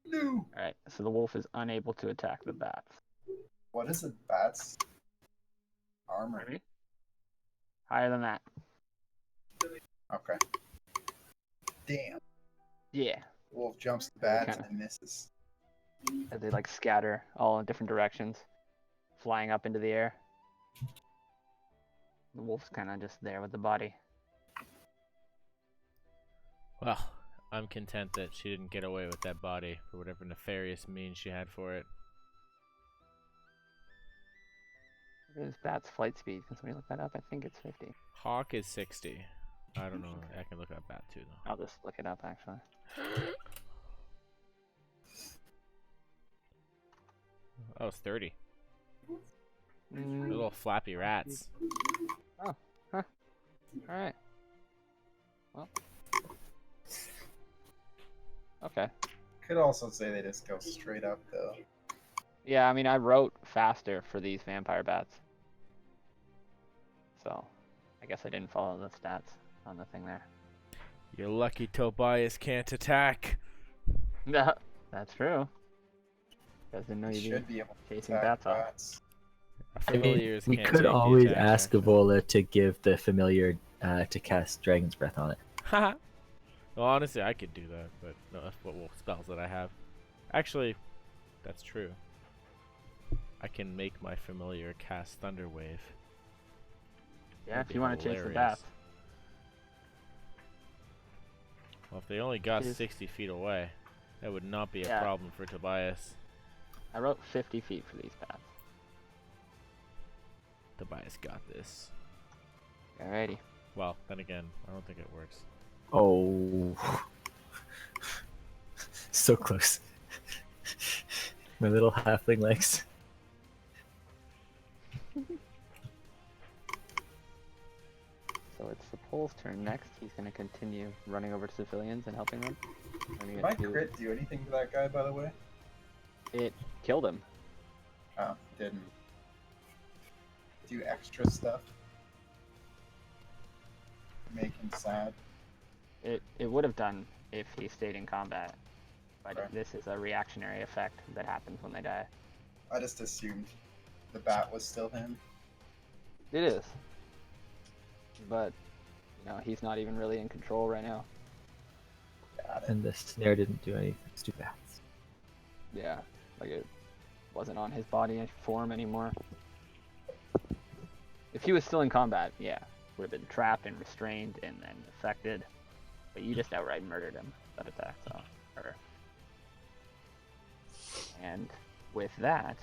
No. Alright, so the wolf is unable to attack the bats. What is a bat's armor? Ready? Higher than that. Okay. Damn. Yeah. Wolf jumps the bats kinda- and misses. As they like scatter all in different directions, flying up into the air. The wolf's kind of just there with the body. Well, I'm content that she didn't get away with that body for whatever nefarious means she had for it. What is bat's flight speed? Can somebody look that up? I think it's 50. Hawk is 60. I don't know. I can look up that too, though. I'll just look it up actually. Oh, it's 30. They're Mm, little flappy rats. Alright. Well. Okay. Could also say they just go straight up though. Yeah, I mean, I wrote faster for these vampire bats. So, I guess I didn't follow the stats on the thing there. You're lucky Tobias can't attack. No, that's true. Guys didn't know They you'd should be be able to chasing attack bats off. bats. I mean, Familiars we can't could take the always attack ask action. Evola to give the familiar to cast Dragon's Breath on it. Haha. Well, honestly, I could do that, but no, that's what spells that I have. Actually, that's true. I can make my familiar cast Thunder Wave. Yeah, That'd if be you want to chase the hilarious. bats. Well, if they only got Is- 60 feet away, that would not be a Yeah. problem for Tobias. I wrote 50 feet for these bats. Tobias got this. Alrighty. Well, then again, I don't think it works. Oh. So close. My little halfling legs. So it's the pole's turn next. He's going to continue running over to civilians and helping them. Running Did my into- crit do anything to that guy, by the way? It killed him. Oh, didn't. Do extra stuff. Make him sad. It would have done if he stayed in combat. But Right. this is a reactionary effect that happens when they die. I just assumed the bat was still him. It is. But, he's not even really in control right now. Got it. And the snare didn't do anything. It's too bad. Yeah. Like it wasn't on his body form anymore. If he was still in combat, yeah. Would have been trapped and restrained and then affected. But you just outright murdered him. That attack, so. Her. And with that,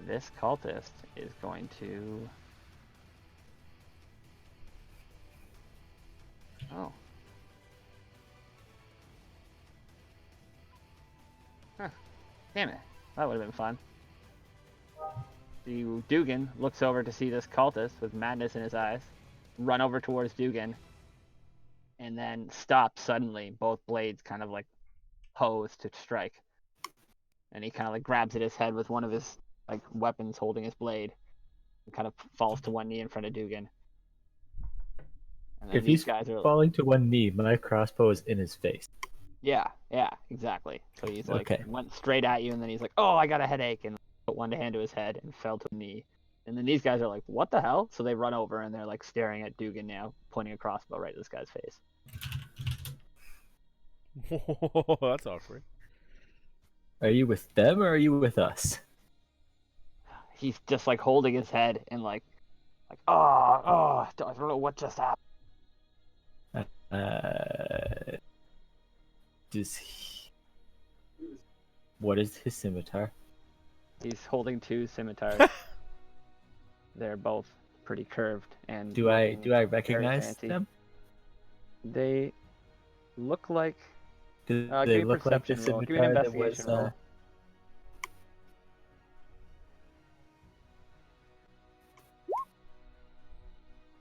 this cultist is going to. Oh. Huh. Damn it. That would have been fun. The Dugan looks over to see this cultist with madness in his eyes, run over towards Dugan, and then stop suddenly, both blades kind of like posed to strike. And he kind of like grabs at his head with one of his like weapons holding his blade, and kind of falls to one knee in front of Dugan. And then If these he's guys are falling to one knee, my crossbow is in his face. yeah, exactly. So he's like Okay. went straight at you, and then he's like, "Oh, I got a headache," and put one hand to his head and fell to a knee. And then these guys are like, "What the hell?" So they run over and they're like staring at Dugan now, pointing a crossbow right at this guy's face. That's awkward. Are you with them or are you with us? He's just like holding his head and I don't know what just happened. Does he... What is his scimitar? He's holding two scimitars. They're both pretty curved and Do I looking I very recognize fancy. them? They look like. Do Give they me a look like the perception roll. Give me an scimitar that was? investigation roll.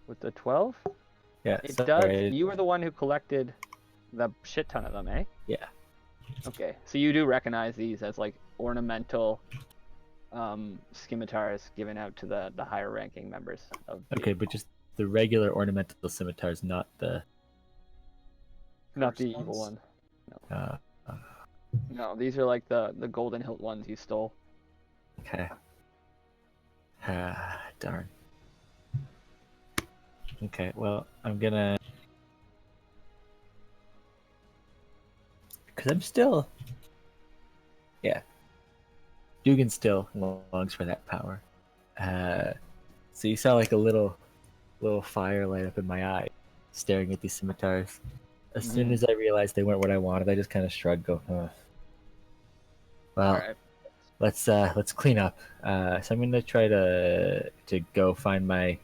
With the 12? Yeah. It sorry, does. You were the one who collected the shit ton of them, eh? Yeah. Okay, so you do recognize these as like ornamental scimitars given out to the higher ranking members of the Okay, but just the regular ornamental scimitars, not the. not the Cursed evil ones? one. Uh, No, these are like the golden hilt ones you stole. okay. Ah, darn. Okay, well, I'm gonna. Because I'm still. Yeah. Dugan still longs for that power. So you saw like a little fire light up in my eye, staring at these scimitars. As soon Mhm. as I realized they weren't what I wanted, I just kind of shrugged, go, "Ugh." Well, Alright. let's clean up. So I'm gonna try to go find my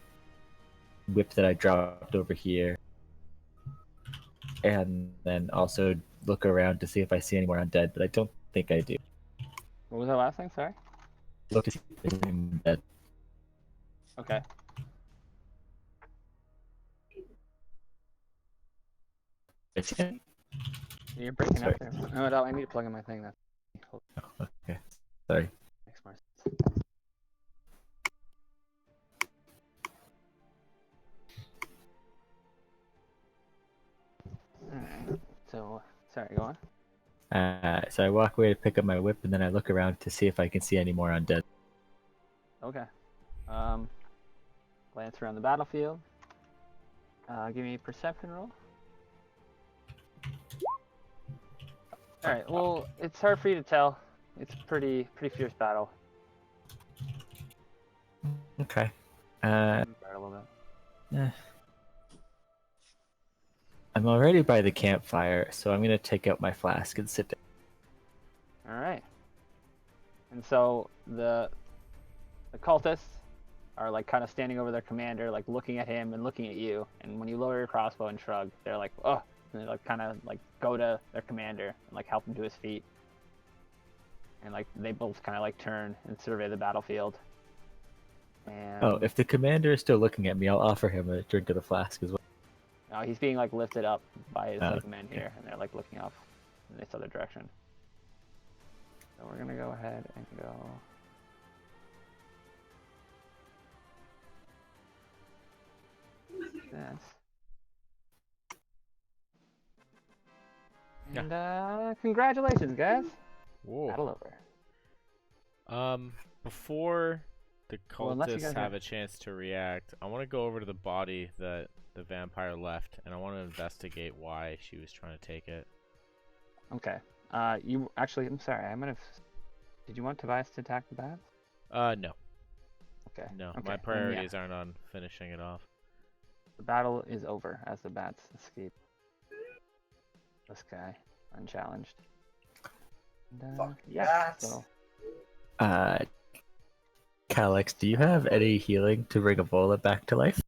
whip that I dropped over here, and then also look around to see if I see any more undead. But I don't think I do. What was that last thing? Sorry? Look to see if there's any undead. Okay. You're breaking Sorry. up there. Oh, no, I need to plug in my thing. That Oh, okay. Sorry. makes more sense. Alright. So, sorry, go on. So I walk away to pick up my whip, and then I look around to see if I can see any more undead. Okay. Glance around the battlefield. Give me a perception roll. Alright, well, it's hard for you to tell. It's a pretty fierce battle. Okay. Guard a little bit. Eh. I'm already by the campfire, so I'm gonna take out my flask and sit down. Alright. And so the cultists are like kind of standing over their commander, like looking at him and looking at you. And when you lower your crossbow and shrug, they're like, "Oh," and they like kind of like go to their commander and like help him to his feet. And like they both kind of like turn and survey the battlefield. And Oh, if the commander is still looking at me, I'll offer him a drink of the flask as well. he's being like lifted up by his like men okay. here, and they're like looking off in this other direction. So we're gonna go ahead and go. This. And congratulations, guys! Battle Whoa. over. Before the Well, unless you cultists guys have are- a chance to react, I want to go over to the body that the vampire left, and I want to investigate why she was trying to take it. Okay. You actually, I'm sorry. I'm gonna. Did you want Tobias to attack the bats? No. Okay. No, Okay, my then, yeah. priorities aren't on finishing it off. The battle is over as the bats escape. This guy unchallenged. And, Fuck yeah. bats. So Calyx, do you have any healing to bring Ebola back to life?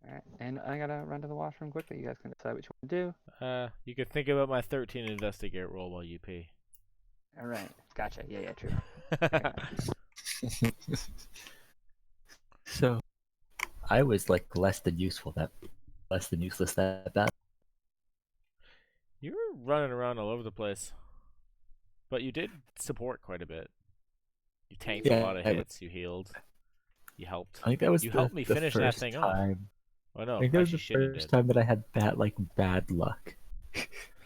all right, and I gotta run to the washroom quickly. You guys can decide what you want to do. You could think about my 13 investigate roll while you pee. All right. Gotcha. Yeah. True. So, I was like less than useless that battle. You were running around all over the place, but you did support quite a bit. You tanked a Yeah, lot of hits. You healed. You helped. I think that was You the, helped me the finish that first thing off. time. Oh no, I think that was the actually Shitty first did. time that I had bad luck.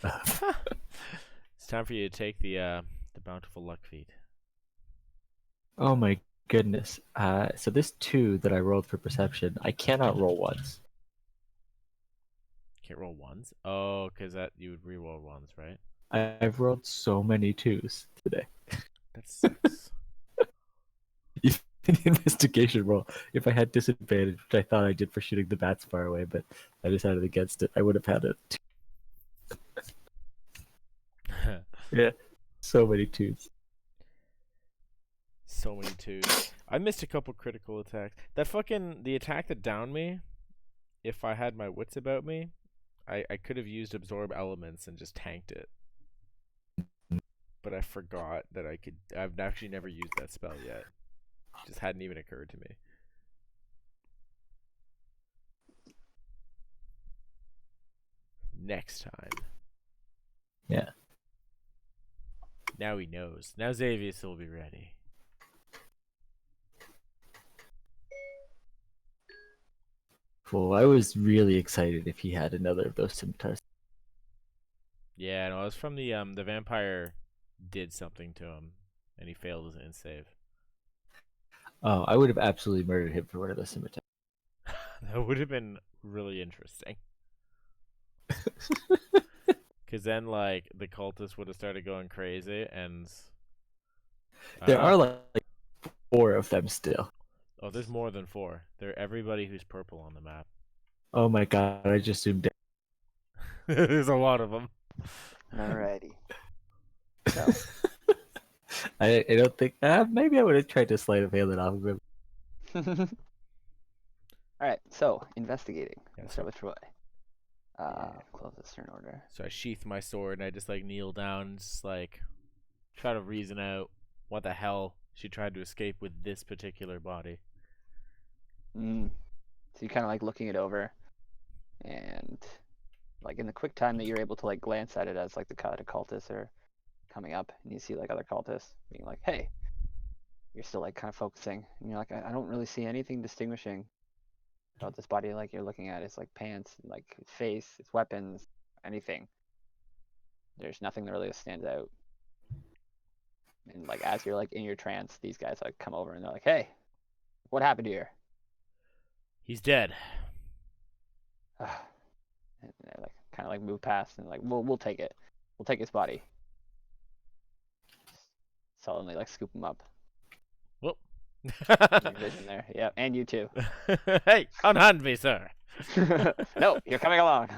It's time for you to take the bountiful luck feat. Oh my goodness. So this 2 that I rolled for perception, I cannot roll once. Can't roll ones? Oh, because that you would re-roll ones, right? I've rolled so many 2s today. That sucks. Even the investigation roll, if I had disadvantage, which I thought I did for shooting the bats far away, but I decided against it, I would have had it. Yeah, so many 2s. So many twos. I missed a couple critical attacks. The attack that downed me, if I had my wits about me, I could have used absorb elements and just tanked it. But I forgot that I could. I've actually never used that spell yet. It just hadn't even occurred to me. Next time. Yeah. Now he knows. Now Xavius will be ready. Well, I was really excited if he had another of those scimitars. Yeah, no, it was from the vampire did something to him, and he failed his save. Oh, I would have absolutely murdered him for one of those scimitars. That would have been really interesting. Because then, like, the cultists would have started going crazy, and There are like 4 of them still. Oh, there's more than 4. They're everybody who's purple on the map. Oh my god, I just zoomed in. There's a lot of them. Alrighty. So, I don't think. Maybe I would have tried to sleight of hand it off of him. alright, so investigating. Yeah, We'll so- start with Troy. Yeah. Close this turn order. So I sheath my sword and I just like kneel down and just like try to reason out what the hell she tried to escape with this particular body. So you kind of like looking it over, and like in the quick time that you're able to like glance at it as like the cultists are coming up, and you see like other cultists being like, "Hey," you're still like kind of focusing, and you're like, "I don't really see anything distinguishing about this body." Like you're looking at its like pants, and, like its face, its weapons, anything. There's nothing that really stands out. And like as you're like in your trance, these guys like come over and they're like, "Hey, what happened here?" He's dead. And they like kind of like move past and like we'll take it. We'll take his body. Sullenly like scoop him up. Whoop. Your vision there. Yeah, and you too. Hey, unhand me, sir. No, you're coming along.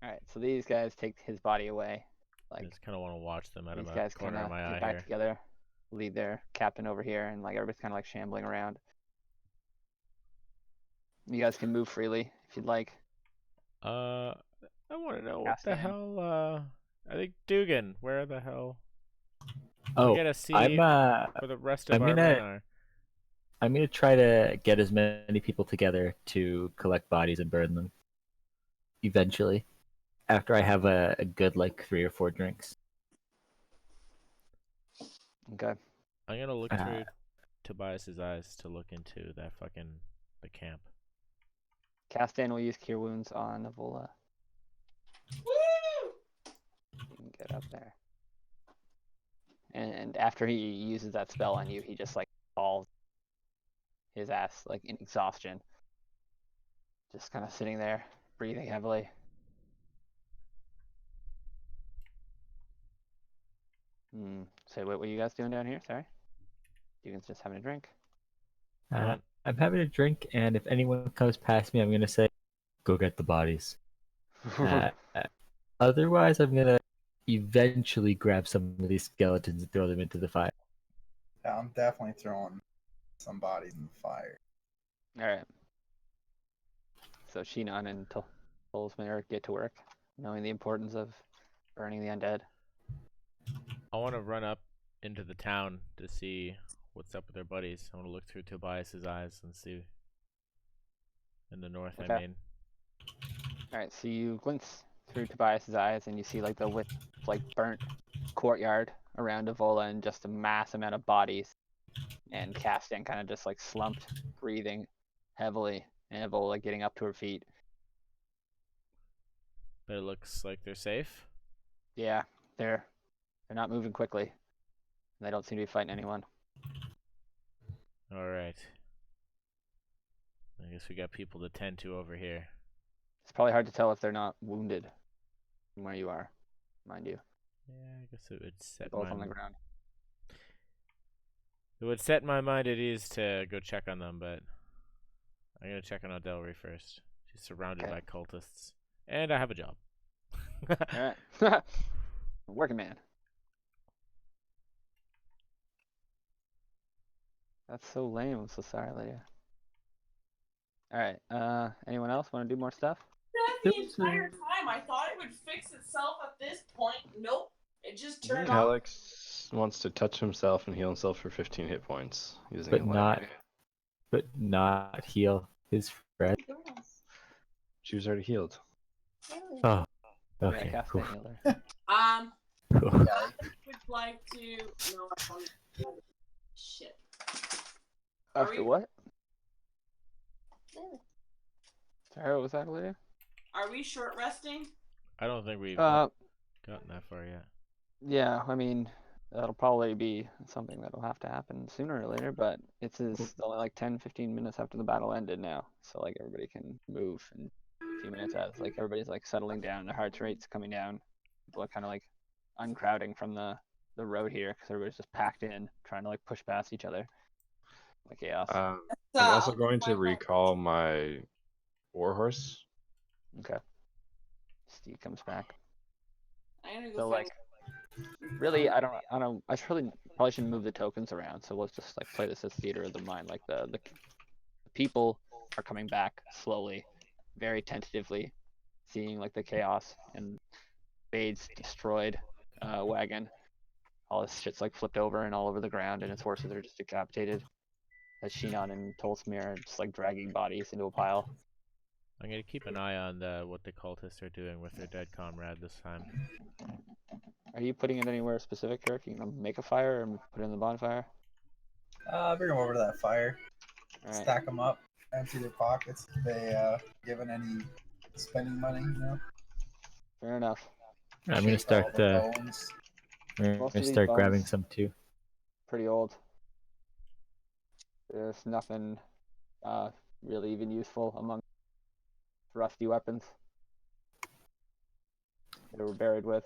All right, so these guys take his body away. I Like just kind of want to watch them out of these my guys kind corner of of my get eye back here. together, leave their captain over here, and like everybody's kind of like shambling around. You guys can move freely if you'd like. I want to know what the Castan. hell. I think Dugan. Where the hell? Oh, We gotta see I'm where the rest of I'm our gonna- men are. I'm gonna try to get as many people together to collect bodies and burn them. Eventually, after I have a good like 3 or 4 drinks. Okay. I'm gonna look Uh, through Tobias's eyes to look into the camp. Castan will use Cure Wounds on Avola. Woo! You can get up there. And after he uses that spell on you, he just like falls his ass like in exhaustion. Just kind of sitting there, breathing heavily. So what were you guys doing down here? Sorry. Dugan's just having a drink. I'm having a drink, and if anyone comes past me, I'm gonna say, "Go get the bodies." Otherwise, I'm gonna eventually grab some of these skeletons and throw them into the fire. Yeah, I'm definitely throwing some bodies in the fire. Alright. So Shinon and Tolsmayer get to work, knowing the importance of burning the undead. I want to run up into the town to see what's up with their buddies. I want to look through Tobias's eyes and see. In the north, Okay. I mean. Alright, so you glimpse through Tobias's eyes and you see like the like burnt courtyard around Avola and just a mass amount of bodies and Castan kind of just like slumped, breathing heavily, and Evo like getting up to her feet. But it looks like they're safe. Yeah, they're not moving quickly. And they don't seem to be fighting anyone. All right. I guess we got people to tend to over here. It's probably hard to tell if they're not wounded from where you are, mind you. Yeah, I guess it would set Both my on the ground. It would set my mind at ease to go check on them, but I'm gonna check on Odelry first. She's surrounded Okay. by cultists, and I have a job. All right. Working man. That's so lame. I'm so sorry, Lydia. All right. Anyone else want to do more stuff? That the entire time. I thought it would fix itself at this point. Nope. It just turned off. Alex wants to touch himself and heal himself for 15 hit points using But a not- leg. But not heal his friend. She was already healed. Oh, Yeah, okay. Castan Cool. healer. I would like to. No, I don't. Shit. Are After we- what? Sorry, what was that, Lydia? Are we short resting? I don't think we've Uh, gotten that far yet. yeah. I mean, that'll probably be something that'll have to happen sooner or later. But it's only like 10, 15 minutes after the battle ended now, so like everybody can move in a few minutes as like everybody's like settling down, their heart rate's coming down. People are kind of like uncrowding from the road here because everybody's just packed in, trying to like push past each other. Like chaos. I'm So, also going to recall my warhorse. Okay. Steve comes back. I'm gonna go So find- like, really, I probably shouldn't move the tokens around. So let's just like play this as theater of the mind. Like the people are coming back slowly, very tentatively, seeing like the chaos and Bade's destroyed wagon. All his shit's like flipped over and all over the ground, and his horses are just decapitated. As Shinon and Tolsmir are just like dragging bodies into a pile. I'm gonna keep an eye on what the cultists are doing with their dead comrade this time. Are you putting it anywhere specific, Kirk? You gonna make a fire or put it in the bonfire? Bring them over to that fire. All right. Stack them up, empty their pockets. If they given any spending money, you know. Fair enough. I'm gonna Shake all start the bones. I'm Most gonna of these start grabbing bones- some too. Pretty old. There's nothing really even useful among rusty weapons they were buried with.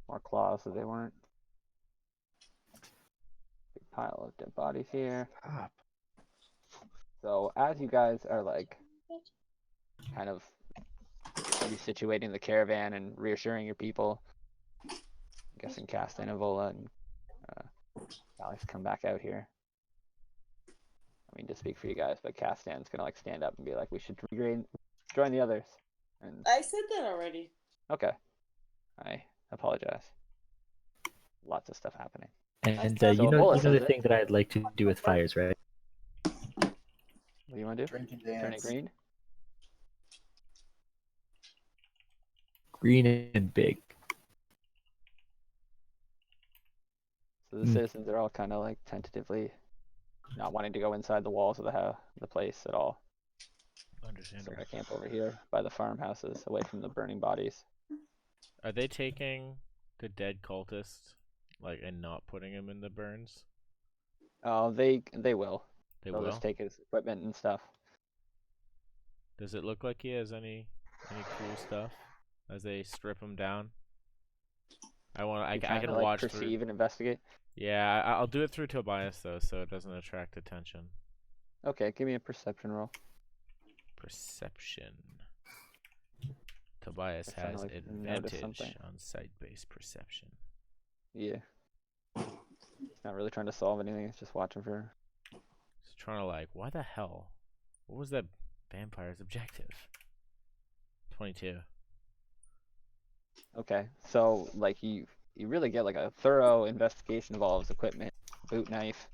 More claws that they weren't. Big pile of dead bodies here. Stop. So as you guys are like kind of resituating the caravan and reassuring your people, I'm guessing Castan and Vola and Alex come back out here. I mean, to speak for you guys, but Castan's gonna like stand up and be like, "We should join the others." And I said that already. okay, I apologize. Lots of stuff happening. And So you know Bola the says it. thing that I'd like to do with fires, right? What do you want to do? Drink and Turn it dance. green? Green and big. So the Hmm. citizens are all kind of like tentatively not wanting to go inside the walls of the place at all. So Understandable. they camp over here by the farmhouses, away from the burning bodies. Are they taking the dead cultist, like, and not putting him in the burns? Oh, they will. They They'll will. just take his equipment and stuff. Does it look like he has any cool stuff as they strip him down? I You can kinda, like, watch perceive through. and investigate. Yeah, I'll do it through Tobias though, so it doesn't attract attention. Okay, give me a perception roll. Perception. Tobias They're trying has to, like, notice advantage something. on site-based perception. Yeah. He's not really trying to solve anything. He's just watching for. He's trying to like, why the hell? What was that vampire's objective? 22. Okay, so like you really get like a thorough investigation of all his equipment, boot knife,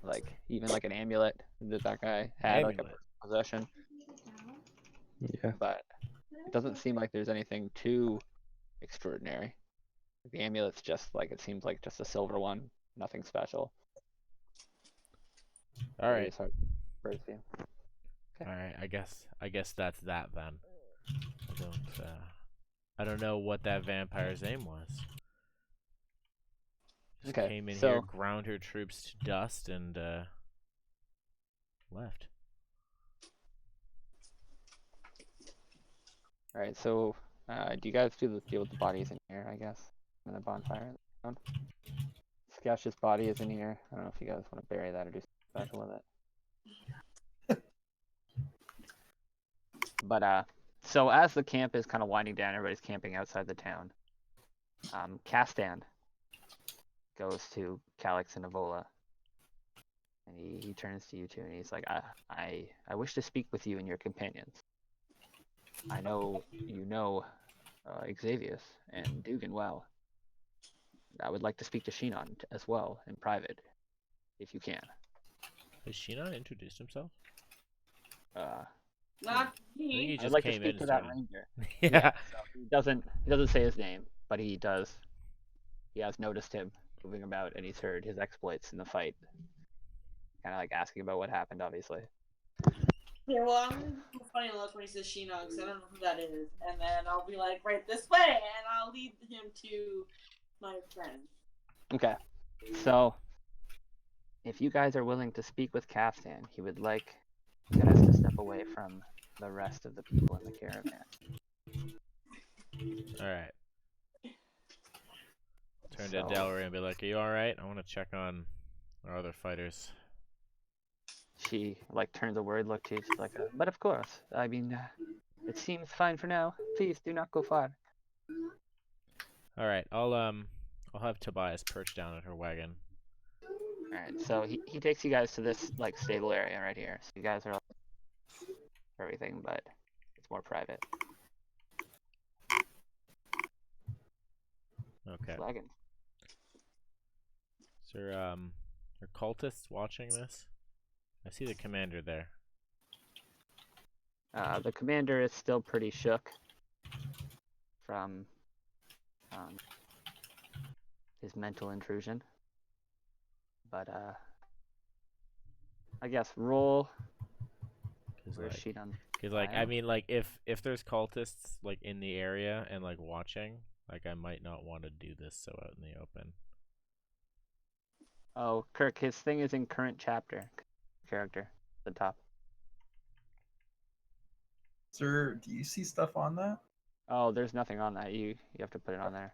like even like an amulet that guy had, like a Amulet. possession. Yeah. But it doesn't seem like there's anything too extraordinary. The amulet's just like, it seems like just a silver one, nothing special. All right. Sorry, birds view. All right. I guess that's that then. I don't know what that vampire's aim was. Just Okay, came in so- here, ground her troops to dust, and left. All right, so do you guys do the deal with the bodies in here? I guess in the bonfire. Skesh's body is in here. I don't know if you guys want to bury that or do something special with it. But so as the camp is kind of winding down, everybody's camping outside the town. Castan goes to Calix and Evola, and he turns to you two, and he's like, I wish to speak with you and your companions. I know you know Xavius and Dugan well. I would like to speak to Shinon as well in private, if you can. Has Shinon introduced himself? Not I think he me. just I'd like to came speak in to and that started. ranger. Yeah. So he doesn't say his name, but he does. He has noticed him moving about, and he's heard his exploits in the fight. Kind of like asking about what happened, obviously. Yeah, well, I'm gonna do a funny look when he says Shinon, because I don't know who that is. And then I'll be like, right this way, and I'll lead him to my friend. Okay. So, if you guys are willing to speak with Kaftan, he would like you guys to step away from the rest of the people in the caravan. All right. Turn So- to Delray and be like, "Are you all right? I want to check on our other fighters." She like turns a worried look to you. She's like, "But of course. I mean, it seems fine for now. Please do not go far." All right. I'll have Tobias perch down at her wagon. All right. So he takes you guys to this like stable area right here. So you guys are all everything, but it's more private. Okay. Flagging. Is there are cultists watching this? I see the commander there. The commander is still pretty shook from his mental intrusion. But I guess roll. Cause Where's like, she done? I File? mean, like if there's cultists like in the area and like watching, like I might not want to do this so out in the open. Oh, Kirk, his thing is in current chapter. Character, the top. Sir, do you see stuff on that? Oh, there's nothing on that. You have to put it on there.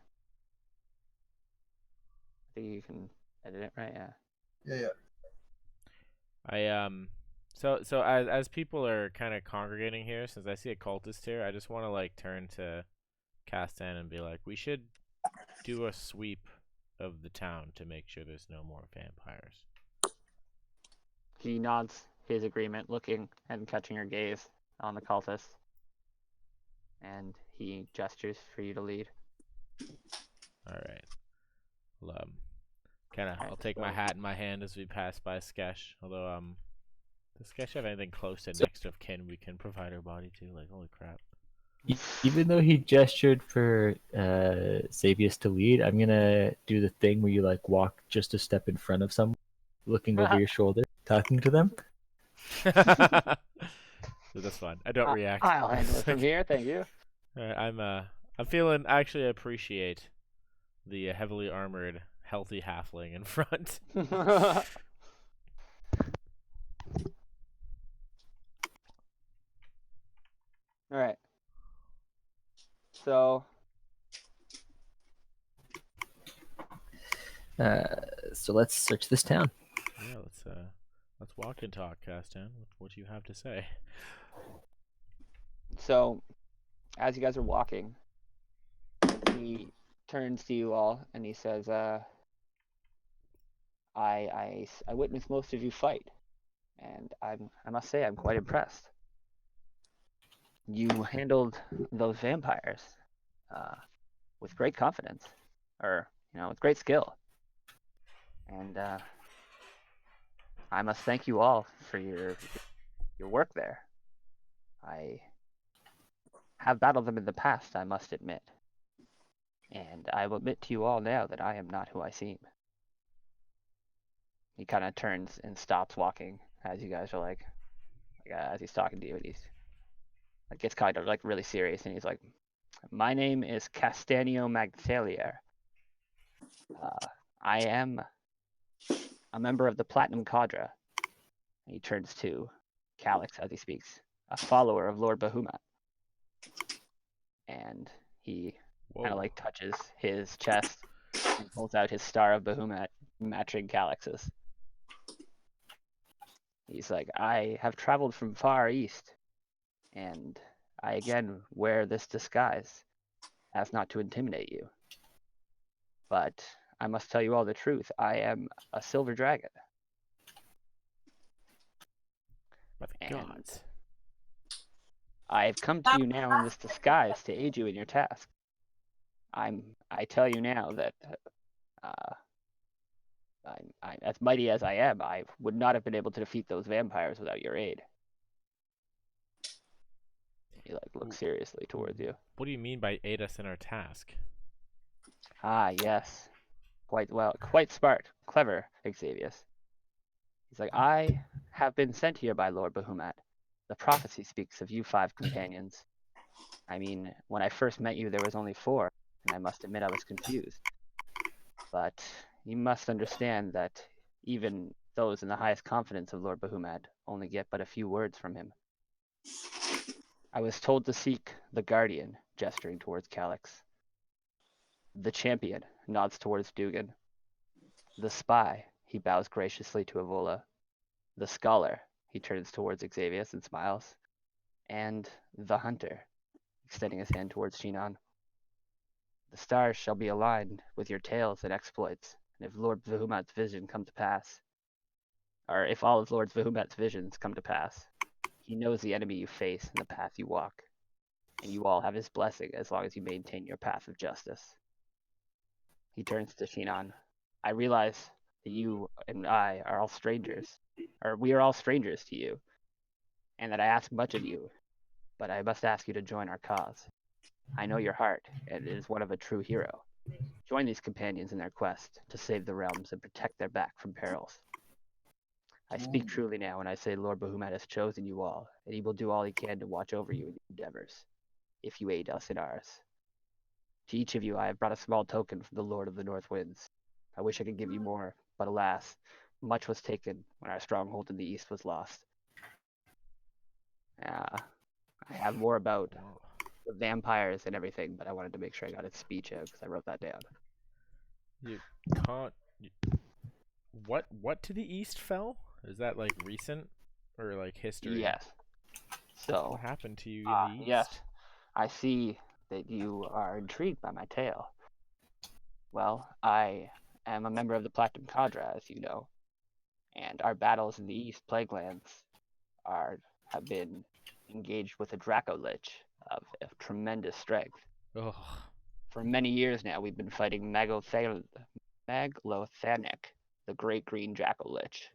I think you can edit it, right? Yeah. Yeah. So as people are kind of congregating here, since I see a cultist here, I just want to like turn to Castan and be like, we should do a sweep of the town to make sure there's no more vampires. He nods his agreement, looking and catching your gaze on the cultist. And he gestures for you to lead. All right. Well, Alright, I'll take my so- hat in my hand as we pass by Skesh. Although, does Skesh have anything close to next of kin we can provide her body to? Like, holy crap. Even though he gestured for Xavius to lead, I'm gonna do the thing where you like walk just a step in front of someone, looking over your shoulder, talking to them. So that's fine. I don't react. I'll handle it from here, thank you. Alright, I'm feeling actually I appreciate the heavily armored, healthy halfling in front. Alright. So, So let's search this town. Yeah, let's walk and talk, Castan. What do you have to say? so as you guys are walking, he turns to you all and he says, I witnessed most of you fight, and I must say I'm quite impressed. You handled those vampires with great confidence, or with great skill, and I must thank you all for your work there. I have battled them in the past, I must admit, and I will admit to you all now that I am not who I seem. He kind of turns and stops walking as you guys are like as he's talking to you, and he's like gets kind of like really serious, and he's like, "My name is Castanio Magthalier. I am a member of the Platinum Cadre." And he turns to Calix as he speaks, a follower of Lord Bahumat. And he kind Whoa. of like touches his chest and pulls out his Star of Bahumat, matching Calix's. He's like, "I have traveled from far east, and I again wear this disguise as not to intimidate you. But I must tell you all the truth. I am a silver dragon." By the And gods. I've come to you now in this disguise to aid you in your task. I tell you now that I'm as mighty as I am. I would not have been able to defeat those vampires without your aid. He like looks seriously towards you. What do you mean by aid us in our task? Ah, yes. Quite smart, clever, Xavius. He's like, "I have been sent here by Lord Bahumat. The prophecy speaks of you 5 companions. I mean, when I first met you, there was only 4, and I must admit I was confused. But you must understand that even those in the highest confidence of Lord Bahumat only get but a few words from him. I was told to seek the Guardian," gesturing towards Calix. "The Champion," nods towards Dugan. "The Spy," he bows graciously to Evola. "The Scholar," he turns towards Xavius and smiles. "And the Hunter," extending his hand towards Shinon. "The stars shall be aligned with your tales and exploits, and if Lord Bahumat's vision come to pass, or if all of Lord Bahumat's visions come to pass, he knows the enemy you face and the path you walk, and you all have his blessing as long as you maintain your path of justice." He turns to Shinon. "I realize that you and I are all strangers, or we are all strangers to you, and that I ask much of you, but I must ask you to join our cause. I know your heart, and it is one of a true hero. Join these companions in their quest to save the realms and protect their back from perils. I speak truly now when I say Lord Bahumat has chosen you all, and he will do all he can to watch over you in your endeavors, if you aid us in ours. To each of you I have brought a small token from the Lord of the North Winds. I wish I could give you more, but alas, much was taken when our stronghold in the east was lost. I have more about the vampires and everything, but I wanted to make sure I got his speech out because I wrote that down." You can't. What to the east fell? Is that like recent or like history? Yes. So, What happened to you in the east? yes, I see that you are intrigued by my tale. Well, I am a member of the Platinum Cadre, as you know, and our battles in the East Plaguelands have been engaged with a Draco Lich of tremendous strength. Ugh. For many years now, we've been fighting Maglothanic, the Great Green Draco Lich,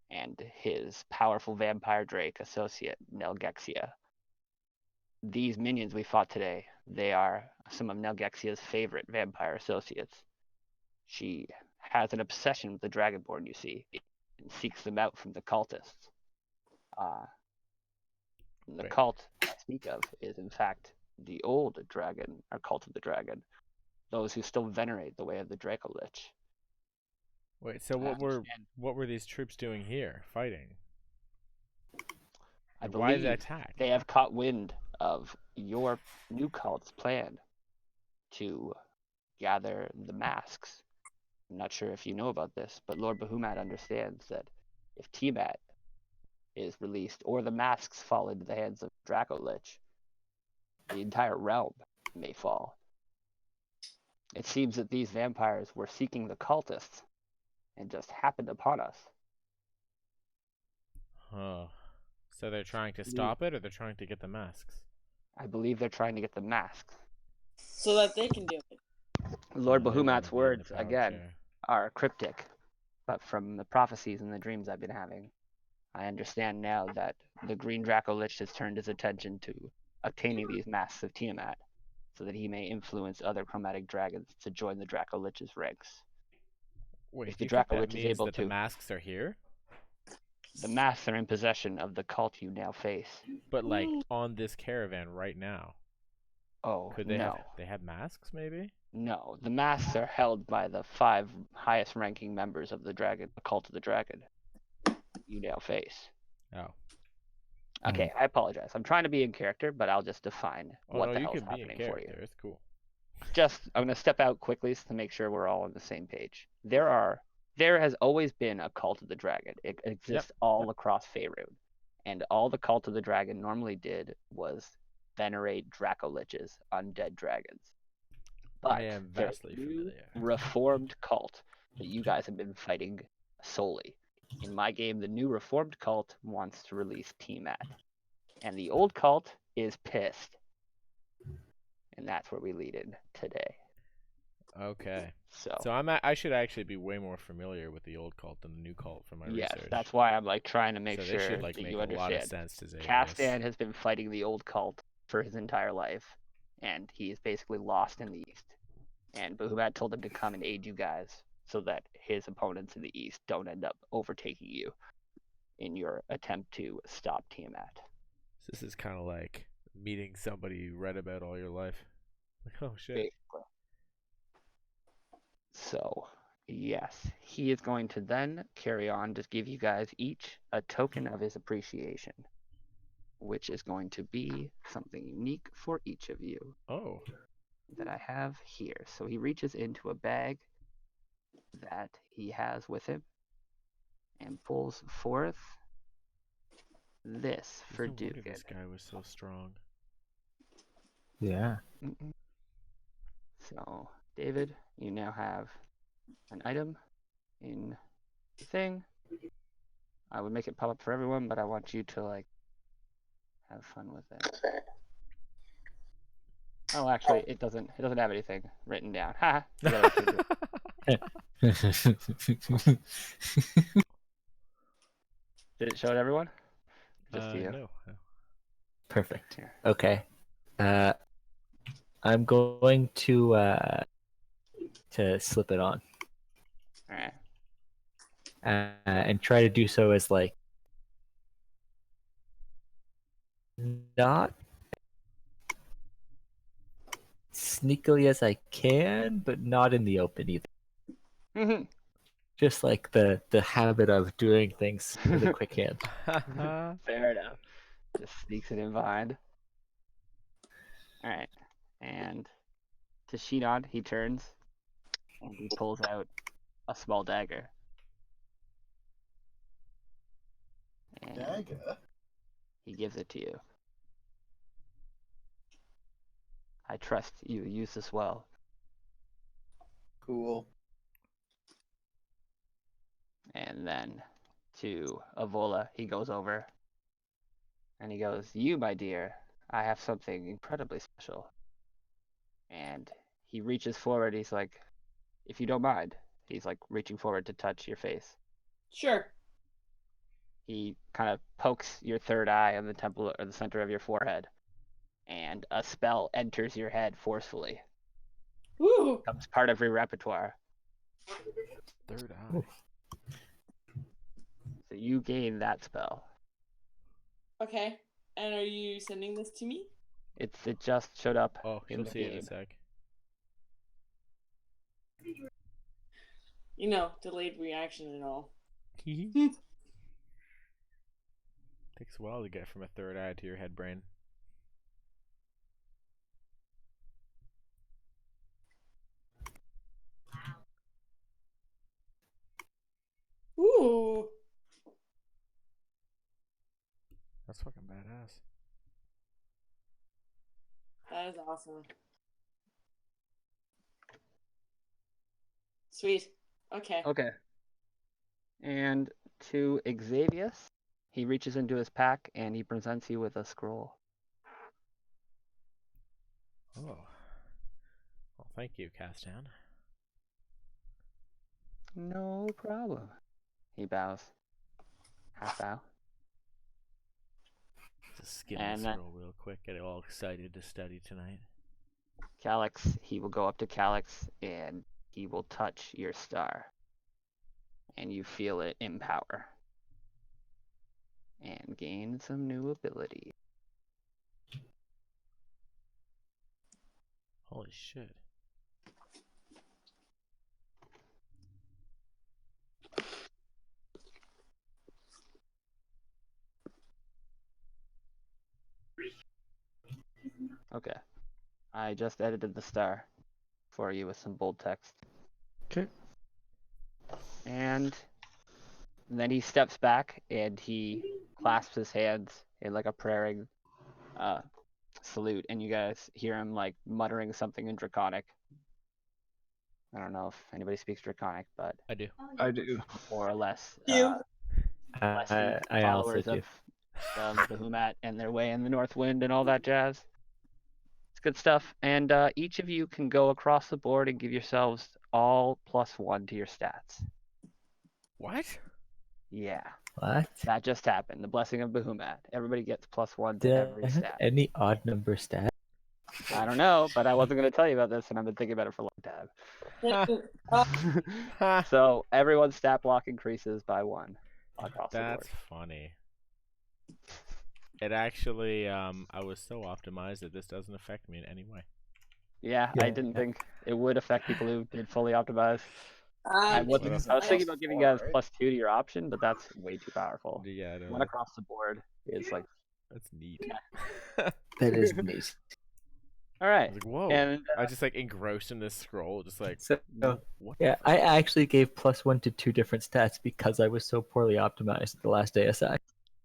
and his powerful vampire drake associate, Nelgexia. These minions we fought today, they are some of Nelgexia's favorite vampire associates. She has an obsession with the Dragonborn, you see, and seeks them out from the cultists. The Right. cult I speak of is, in fact, the old dragon, or cult of the dragon, those who still venerate the way of the Draco Lich. Wait, so what were these troops doing here, fighting? I Why believe the attack? they have caught wind of your new cult's plan to gather the masks. I'm not sure if you know about this, but Lord Bahumat understands that if Tiamat is released or the masks fall into the hands of Draco Lich, the entire realm may fall. It seems that these vampires were seeking the cultists and just happened upon us. Oh. So they're trying to stop it, or they're trying to get the masks? I believe they're trying to get the masks. So that they can do it. Lord They wanna Bahumat's be in the words, power again, chair. are cryptic, but from the prophecies and the dreams I've been having, I understand now that the Green Draco Lich has turned his attention to obtaining these masks of Tiamat, so that he may influence other chromatic dragons to join the Draco Lich's ranks. Wait, if do the you think Draco that Lich is means able that to, the masks are here? the masks are in possession of the cult you now face. But like on this caravan right now. Oh, Could they no. have masks maybe? No, the masks are held by the 5 highest ranking members of the cult of the dragon you now face. Oh. Okay, I apologize. I'm trying to be in character, but I'll just define Oh what no, the you hell's can be in happening for you. character. It's cool. I'm going to step out quickly to make sure we're all on the same page. There has always been a cult of the dragon. It exists all across Faerun. And all the cult of the dragon normally did was venerate Dracoliches, undead dragons. But I am there's vastly a new familiar. reformed cult that you guys have been fighting solely. In my game, the new reformed cult wants to release Tiamat. And the old cult is pissed. And that's where we lead in today. Okay. So I should actually be way more familiar with the old cult than the new cult from my yes, research. that's why I'm like trying to make so sure this should like that make you a lot of understand. sense to Xavius. Castan has been fighting the old cult for his entire life, and he is basically lost in the east. And Bahubat told him to come and aid you guys so that his opponents in the east don't end up overtaking you in your attempt to stop Tiamat. This is kind of like meeting somebody you read about all your life. Like, oh shit. Basically. So, yes, he is going to then carry on to give you guys each a token of his appreciation, which is going to be something unique for each of you Oh. that I have here. So he reaches into a bag that he has with him and pulls forth this for No wonder Dugan. this guy was so strong. Yeah. So, David, you now have an item in the thing. I would make it pop up for everyone, but I want you to like have fun with it. Oh, actually, it doesn't have anything written down. Ha! Did it show it everyone? Just to you. No. Perfect. Here. Okay. I'm going to slip it on Alright. and try to do so as like not sneakily as I can, but not in the open either. Mm-hmm. Just like the habit of doing things with a quick hand. Fair enough. Just sneaks it in behind. Alright. And to Shinon, he turns and he pulls out a small dagger. And Dagger? he gives it to you. I trust you use this well. Cool. And then to Avola, he goes over and he goes, "You, my dear, I have something incredibly special." And he reaches forward. He's like, "If you don't mind," he's like reaching forward to touch your face. Sure. He kind of pokes your third eye on the temple or the center of your forehead, and a spell enters your head forcefully. Ooh. Becomes part of your repertoire. Third eye. So you gain that spell. Okay. And are you sending this to me? It just showed up Oh, in you'll the see it in a game. sec. You know, delayed reaction and all. Takes a while to get from a third eye to your head brain. Ooh. That's fucking badass. That is awesome. Sweet. Okay. Okay. And to Xavius, he reaches into his pack and he presents you with a scroll. Oh. Well, thank you, Castan. No problem. He bows. Half bow. Just skim And the then- scroll real quick. Get all excited to study tonight. Calyx, he will go up to Calyx and he will touch your star. and you feel it empower. And gain some new ability. Holy shit. Okay. I just edited the star for you with some bold text. Okay. And then he steps back and he clasps his hands in like a praying salute, and you guys hear him like muttering something in Draconic. I don't know if anybody speaks Draconic, but I do. I do. more or less You. less I also followers do. of the Humat and their way in the North Wind and all that jazz. It's good stuff. And each of you can go across the board and give yourselves all +1 to your stats. What? Yeah, What? that just happened. The blessing of Bahumat. Everybody gets +1 to Did every I have stat. any odd number stat? I don't know, but I wasn't going to tell you about this, and I've been thinking about it for a long time. Ha. So everyone's stat block increases by 1 across the board. That's funny. It actually, I was so optimized that this doesn't affect me in any way. Yeah, I Yeah. didn't think it would affect people who did fully optimize. I Um, was What I was thinking plus about giving you four, guys right? +2 to your option, but that's way too powerful. Yeah, I don't 1 know. across the board is like, That's neat. That is neat. all I right. was like, whoa. And I was just like engrossed in this scroll, just like, So, what? yeah, I actually gave +1 to 2 different stats because I was so poorly optimized at the last ASI.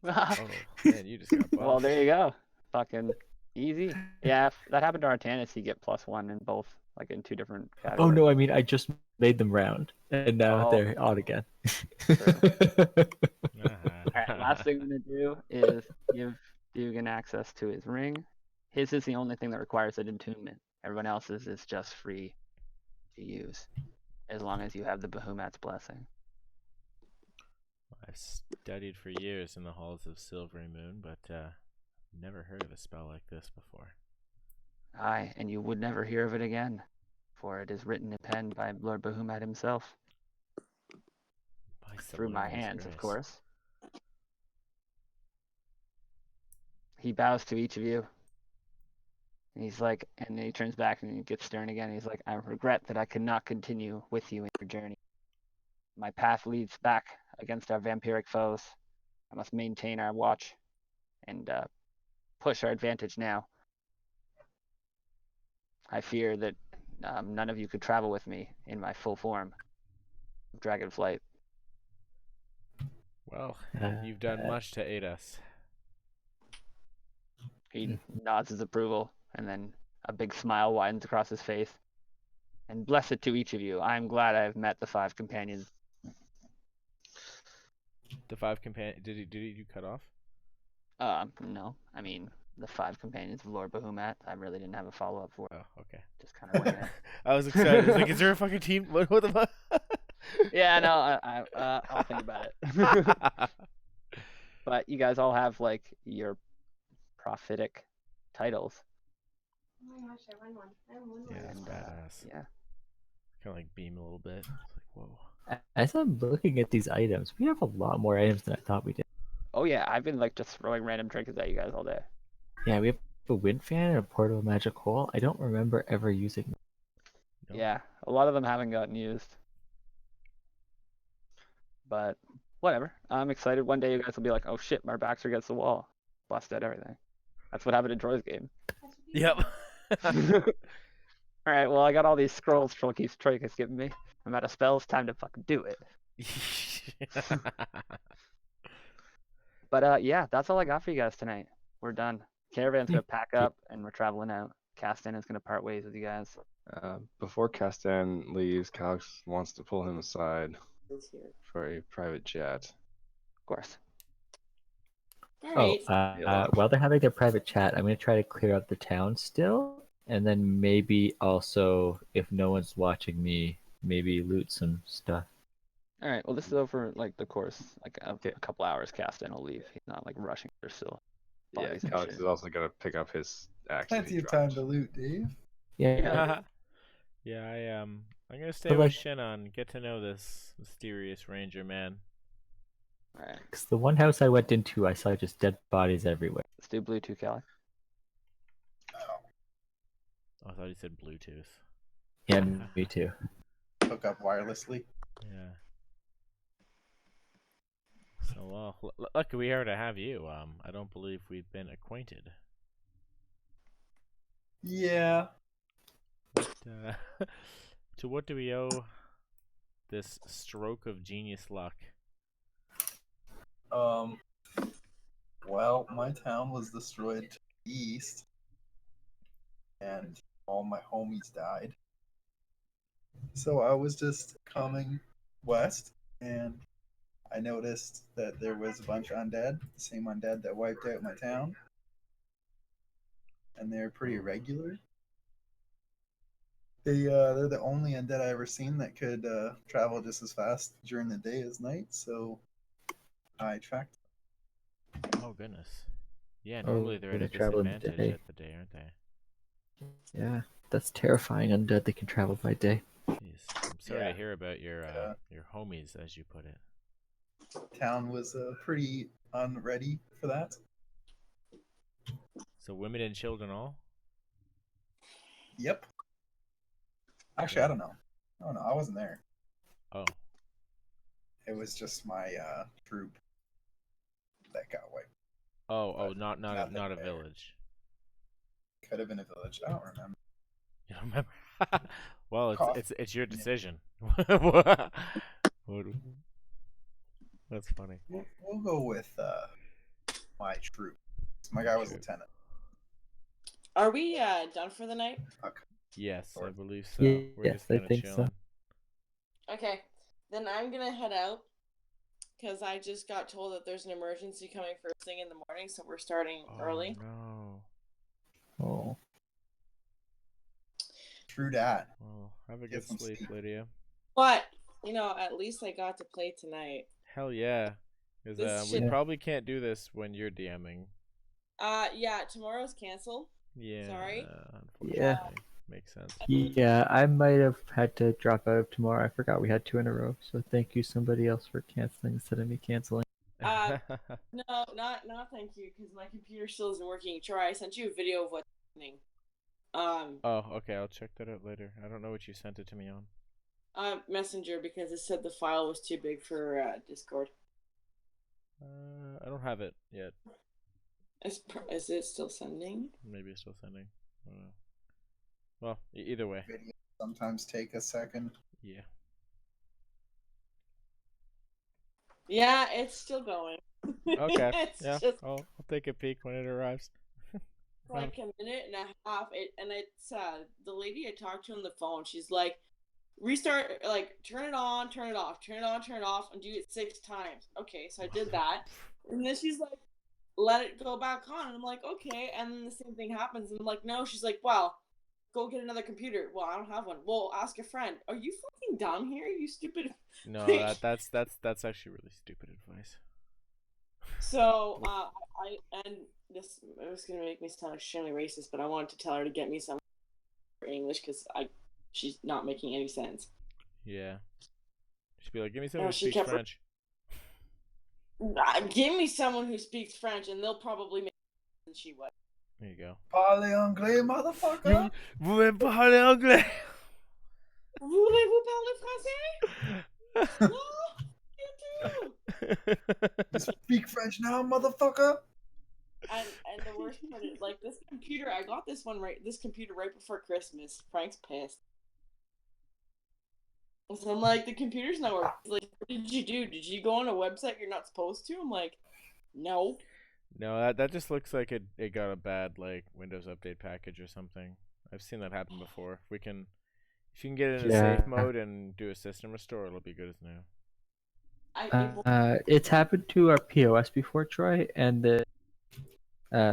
Oh, man, you just got buffed. well, there you go. Fucking easy. Yeah, if that happened to Artanis, you get +1 in both, like in 2 different categories. Oh no, I mean I just made them round, and now Oh. they're odd again. All right, last thing I'm gonna do is give Dugan access to his ring. His is the only thing that requires an attunement. Everyone else's is just free to use, as long as you have the Bahumat's blessing. I've studied for years in the halls of Silvery Moon, but never heard of a spell like this before. Aye, and you would never hear of it again, for it is written and penned by Lord Bahumat himself, By through my Subliminal's hands, of grace. course. He bows to each of you. And he's like, and then he turns back and he gets stern again. He's like, I regret that I cannot continue with you in your journey. My path leads back against our vampiric foes. I must maintain our watch and push our advantage now. I fear that none of you could travel with me in my full form of Dragonflight. Well, you've done much to aid us. He nods his approval, and then a big smile widens across his face. And blessed to each of you. I am glad I have met the 5 companions. The 5 companions. Did you cut off? No. I mean, the 5 companions of Lord Bahumat. I really didn't have a follow-up for it. Oh, okay. Just kind of winging it. I was excited. I was like, is there a fucking team? What the fuck? Yeah, no, I'll think about it. But you guys all have, like, your prophetic titles. Oh my gosh, I won one. I won one. Yeah, that's And, badass. yeah. Kind of like beam a little bit. It's like, whoa. As I'm looking at these items, we have a lot more items than I thought we did. Oh, yeah, I've been, like, just throwing random trinkets at you guys all day. Yeah, we have a wind fan and a portable magic hole. I don't remember ever using them. No. Yeah, a lot of them haven't gotten used. But whatever. I'm excited. One day you guys will be like, oh shit, my backs are against the wall. Bust out everything. That's what happened in Troy's game. Yep. Alright, well, I got all these scrolls Troy keeps giving me. I'm out of spells. Time to fucking do it. But yeah, that's all I got for you guys tonight. We're done. Caravan's gonna pack up and we're traveling out. Castan is gonna part ways with you guys. Before Castan leaves, Calix wants to pull him aside for a private chat. Of course. Alright. While they're having their private chat, I'm going to try to clear out the town still, and then maybe also, if no one's watching me, maybe loot some stuff. Alright, well, this is over like the course, like a couple hours. Castan will leave. He's not like rushing. There's still Yeah, bodies and Calix shit. is also gonna pick up his axe. that Plenty he of time dropped. to loot, Dave. Yeah. Yeah, I'm gonna stay But, with like- Shinon, get to know this mysterious ranger man. Alright. 'Cause the one house I went into, I saw just dead bodies everywhere. Let's do blue 2 Cali. Oh, I thought he said Bluetooth. Yeah, me too. hook up wirelessly. Yeah. So well, lucky we are to have you. I don't believe we've been acquainted. Yeah. What, to what do we owe this stroke of genius luck? Well, my town was destroyed to the east, and all my homies died. So I was just coming west, and I noticed that there was a bunch of undead, the same undead that wiped out my town, and they're pretty irregular. They're the only undead I ever seen that could travel just as fast during the day as night. So I tracked. Oh goodness. Yeah, Oh, normally they're at they a travel in the disadvantage day. at the day, aren't they? Yeah, that's terrifying. Undead that can travel by day. Jeez. I'm sorry Yeah. to hear about your Yeah. your homies, as you put it. Town was pretty unready for that. So women and children all? Yep. Actually, I don't know. I don't know. I wasn't there. Oh. It was just my troop that got wiped. Oh, But not nothing a there. village. Could have been a village. I don't remember. You don't remember? Well, Cough. it's your Yeah. decision. That's funny. We'll go with my troop. My guy was Troop. lieutenant. Are we done for the night? Yes, I Or- believe so. We're Yes, just I kind of think so. chilling. Okay, then I'm gonna head out because I just got told that there's an emergency coming first thing in the morning, so we're starting early. No. Oh, True dat. Well, have a Get good some sleep, sleep. Lydia. But at least I got to play tonight. Hell yeah. This Because we shit- probably can't do this when you're DMing. Yeah, tomorrow's canceled. Yeah. Sorry? Unfortunately. Makes sense. yeah. I might have had to drop out of tomorrow. I forgot we had 2 in a row. So thank you, somebody else, for canceling instead of me canceling. No, not thank you, because my computer still isn't working. Troy, I sent you a video of what's happening. Oh, okay. I'll check that out later. I don't know what you sent it to me on. Messenger, because it said the file was too big for Discord. I don't have it yet. Is it still sending? Maybe it's still sending. I don't know. Well, either way. Videos sometimes take a second. Yeah. Yeah, it's still going. Okay. It's Yeah. just I'll take a peek when it arrives. like a minute and a half. It's the lady I talked to on the phone. She's like, restart, like turn it on, turn it off, turn it on, turn it off, and do it 6 times. Okay, so I did that, and then she's like, let it go back on, and I'm like, okay, and then the same thing happens, and I'm like, no. She's like, well, go get another computer. Well, I don't have one. Well, ask a friend. Are you fucking dumb here, you stupid? No, that's actually really stupid advice. So, this was gonna make me sound extremely racist, but I wanted to tell her to get me some for English because she's not making any sense. Yeah. She'd be like, give me No, someone who she speaks kept- French. Give me someone who speaks French, and they'll probably make more than she would. There you go. Parle anglais, motherfucker. Vous parlez anglais? Voulez-vous parler français? No, you too. You speak French now, motherfucker. And the worst part is, like, this computer, I got this computer right before Christmas. Frank's pissed. So I'm like, the computer's not working. He's like, what did you do? Did you go on a website you're not supposed to? I'm like, no. No, that just looks like it got a bad like Windows update package or something. I've seen that happen before. If you can get it in a Yeah. safe mode and do a system restore, it'll be good as new. It's happened to our POS before, Troy, and the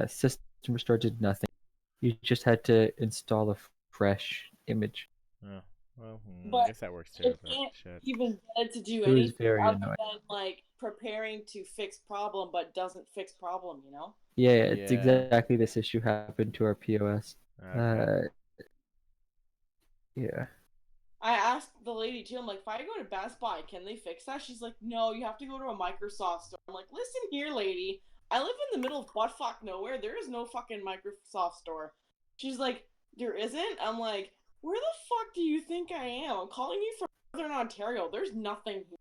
system restore did nothing. You just had to install a fresh image. Oh, well, I But guess that works too. it But can't shit. even get it to do It was anything very other annoying. than, like, preparing to fix problem, but doesn't fix problem, you know? Yeah, it's Yeah. exactly this issue happened to our POS. Okay. Yeah. I asked the lady too. I'm like, if I go to Best Buy, can they fix that? She's like, no, you have to go to a Microsoft store. I'm like, listen here, lady. I live in the middle of buttfuck nowhere. There is no fucking Microsoft store. She's like, there isn't. I'm like, where the fuck do you think I am? I'm calling you from Northern Ontario. There's nothing here.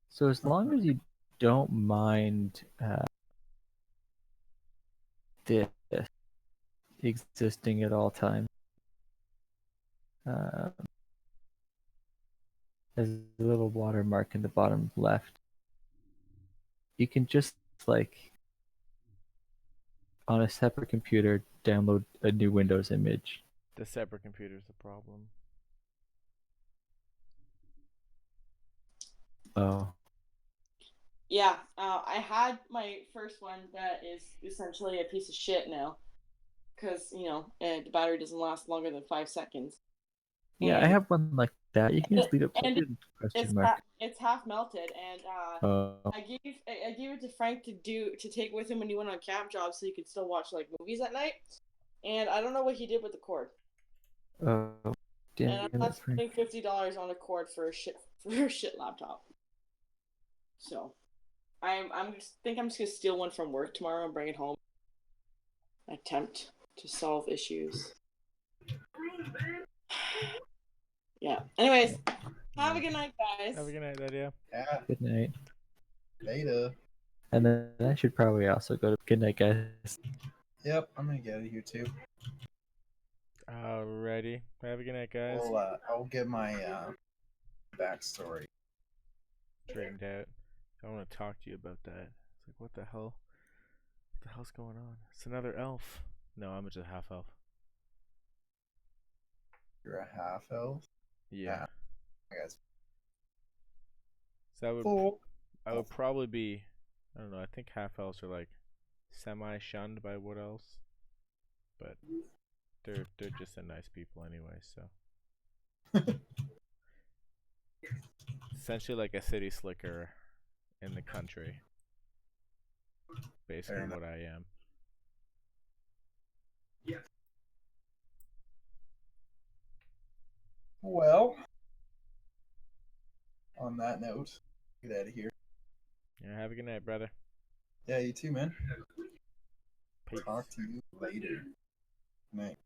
So as long as you don't mind this existing at all times, there's a little watermark in the bottom left. You can just like on a separate computer download a new Windows image. The separate computer's the problem. Oh, Yeah, I had my first one that is essentially a piece of shit now. Because, the battery doesn't last longer than 5 seconds. yeah, I And- have one like that. You can just leave it and plugged in, It's question mark. it's half melted, and Oh, I gave it to Frank to take with him when he went on camp job, so he could still watch like movies at night. And I don't know what he did with the cord. oh, damn And I'm it, not Frank. spending $50 on a cord for a shit laptop. So, I'm just gonna steal one from work tomorrow and bring it home. Attempt to solve issues. Yeah. Anyways, have a good night, guys. Have a good night, Lydia. Yeah, Good night. later. And then I should probably also go to good night, guys. Yep, I'm gonna get out of here too. Alrighty. Have a good night, guys. I'll get my backstory. Straightened out. I want to talk to you about that. It's like, what the hell? What the hell's going on? It's another elf. No, I'm just a half elf. You're a half elf. Yeah. I guess. So I would probably be, I don't know, I think half elves are like semi-shunned by wood elves. But they're just a nice people anyway, so. Essentially like a city slicker in the country. Basically what I am. Well, on that note, get out of here. Yeah, have a good night, brother. Yeah, you too, man. Peace. Talk to you later. Night.